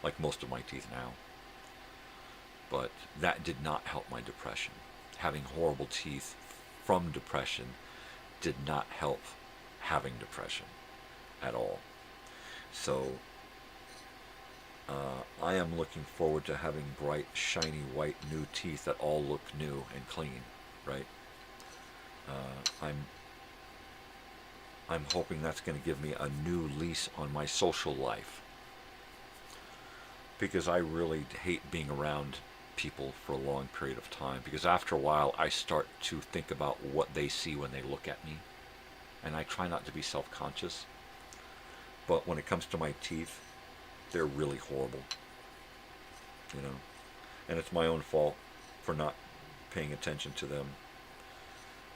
like most of my teeth now. But that did not help my depression. Having horrible teeth from depression did not help having depression at all. So I am looking forward to having bright, shiny, white, new teeth that all look new and clean, right? I'm hoping that's going to give me a new lease on my social life, because I really hate being around people for a long period of time, because after a while I start to think about what they see when they look at me, and I try not to be self-conscious, but when it comes to my teeth, they're really horrible, you know, and it's my own fault for not paying attention to them,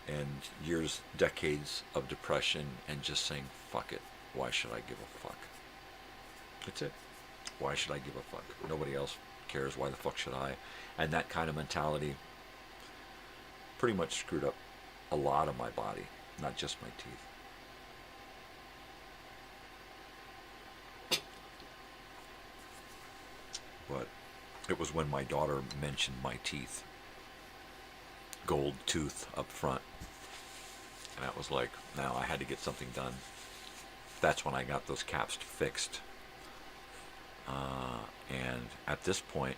and decades of depression, and just saying, fuck it, why should I give a fuck? That's it. Why should I give a fuck? Nobody else cares, why the fuck should I? And that kind of mentality pretty much screwed up a lot of my body, not just my teeth. But it was when my daughter mentioned my teeth, gold tooth up front, and that was like, now I had to get something done. That's when I got those caps fixed. And at this point,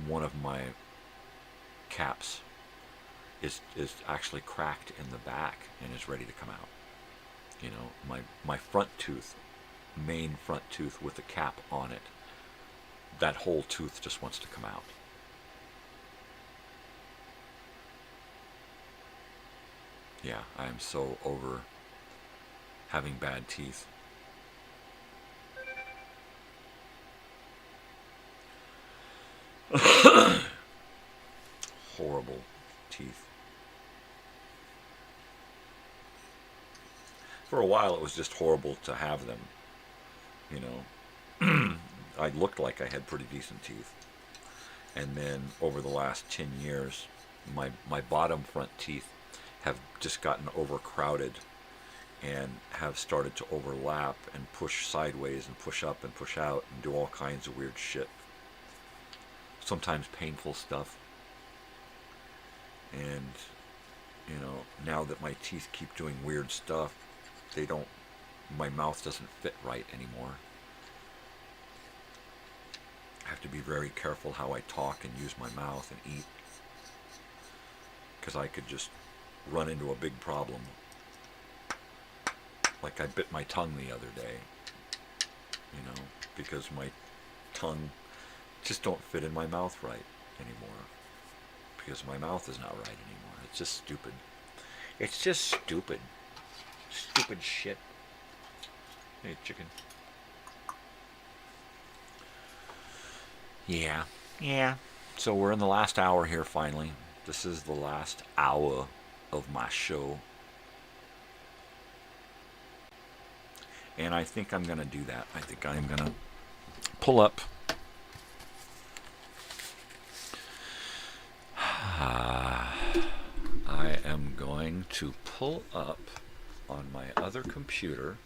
one of my caps is actually cracked in the back and is ready to come out. You know, my front tooth, main front tooth with the cap on it, that whole tooth just wants to come out. Yeah, I am so over having bad teeth. Horrible teeth. For a while it was just horrible to have them, you know. I looked like I had pretty decent teeth. And then over the last 10 years, my bottom front teeth have just gotten overcrowded and have started to overlap and push sideways and push up and push out and do all kinds of weird shit. Sometimes painful stuff. And, you know, now that my teeth keep doing weird stuff, my mouth doesn't fit right anymore. I have to be very careful how I talk and use my mouth and eat, because I could just run into a big problem. Like I bit my tongue the other day, you know, because my tongue just don't fit in my mouth right anymore, because my mouth is not right anymore. It's just stupid. It's just stupid. Stupid shit. Hey, chicken. Yeah. So we're in the last hour here finally. This is the last hour of my show. And I think I'm going to do that. I think I'm going to pull up. I am going to pull up on my other computer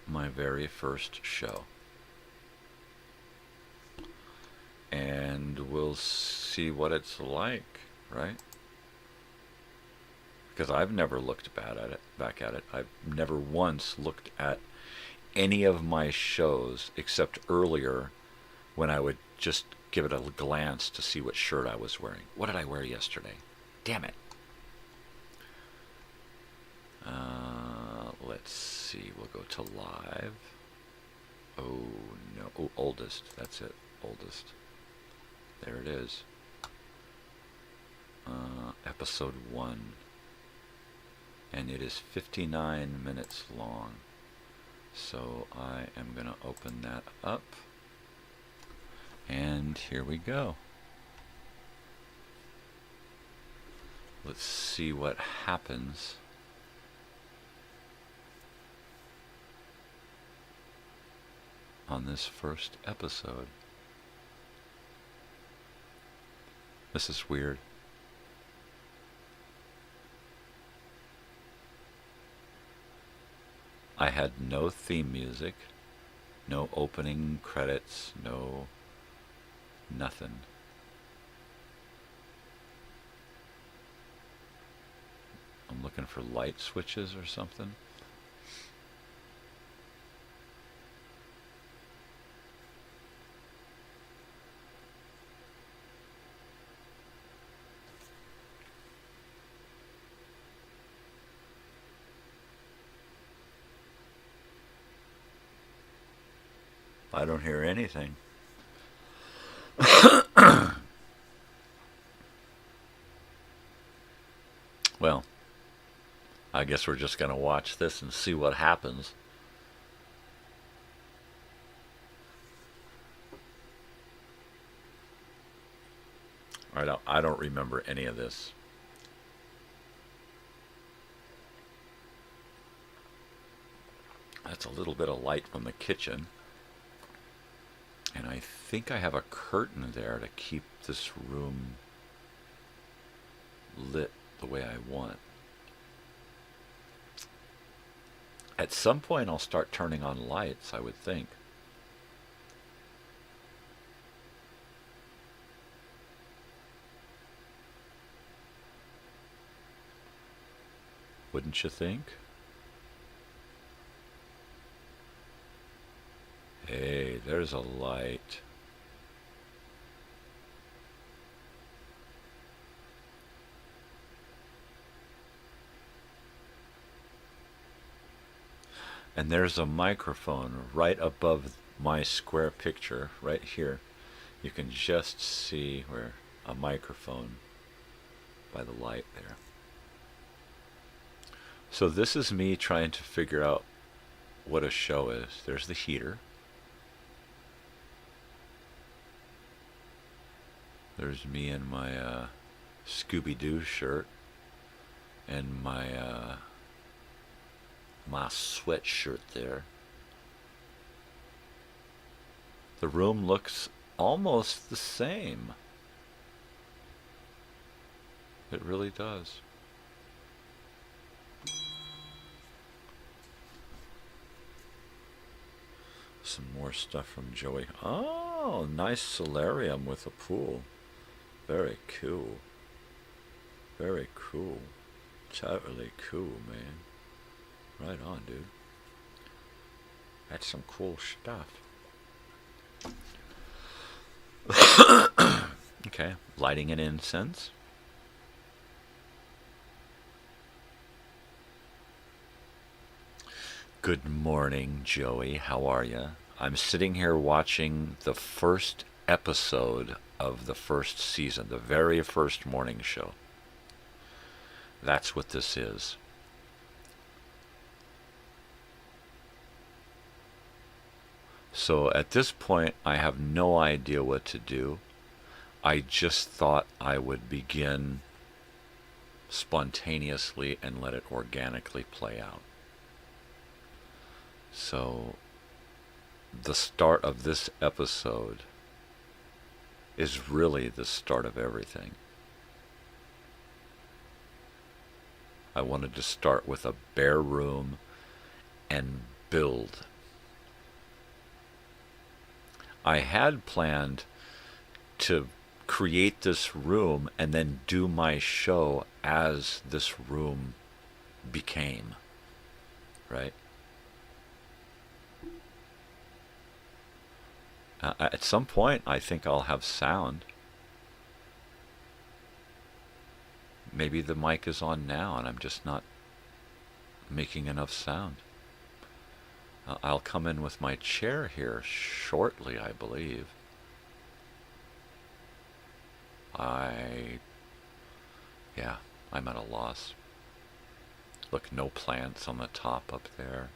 my very first show. And we'll see what it's like, right? Because I've never looked back at it. I've never once looked at any of my shows except earlier, when I would just give it a glance to see what shirt I was wearing. What did I wear yesterday? Damn it. Let's see. We'll go to live. Oh, no. Oh, oldest. That's it. Oldest. There it is. Episode 1. And it is 59 minutes long. So I am going to open that up. And here we go. Let's see what happens. On this first episode. This is weird. I had no theme music, no opening credits, no nothing. I'm looking for light switches or something. I don't hear anything. Well, I guess we're just going to watch this and see what happens. I don't remember any of this. That's a little bit of light from the kitchen. And I think I have a curtain there to keep this room lit the way I want. At some point I'll start turning on lights, I would think. Wouldn't you think? Hey, there's a light. And there's a microphone right above my square picture, right here. You can just see where a microphone by the light there. So this is me trying to figure out what a show is. There's the heater. There's me in my Scooby-Doo shirt and my my sweatshirt there. The room looks almost the same. It really does. Some more stuff from Joey. Oh, nice solarium with a pool. Very cool. Very cool. Totally cool, man. Right on, dude. That's some cool stuff. Okay, lighting an incense. Good morning, Joey. How are you? I'm sitting here watching the first episode of the first season, the very first morning show. That's what this is. So at this point, I have no idea what to do. I just thought I would begin spontaneously and let it organically play out. So the start of this episode is really the start of everything. I wanted to start with a bare room and build. I had planned to create this room and then do my show as this room became, right? At some point, I think I'll have sound. Maybe the mic is on now and I'm just not making enough sound. I'll come in with my chair here shortly, I believe. I'm at a loss. Look, no plants on the top up there.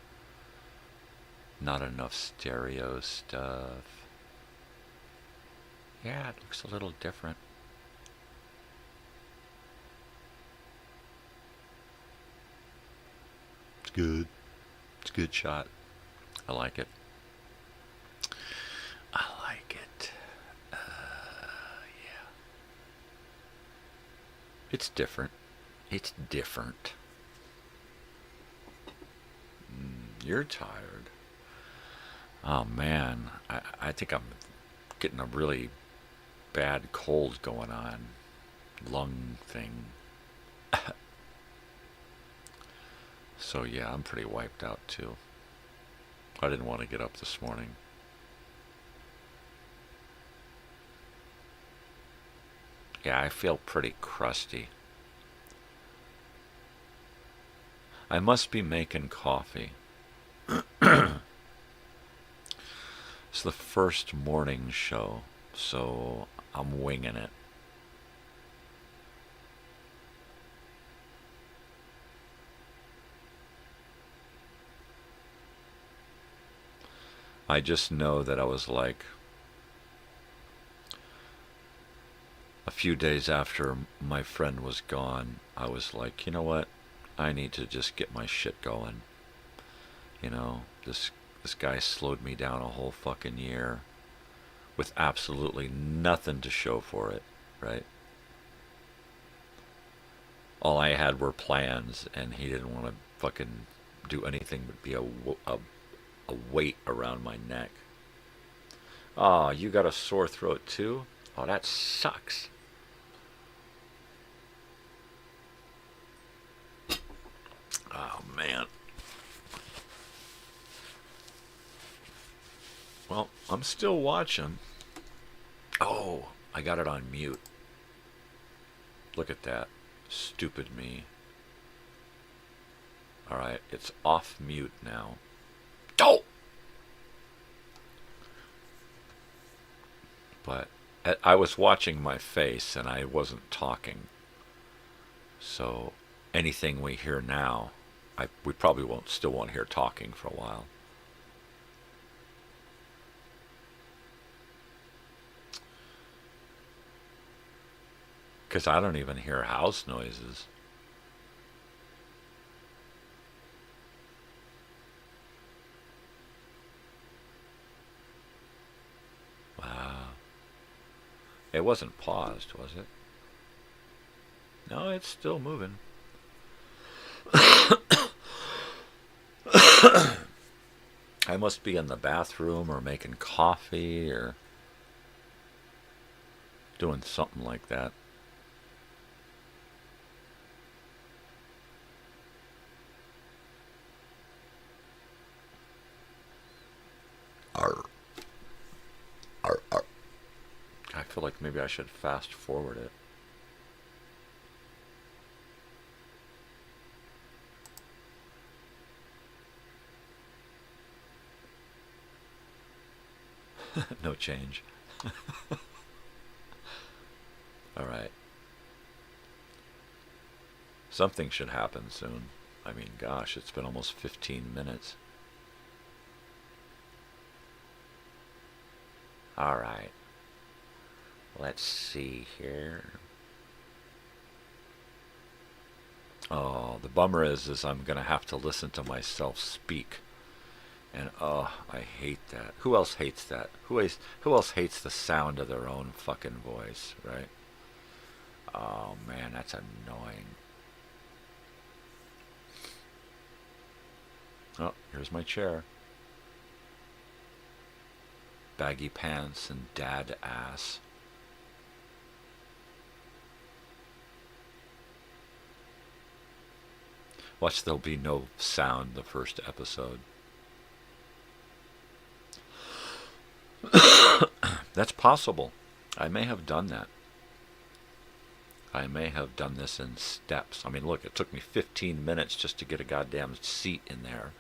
Not enough stereo stuff. Yeah, it looks a little different. good. It's a good shot. I like it. I like it. Yeah. It's different. It's different. You're tired. Oh, man. I think I'm getting a really bad cold going on. Lung thing. So, yeah, I'm pretty wiped out, too. I didn't want to get up this morning. Yeah, I feel pretty crusty. I must be making coffee. It's the first morning show, so I'm winging it. I just know that I was like, a few days after my friend was gone, I was like, you know what? I need to just get my shit going. You know, this guy slowed me down a whole fucking year with absolutely nothing to show for it, right? All I had were plans, and he didn't want to fucking do anything but be a weight around my neck. Oh, you got a sore throat too? Oh, that sucks. Oh, man. Well, I'm still watching. Oh, I got it on mute. Look at that. Stupid me. Alright, it's off mute now. Oh! But I was watching my face and I wasn't talking. So anything we hear now, we probably still won't hear talking for a while. Because I don't even hear house noises. Wow. It wasn't paused, was it? No, it's still moving. I must be in the bathroom or making coffee or doing something like that. I feel like maybe I should fast forward it. No change. All right. Something should happen soon. I mean, gosh, it's been almost 15 minutes. All right. Let's see here. Oh, the bummer is I'm going to have to listen to myself speak. And oh, I hate that. Who else hates that? Who else hates the sound of their own fucking voice, right? Oh man, that's annoying. Oh, here's my chair. Baggy pants and dad ass. Watch, there'll be no sound the first episode. That's possible. I may have done that. I may have done this in steps. I mean, look, it took me 15 minutes just to get a goddamn seat in there.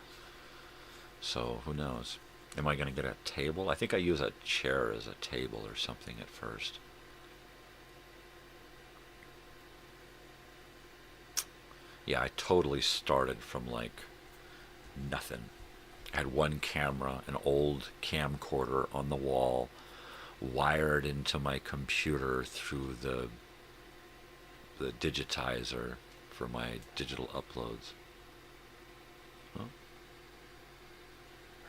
So, who knows? Am I going to get a table? I think I use a chair as a table or something at first. Yeah, I totally started from like nothing. I had one camera, an old camcorder on the wall, wired into my computer through the digitizer for my digital uploads.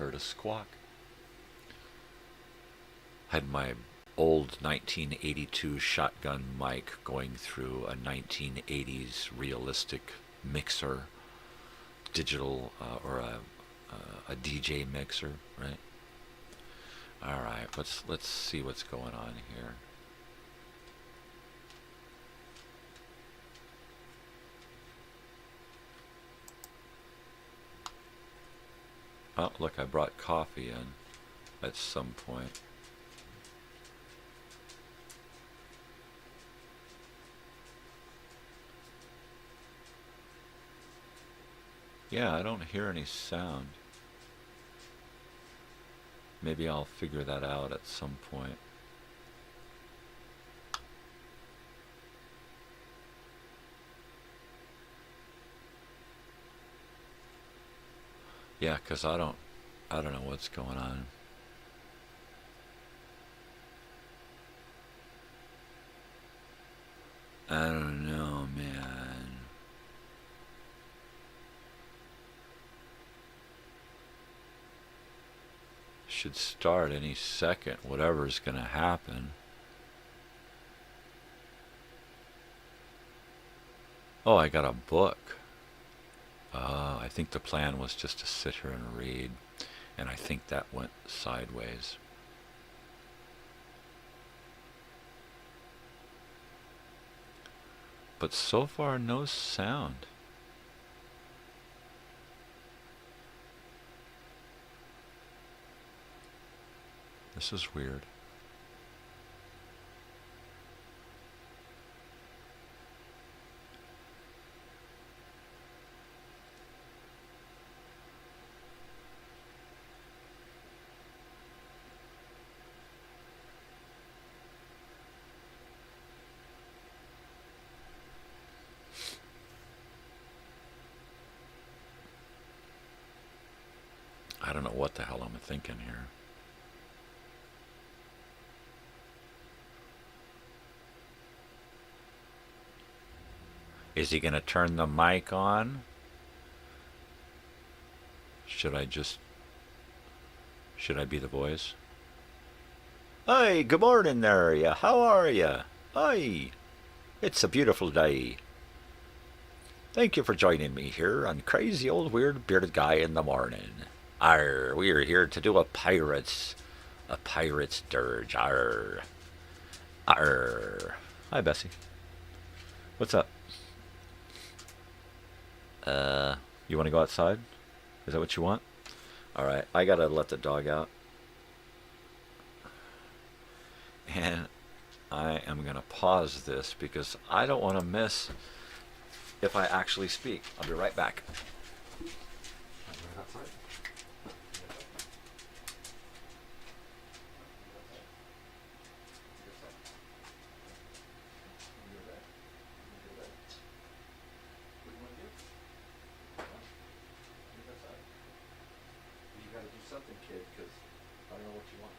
heard a squawk. Had my old 1982 shotgun mic going through a 1980s realistic mixer, digital or a DJ mixer, right? All right, let's see what's going on here. Oh, look, I brought coffee in at some point. Yeah, I don't hear any sound. Maybe I'll figure that out at some point. Yeah, 'cause I don't know what's going on. I don't know, man. Should start any second, whatever's gonna happen. Oh, I got a book. I think the plan was just to sit here and read, and I think that went sideways. But so far, no sound. This is weird. I don't know what the hell I'm thinking here. Is he going to turn the mic on? Should I be the voice? Hey, good morning there, ya. How are ya? Hi. It's a beautiful day. Thank you for joining me here on Crazy Old Weird Bearded Guy in the Morning. Arr, we are here to do a pirate's dirge. Arr. Arr. Hi, Bessie. What's up? You want to go outside? Is that what you want? Alright, I gotta let the dog out. And I am gonna pause this because I don't want to miss if I actually speak. I'll be right back. Something, kid, because I don't know what you want.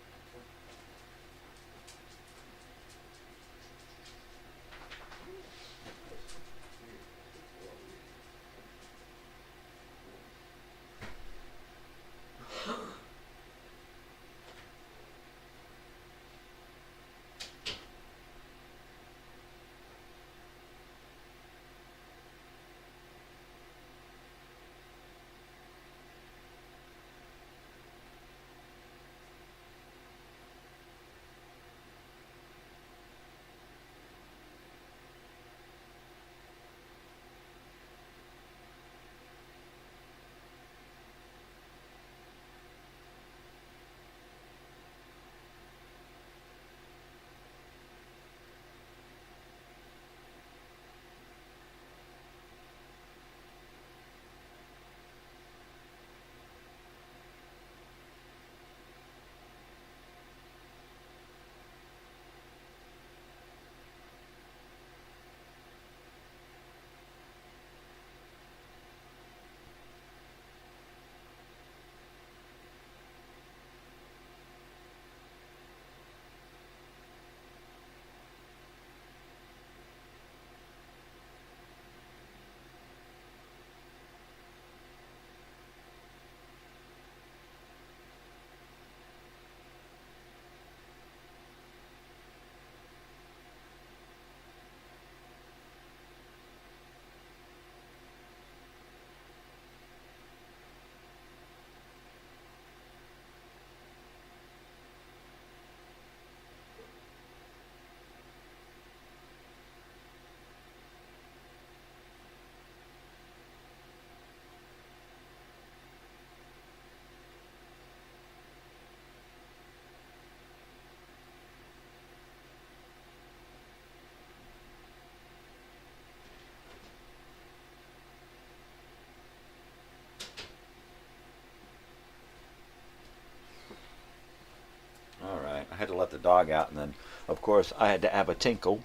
the dog out, and then, of course, I had to have a tinkle.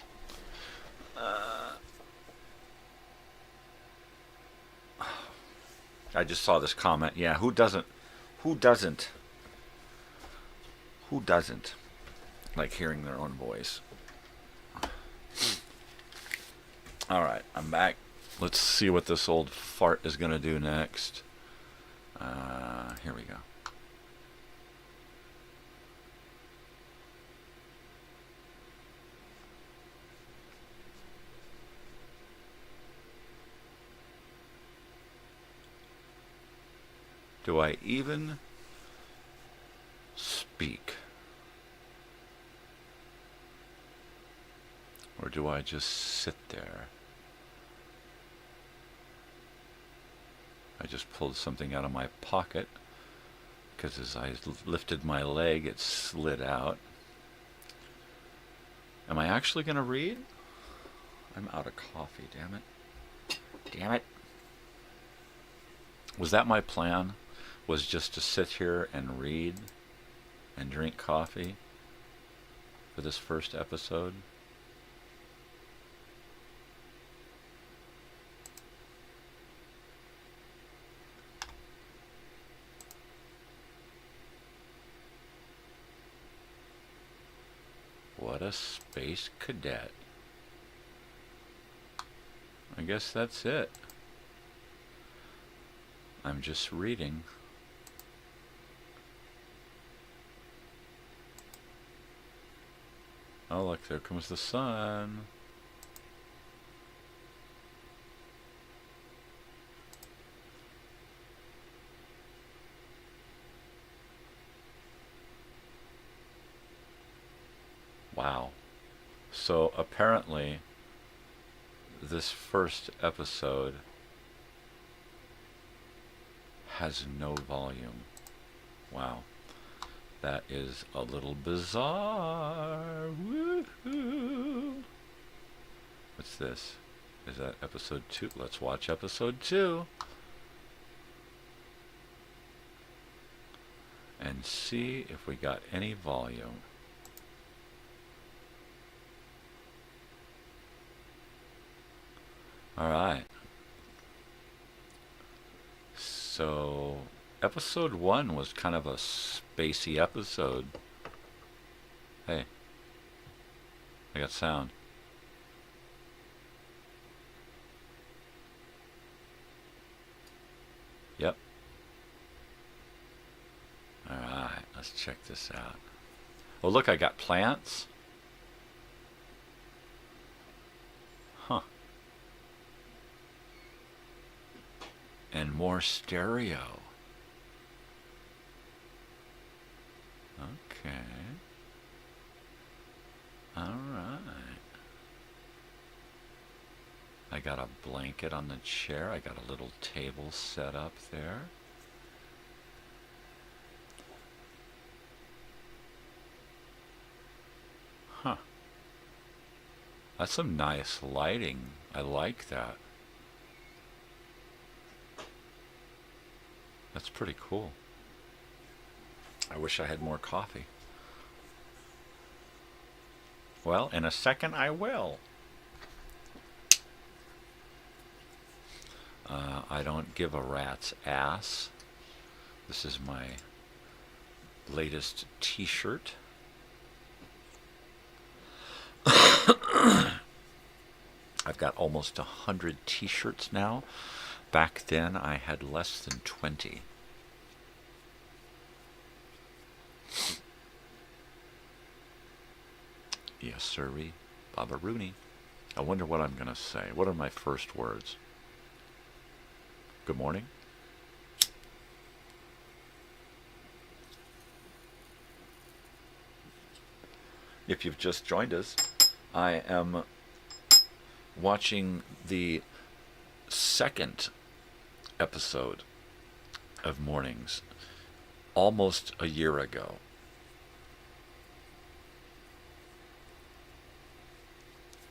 I just saw this comment. Yeah, who doesn't like hearing their own voice? All right, I'm back. Let's see what this old fart is going to do next. Here we go. Do I even speak? Or do I just sit there? I just pulled something out of my pocket because as I lifted my leg, it slid out. Am I actually going to read? I'm out of coffee, damn it. Damn it. Was that my plan? Was just to sit here and read and drink coffee for this first episode? What a space cadet. I guess that's it. I'm just reading. Oh, look, there comes the sun. Wow. So apparently, this first episode has no volume. Wow. That is a little bizarre. Woohoo! What's this? Is that episode 2? Let's watch episode 2. And see if we got any volume. Alright. So, episode 1 was kind of a spacey episode. Hey. I got sound. Yep. Alright, let's check this out. Oh, look, I got plants. Huh. And more stereo. Okay. Alright. I got a blanket on the chair. I got a little table set up there. Huh. That's some nice lighting. I like that. That's pretty cool. I wish I had more coffee. Well, in a second I will. I don't give a rat's ass. This is my latest t-shirt. I've got almost 100 t-shirts now. Back then I had less than 20. Yes, sirree. Baba Rooney. I wonder what I'm going to say. What are my first words? Good morning. If you've just joined us, I am watching the second episode of Mornings almost a year ago.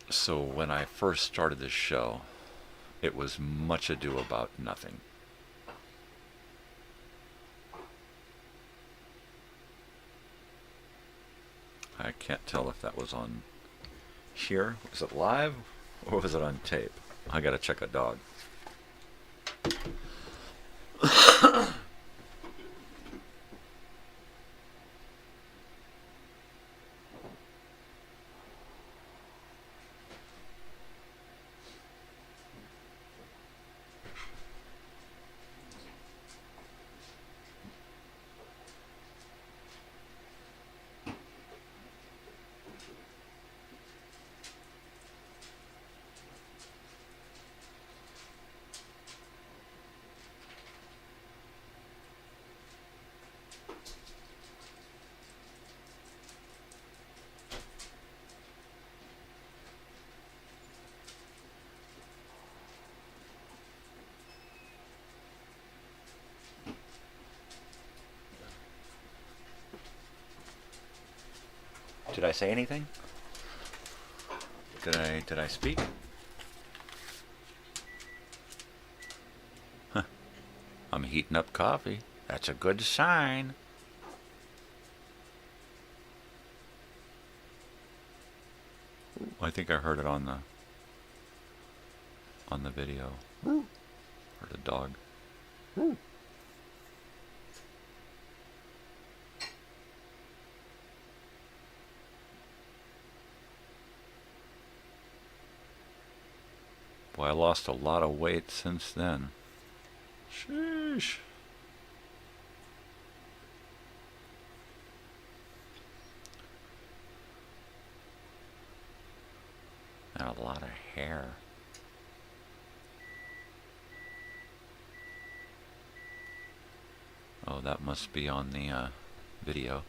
So when I first started this show, it was much ado about nothing. Heck, Can't tell if that was on here. Was it live or was it on tape? I gotta check a dog. Did I say anything? Did I speak? Huh. I'm heating up coffee. That's a good sign. I think I heard it on the video. Heard a dog. Boy, I lost a lot of weight since then. Sheesh. And a lot of hair. Oh, that must be on the video.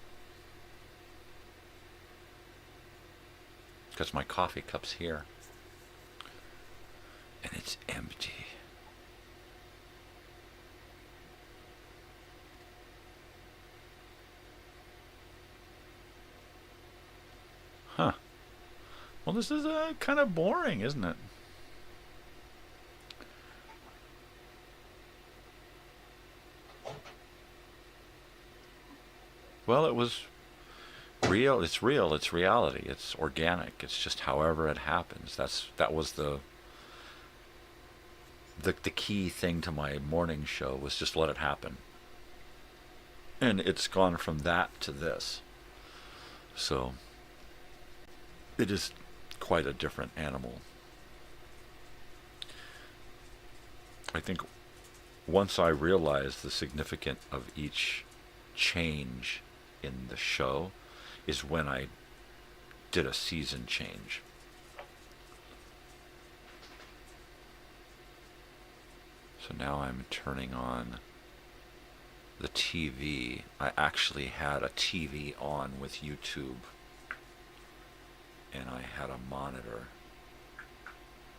Because my coffee cup's here. And it's empty. Huh. Well, this is kind of boring, isn't it? Well, it was real. It's real. It's reality. It's organic. It's just however it happens. That was the key thing to my morning show, was just let it happen. And it's gone from that to this. So it is quite a different animal. I think once I realized the significance of each change in the show is when I did a season change. So now I'm turning on the TV. I actually had a TV on with YouTube, and I had a monitor,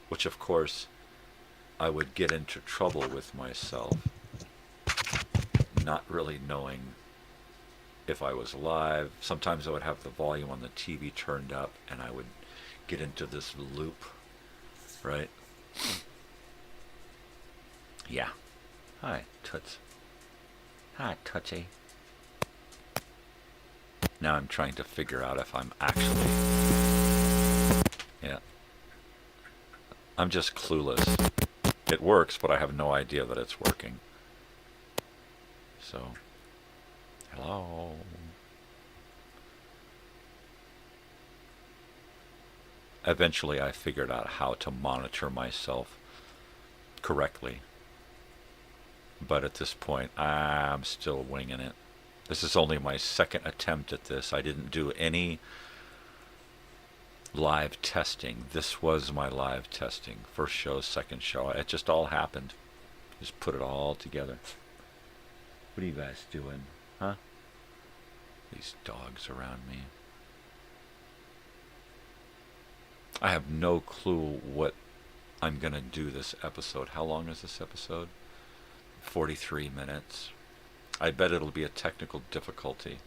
which of course I would get into trouble with myself, not really knowing if I was live. Sometimes I would have the volume on the TV turned up, and I would get into this loop, right? Yeah. Hi, Toots. Hi, Tootsie. Now I'm trying to figure out if I'm actually... Yeah. I'm just clueless. It works, but I have no idea that it's working. So... Hello. Eventually I figured out how to monitor myself correctly. But at this point, I'm still winging it. This is only my second attempt at this. I didn't do any live testing. This was my live testing. First show, second show. It just all happened. Just put it all together. What are you guys doing? Huh? These dogs around me. I have no clue what I'm going to do this episode. How long is this episode? 43 minutes. I bet it'll be a technical difficulty.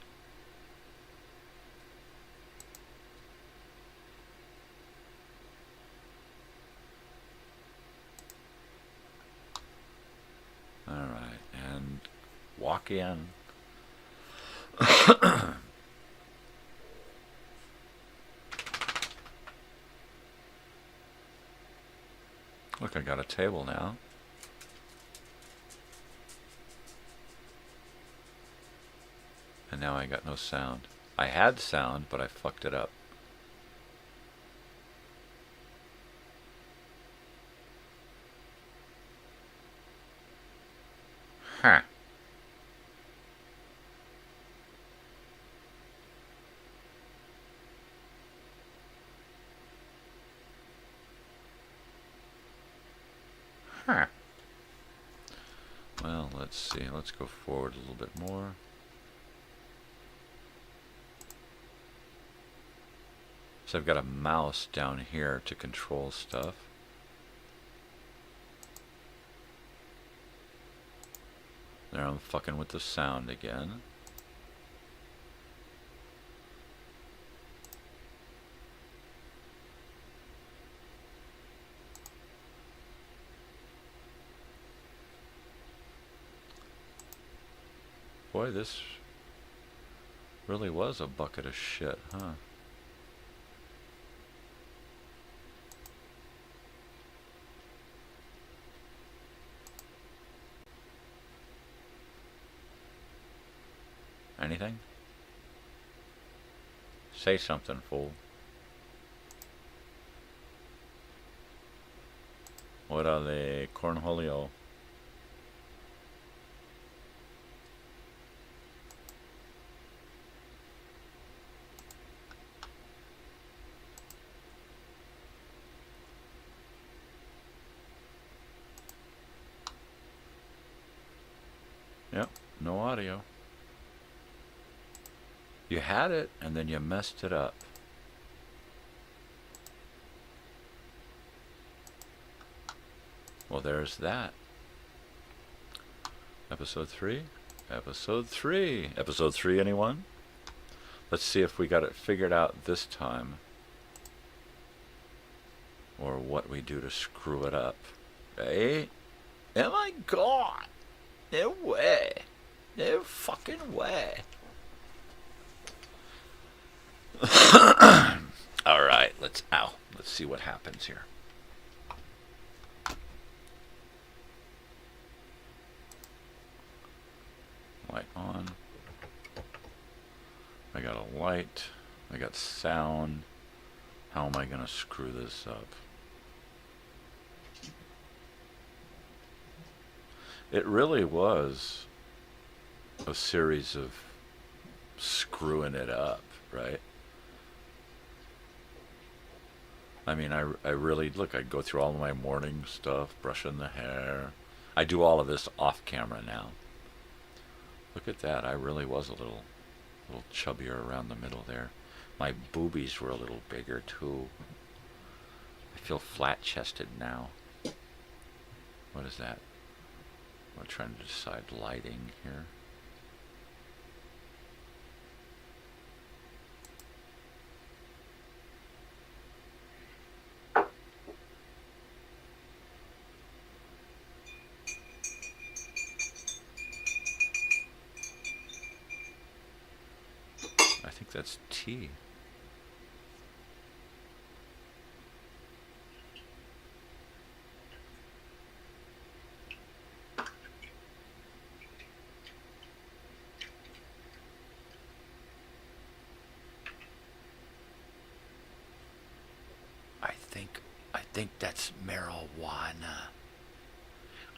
Alright, and walk in. Look, I got a table now. And now I got no sound. I had sound, but I fucked it up. Huh. Huh. Well, let's see. Let's go forward a little bit more. So I've got a mouse down here to control stuff. There I'm fucking with the sound again. Boy, this really was a bucket of shit, huh? Anything? Say something, fool. Orale, cornholio. Yep, no audio. You had it, and then you messed it up. Well, there's that. Episode 3? Episode 3. Episode 3, anyone? Let's see if we got it figured out this time. Or what we do to screw it up. Hey? Oh my god! No way! No fucking way! All right, let's see what happens here. Light on. I got a light. I got sound. How am I gonna screw this up? It really was a series of screwing it up, right? I mean, I really, look, I go through all of my morning stuff, brushing the hair. I do all of this off camera now. Look at that, I really was a little chubbier around the middle there. My boobies were a little bigger too. I feel flat-chested now. What is that? I'm trying to decide lighting here. I think that's tea. I think that's marijuana.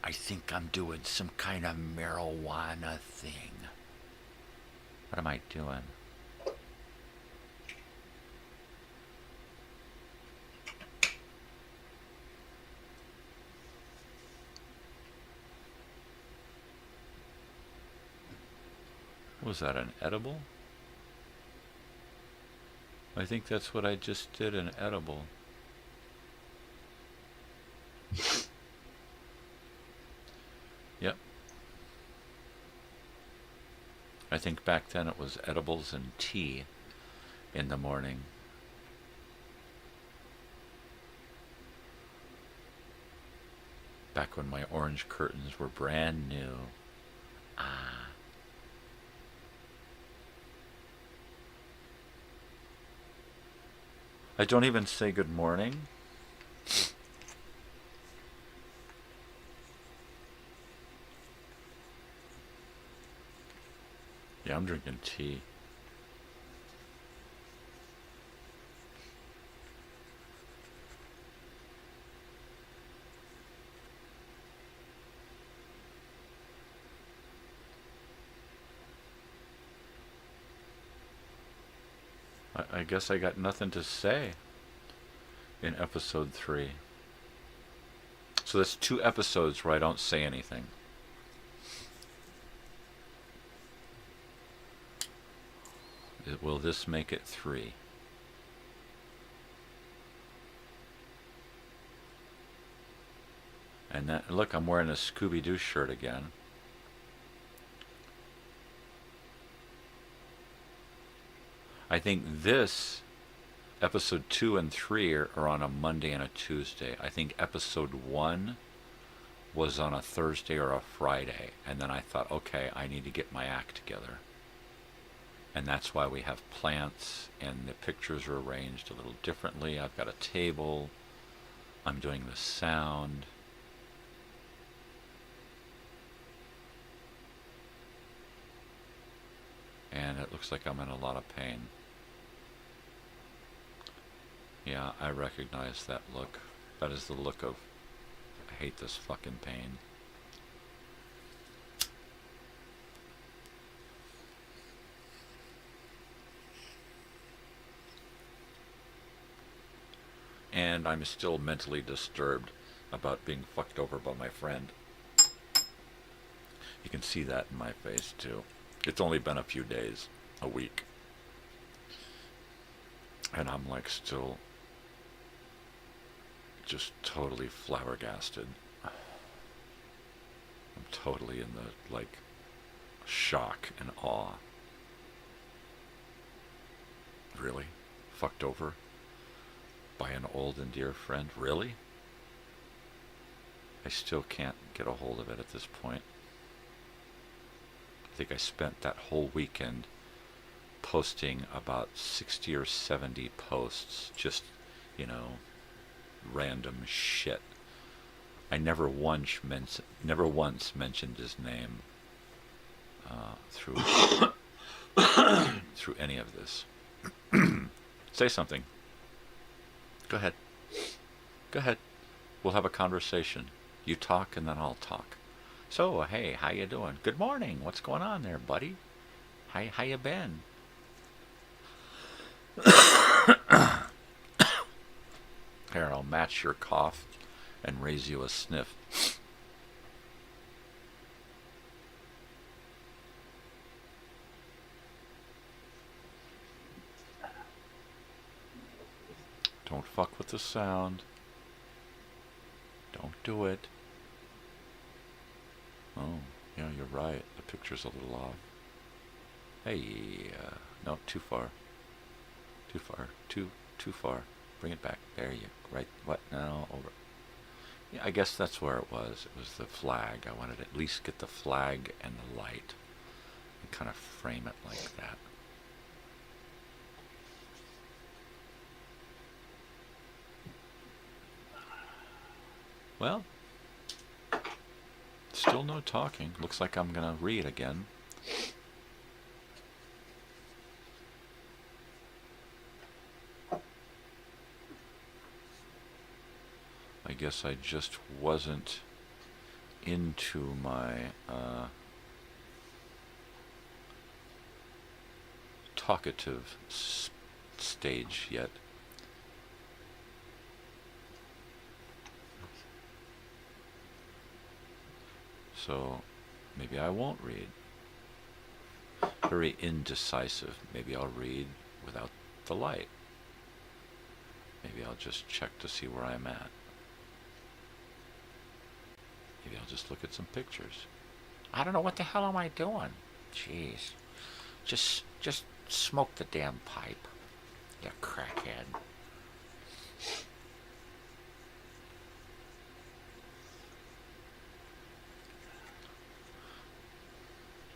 I think I'm doing some kind of marijuana thing. What am I doing? Was that an edible? I think that's what I just did, an edible. Yep. I think back then it was edibles and tea in the morning. Back when my orange curtains were brand new. Ah. I don't even say good morning. Yeah, I'm drinking tea. I guess I got nothing to say in episode 3. So that's 2 episodes where I don't say anything. Will this make it 3? And that, look, I'm wearing a Scooby-Doo shirt again. I think this, episode 2 and 3 are on a Monday and a Tuesday. I think episode 1 was on a Thursday or a Friday. And then I thought, okay, I need to get my act together. And that's why we have plants, and the pictures are arranged a little differently. I've got a table. I'm doing the sound. And it looks like I'm in a lot of pain. Yeah, I recognize that look. That is the look of, I hate this fucking pain. And I'm still mentally disturbed about being fucked over by my friend. You can see that in my face too. It's only been a few days, a week. And I'm like still just totally flabbergasted. I'm totally in the like shock and awe. Really? Fucked over by an old and dear friend? Really? I still can't get a hold of it at this point. I think I spent that whole weekend posting about 60 or 70 posts, just, you know, random shit. I never once mentioned his name through through any of this. Say something. Go ahead. Go ahead. We'll have a conversation. You talk and then I'll talk. So, hey, how you doing? Good morning. What's going on there, buddy? How you been? Here, I'll match your cough and raise you a sniff. Don't fuck with the sound. Don't do it. Oh, yeah, you're right. The picture's a little off. Hey, no, too far. Too far. Too far. Bring it back. There you go. Right. What? No, over. Yeah, I guess that's where it was. It was the flag. I wanted to at least get the flag and the light and kind of frame it like that. Well, still no talking. Looks like I'm going to read again. I guess I just wasn't into my talkative stage yet. So maybe I won't read. Very indecisive. Maybe I'll read without the light. Maybe I'll just check to see where I'm at. Maybe I'll just look at some pictures. I don't know, what the hell am I doing? Jeez. Just smoke the damn pipe, you crackhead.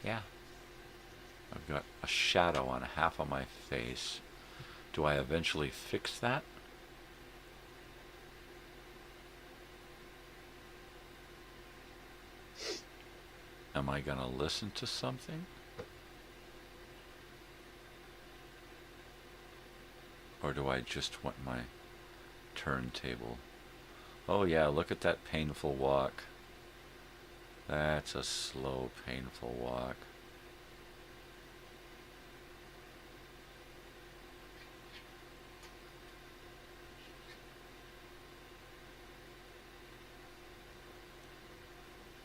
Yeah. I've got a shadow on half of my face. Do I eventually fix that? Am I going to listen to something? Or do I just want my turntable? Oh yeah, look at that painful walk. That's a slow, painful walk.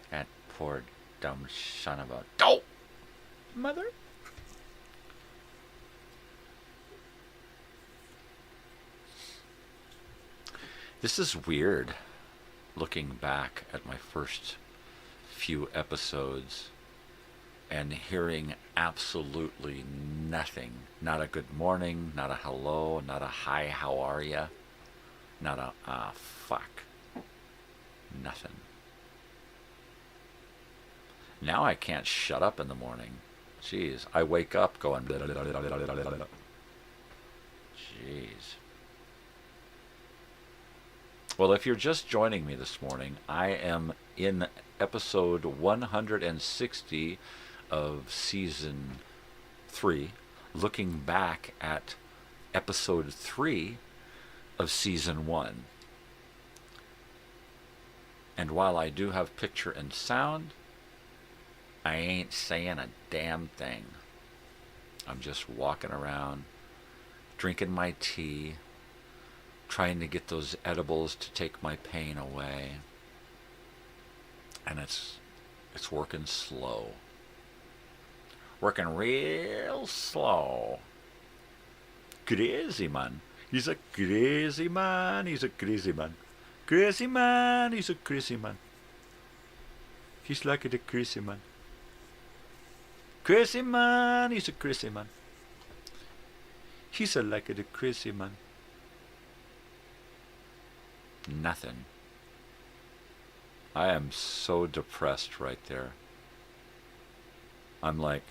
That poor dumb son of a dope mother. This is weird, looking back at my first few episodes and hearing absolutely nothing. Not a good morning, not a hello, not a hi, how are ya? Not a, fuck. Nothing. Now I can't shut up in the morning. Jeez, I wake up going... Jeez. Well, if you're just joining me this morning, I am in episode 160 of season 3, looking back at episode 3 of season 1. And while I do have picture and sound, I ain't saying a damn thing. I'm just walking around, drinking my tea, trying to get those edibles to take my pain away. And it's working slow. Working real slow. Crazy man. He's a crazy man. He's a crazy man. Crazy man. He's a crazy man. He's like a crazy man. Crazy man. He's a crazy man. He's a like a crazy man. Nothing. I am so depressed right there. I'm like,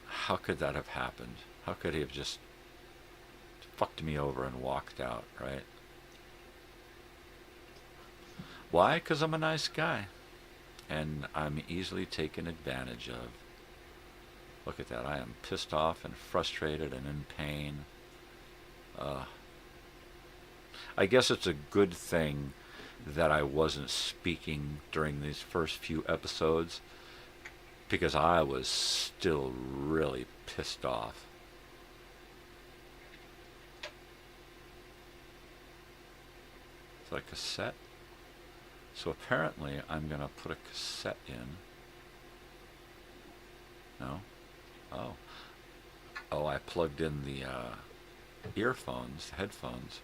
how could that have happened? How could he have just fucked me over and walked out, right? Why? Because I'm a nice guy. And I'm easily taken advantage of. Look at that. I am pissed off and frustrated and in pain. I guess it's a good thing that I wasn't speaking during these first few episodes, because I was still really pissed off. Is that a cassette? So apparently I'm going to put a cassette in. No? Oh, I plugged in the earphones, headphones,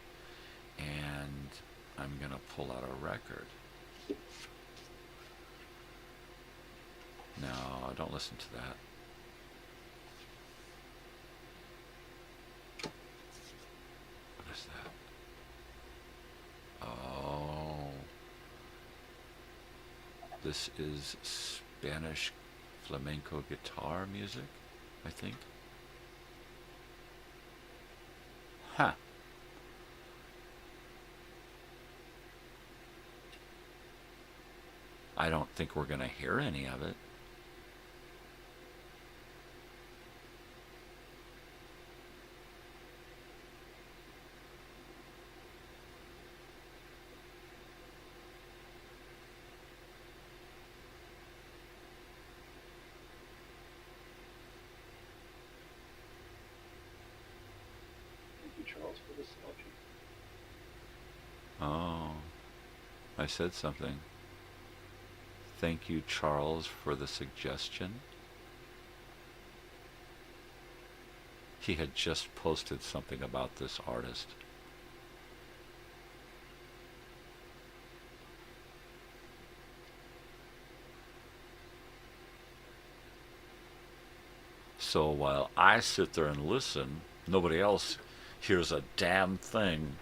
and I'm going to pull out a record. No, don't listen to that. What is that? Oh. This is Spanish flamenco guitar music, I think. Huh. I don't think we're going to hear any of it. Charles for the selfie. Oh, I said something. Thank you, Charles, for the suggestion. He had just posted something about this artist. So while I sit there and listen, nobody else hears a damn thing.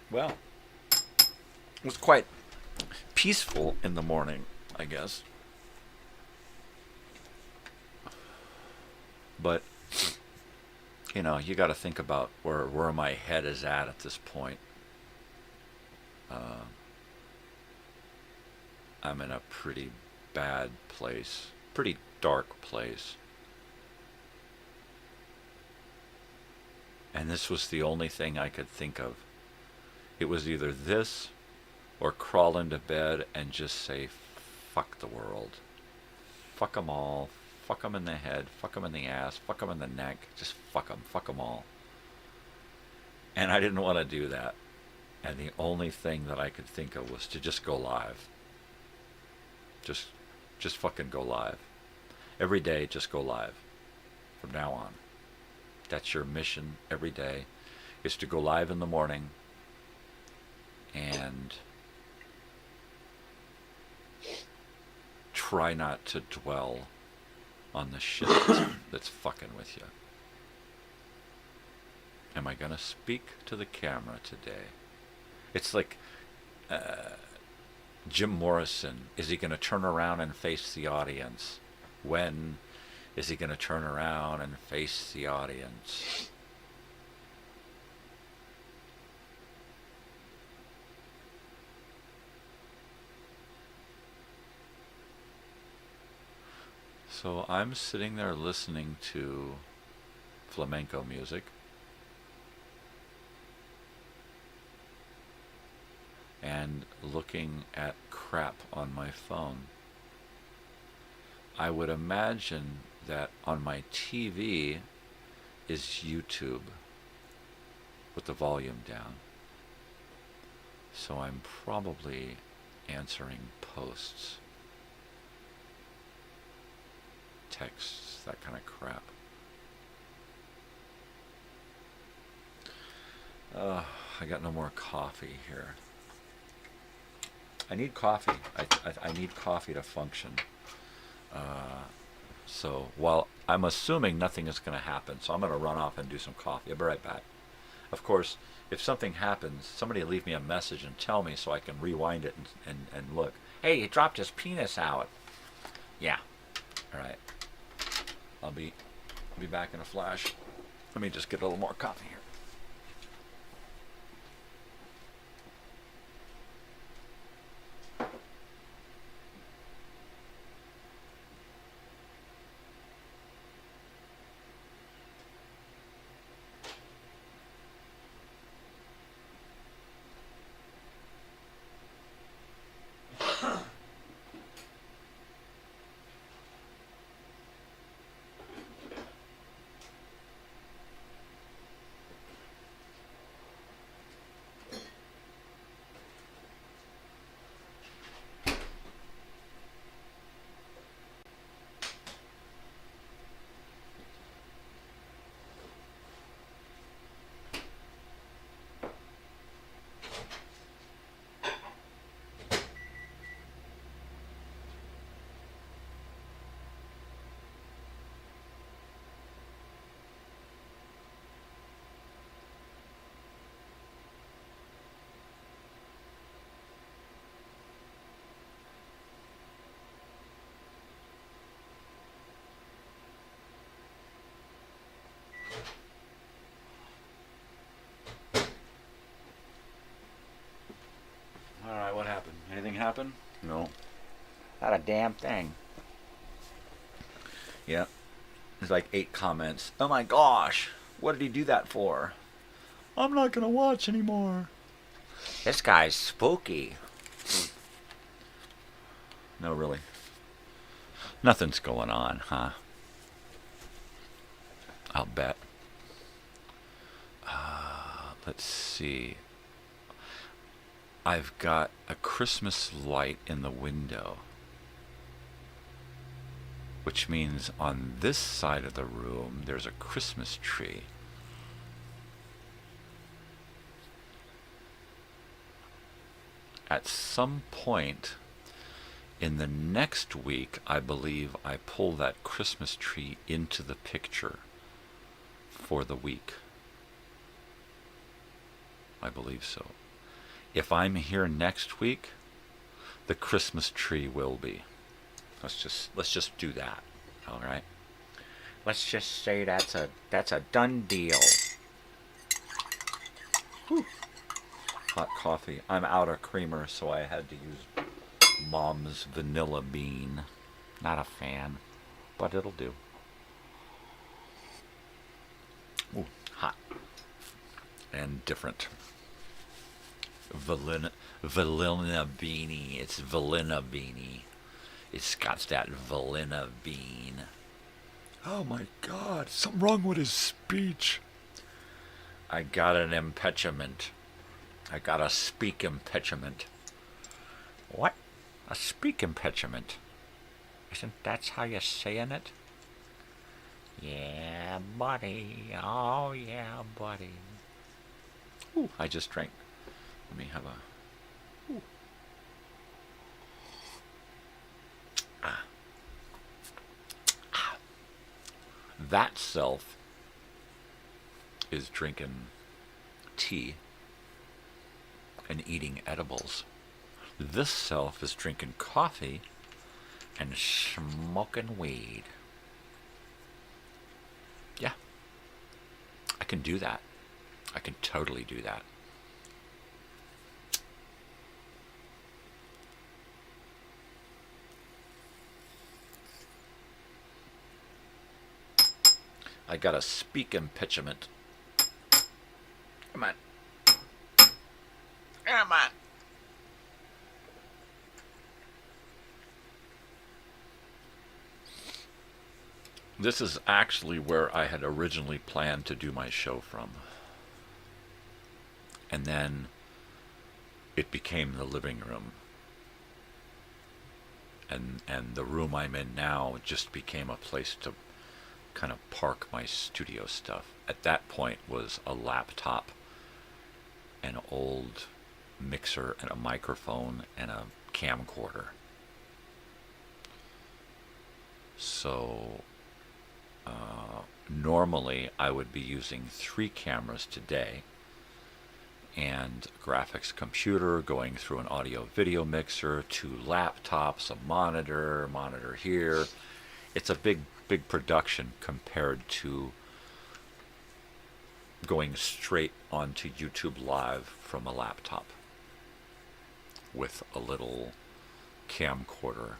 Well, it was quite peaceful in the morning, I guess. But, you know, you got to think about where my head is at this point. I'm in a pretty bad place, pretty dark place. And this was the only thing I could think of. It was either this or crawl into bed and just say, fuck the world. Fuck them all. Fuck them in the head. Fuck them in the ass. Fuck them in the neck. Just fuck them. Fuck them all. And I didn't want to do that. And the only thing that I could think of was to just go live. Just fucking go live. Every day, just go live. From now on. That's your mission every day, is to go live in the morning and try not to dwell on the shit that's fucking with you. Am I going to speak to the camera today? It's like Jim Morrison. Is he going to turn around and face the audience? When is he going to turn around and face the audience? So I'm sitting there listening to flamenco music. And looking at crap on my phone. I would imagine that on my TV is YouTube with the volume down. So I'm probably answering posts, texts, that kind of crap. I got no more coffee here. I need coffee. I need coffee to function. So while I'm assuming nothing is going to happen, so I'm going to run off and do some coffee. I'll be right back. Of course, if something happens, somebody leave me a message and tell me so I can rewind it and look. Hey, he dropped his penis out. Yeah. All right. I'll be back in a flash. Let me just get a little more coffee here. Alright, what happened? Anything happen? No. Not a damn thing. Yeah. There's like 8 comments. Oh my gosh! What did he do that for? I'm not gonna watch anymore. This guy's spooky. No, really. Nothing's going on, huh? I'll bet. Let's see. I've got a Christmas light in the window, which means on this side of the room there's a Christmas tree. At some point in the next week, I believe I pull that Christmas tree into the picture for the week. I believe so. If I'm here next week, the Christmas tree will be. Let's just do that. All right. Let's just say that's a done deal. Whew. Hot coffee. I'm out of creamer, so I had to use Mom's vanilla bean. Not a fan, but it'll do. Ooh, hot. And different. Vanilla beanie. It's vanilla beanie. It's got that vanilla bean. Oh my God, something wrong with his speech. I got an impediment. I got a speak impediment. What? A speak impediment? Isn't that how you're saying it? Yeah, buddy. Oh, yeah, buddy. Ooh, I just drank. Let me have a... Ooh. Ah. Ah. That self is drinking tea and eating edibles. This self is drinking coffee and smoking weed. Yeah. I can do that. I can totally do that. I got a speak impediment. Come on. Come on. This is actually where I had originally planned to do my show from. And then it became the living room. And the room I'm in now just became a place to kind of park my studio stuff. At that point was a laptop, an old mixer and a microphone and a camcorder. So normally I would be using 3 cameras today and a graphics computer going through an audio video mixer, 2 laptops, a monitor here. It's a big production compared to going straight onto YouTube Live from a laptop with a little camcorder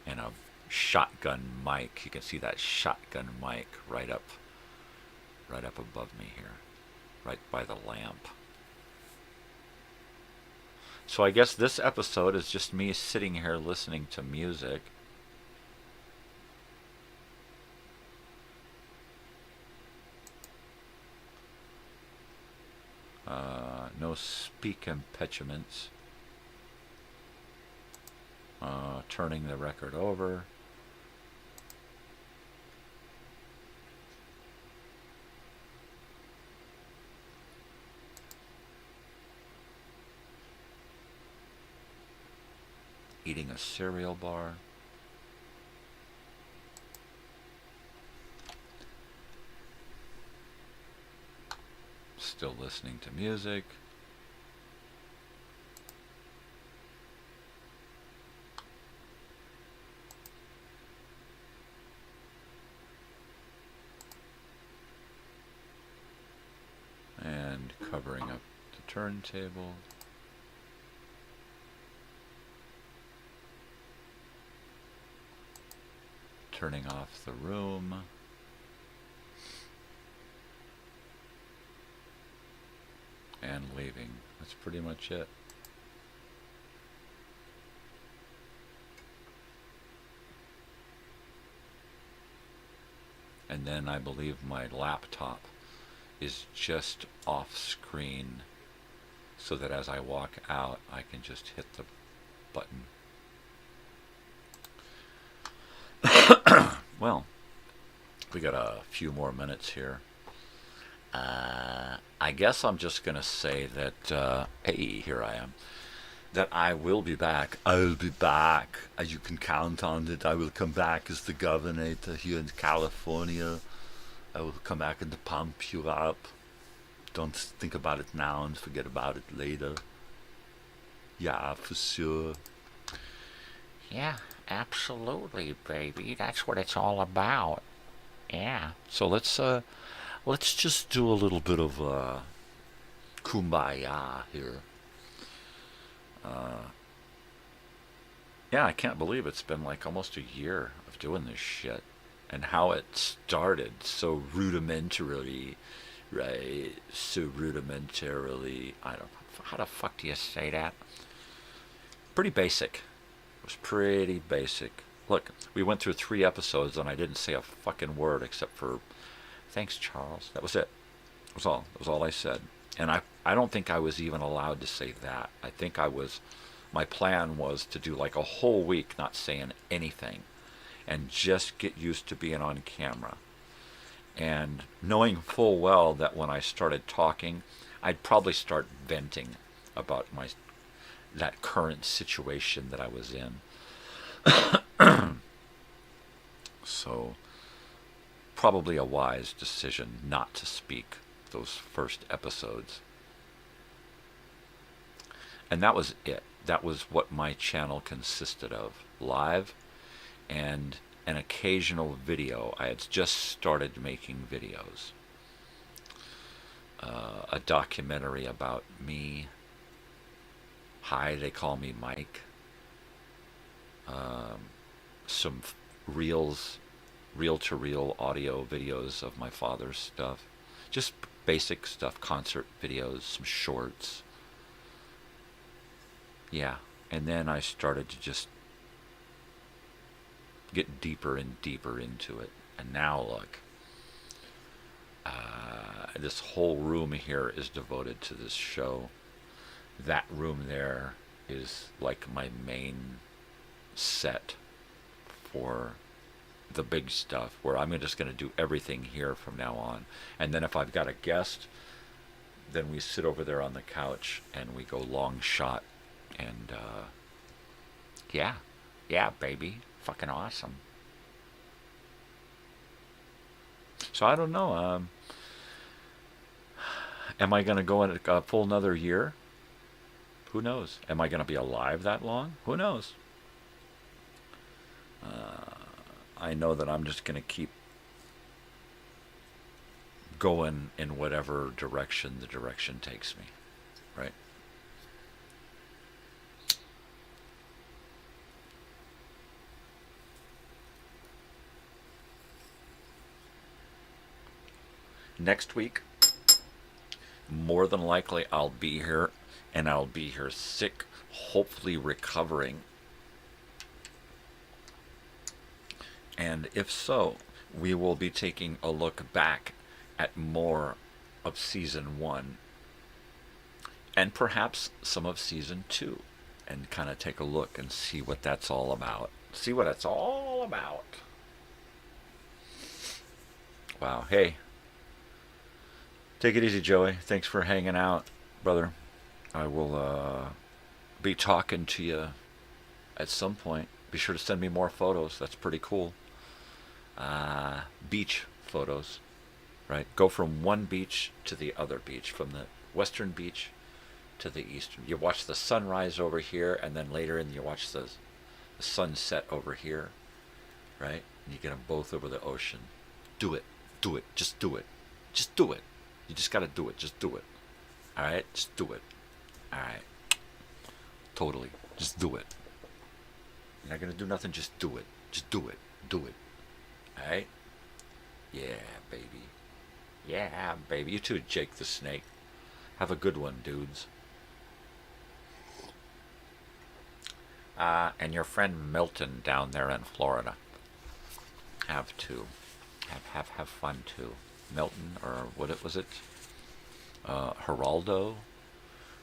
and a shotgun mic. You can see that shotgun mic right up above me here, right by the lamp. So I guess this episode is just me sitting here listening to music. No speak impediments. Turning the record over. Eating a cereal bar. Still listening to music. And covering up the turntable. Turning off the room. And leaving. That's pretty much it. And then I believe my laptop is just off screen so that as I walk out I can just hit the button. Well, we got a few more minutes here. I guess I'm just going to say that, hey, here I am, that I will be back. I'll be back. As you can count on it, I will come back as the governor here in California. I will come back and pump you up. Don't think about it now and forget about it later. Yeah, for sure. Yeah, absolutely, baby. That's what it's all about. Yeah. So let's just do a little bit of kumbaya here. Yeah, I can't believe it's been like almost a year of doing this shit. And how it started so rudimentarily, right? So rudimentarily. I don't. How the fuck do you say that? Pretty basic. It was pretty basic. Look, we went through 3 episodes and I didn't say a fucking word except for, thanks, Charles. That was it. That was all. That was all I said. And I don't think I was even allowed to say that. I think my plan was to do like a whole week not saying anything and just get used to being on camera. And knowing full well that when I started talking, I'd probably start venting about that current situation that I was in. So, probably a wise decision not to speak those first episodes. And that was it. That was what my channel consisted of. Live and an occasional video. I had just started making videos. A documentary about me. Hi, they call me Mike. Some reel-to-reel audio videos of my father's stuff. Just basic stuff, concert videos, some shorts. Yeah, and then I started to just get deeper and deeper into it. And now look, this whole room here is devoted to this show. That room there is like my main set for the big stuff, where I'm just going to do everything here from now on. And then if I've got a guest, then we sit over there on the couch and we go long shot. And yeah, baby, fucking awesome. So I don't know. Am I going to go in a full another year? Who knows? Am I going to be alive that long? Who knows? I know that I'm just going to keep going in whatever direction the direction takes me, right? Next week, more than likely I'll be here, and I'll be here sick, hopefully recovering. And if so, we will be taking a look back at more of Season 1 and perhaps some of Season 2 and kind of take a look and see what that's all about. See what it's all about. Wow. Hey. Take it easy, Joey. Thanks for hanging out, brother. I will be talking to you at some point. Be sure to send me more photos. That's pretty cool. Beach photos, right? Go from one beach to the other beach, from the western beach to the eastern. You watch the sunrise over here, and then later you watch the sunset over here, right? And you get them both over the ocean. Do it. Do it. Just do it. Just do it. You just got to do it. Just do it. All right? Just do it. All right. Totally. Just do it. You're not going to do nothing. Just do it. Just do it. Do it. All right? Yeah, baby. Yeah, baby. You too, Jake the Snake. Have a good one, dudes. And your friend Milton down there in Florida. Have too. Have fun too. Milton, or what was it? Geraldo?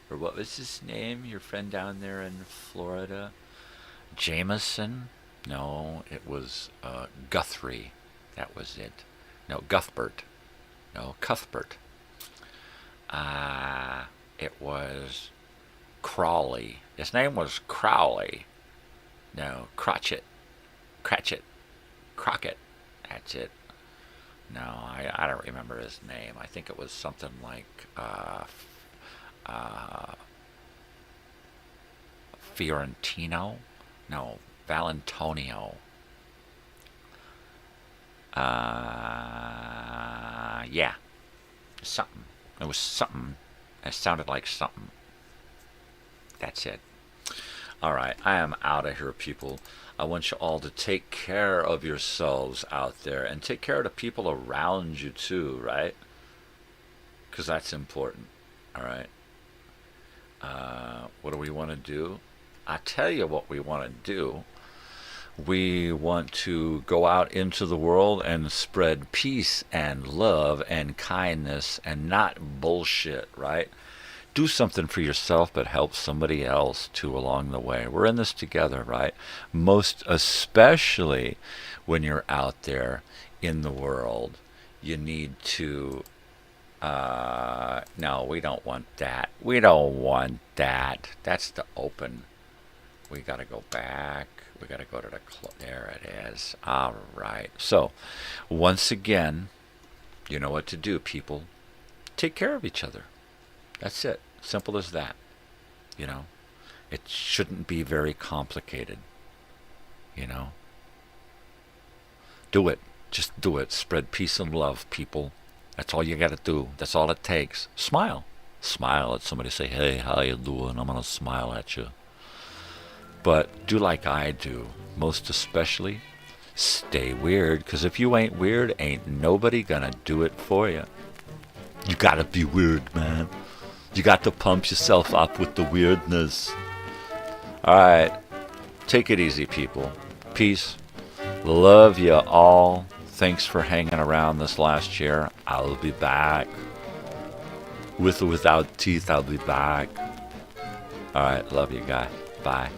Or what was his name? Your friend down there in Florida? Jameson? No, it was Guthrie. That was it. No, Cuthbert. No, Cuthbert. It was Crawley. His name was Crowley. No, Cratchit. Crockett. That's it. No, I don't remember his name. I think it was something like Fiorentino? No, Valentonio. Yeah. Something. It was something. It sounded like something. That's it. All right, I am out of here, people. I want you all to take care of yourselves out there and take care of the people around you too, right? Because that's important. All right. What do we want to do? I tell you what we want to do. We want to go out into the world and spread peace and love and kindness and not bullshit, right? Do something for yourself, but help somebody else too along the way. We're in this together, right? Most especially when you're out there in the world, you need to... no, we don't want that. We don't want that. That's the open. We got to go back. We got to go to the... There it is. All right. So, once again, you know what to do, people. Take care of each other. That's it. Simple as that. You know, it shouldn't be very complicated. You know, do it. Just do it. Spread peace and love, people. That's all you got to do. That's all it takes. Smile. Smile at somebody. Say, hey, how you doing? I'm going to smile at you. But do like I do. Most especially, stay weird. Because if you ain't weird, ain't nobody going to do it for you. You got to be weird, man. You got to pump yourself up with the weirdness. All right. Take it easy, people. Peace. Love you all. Thanks for hanging around this last year. I'll be back. With or without teeth, I'll be back. All right. Love you guys. Bye.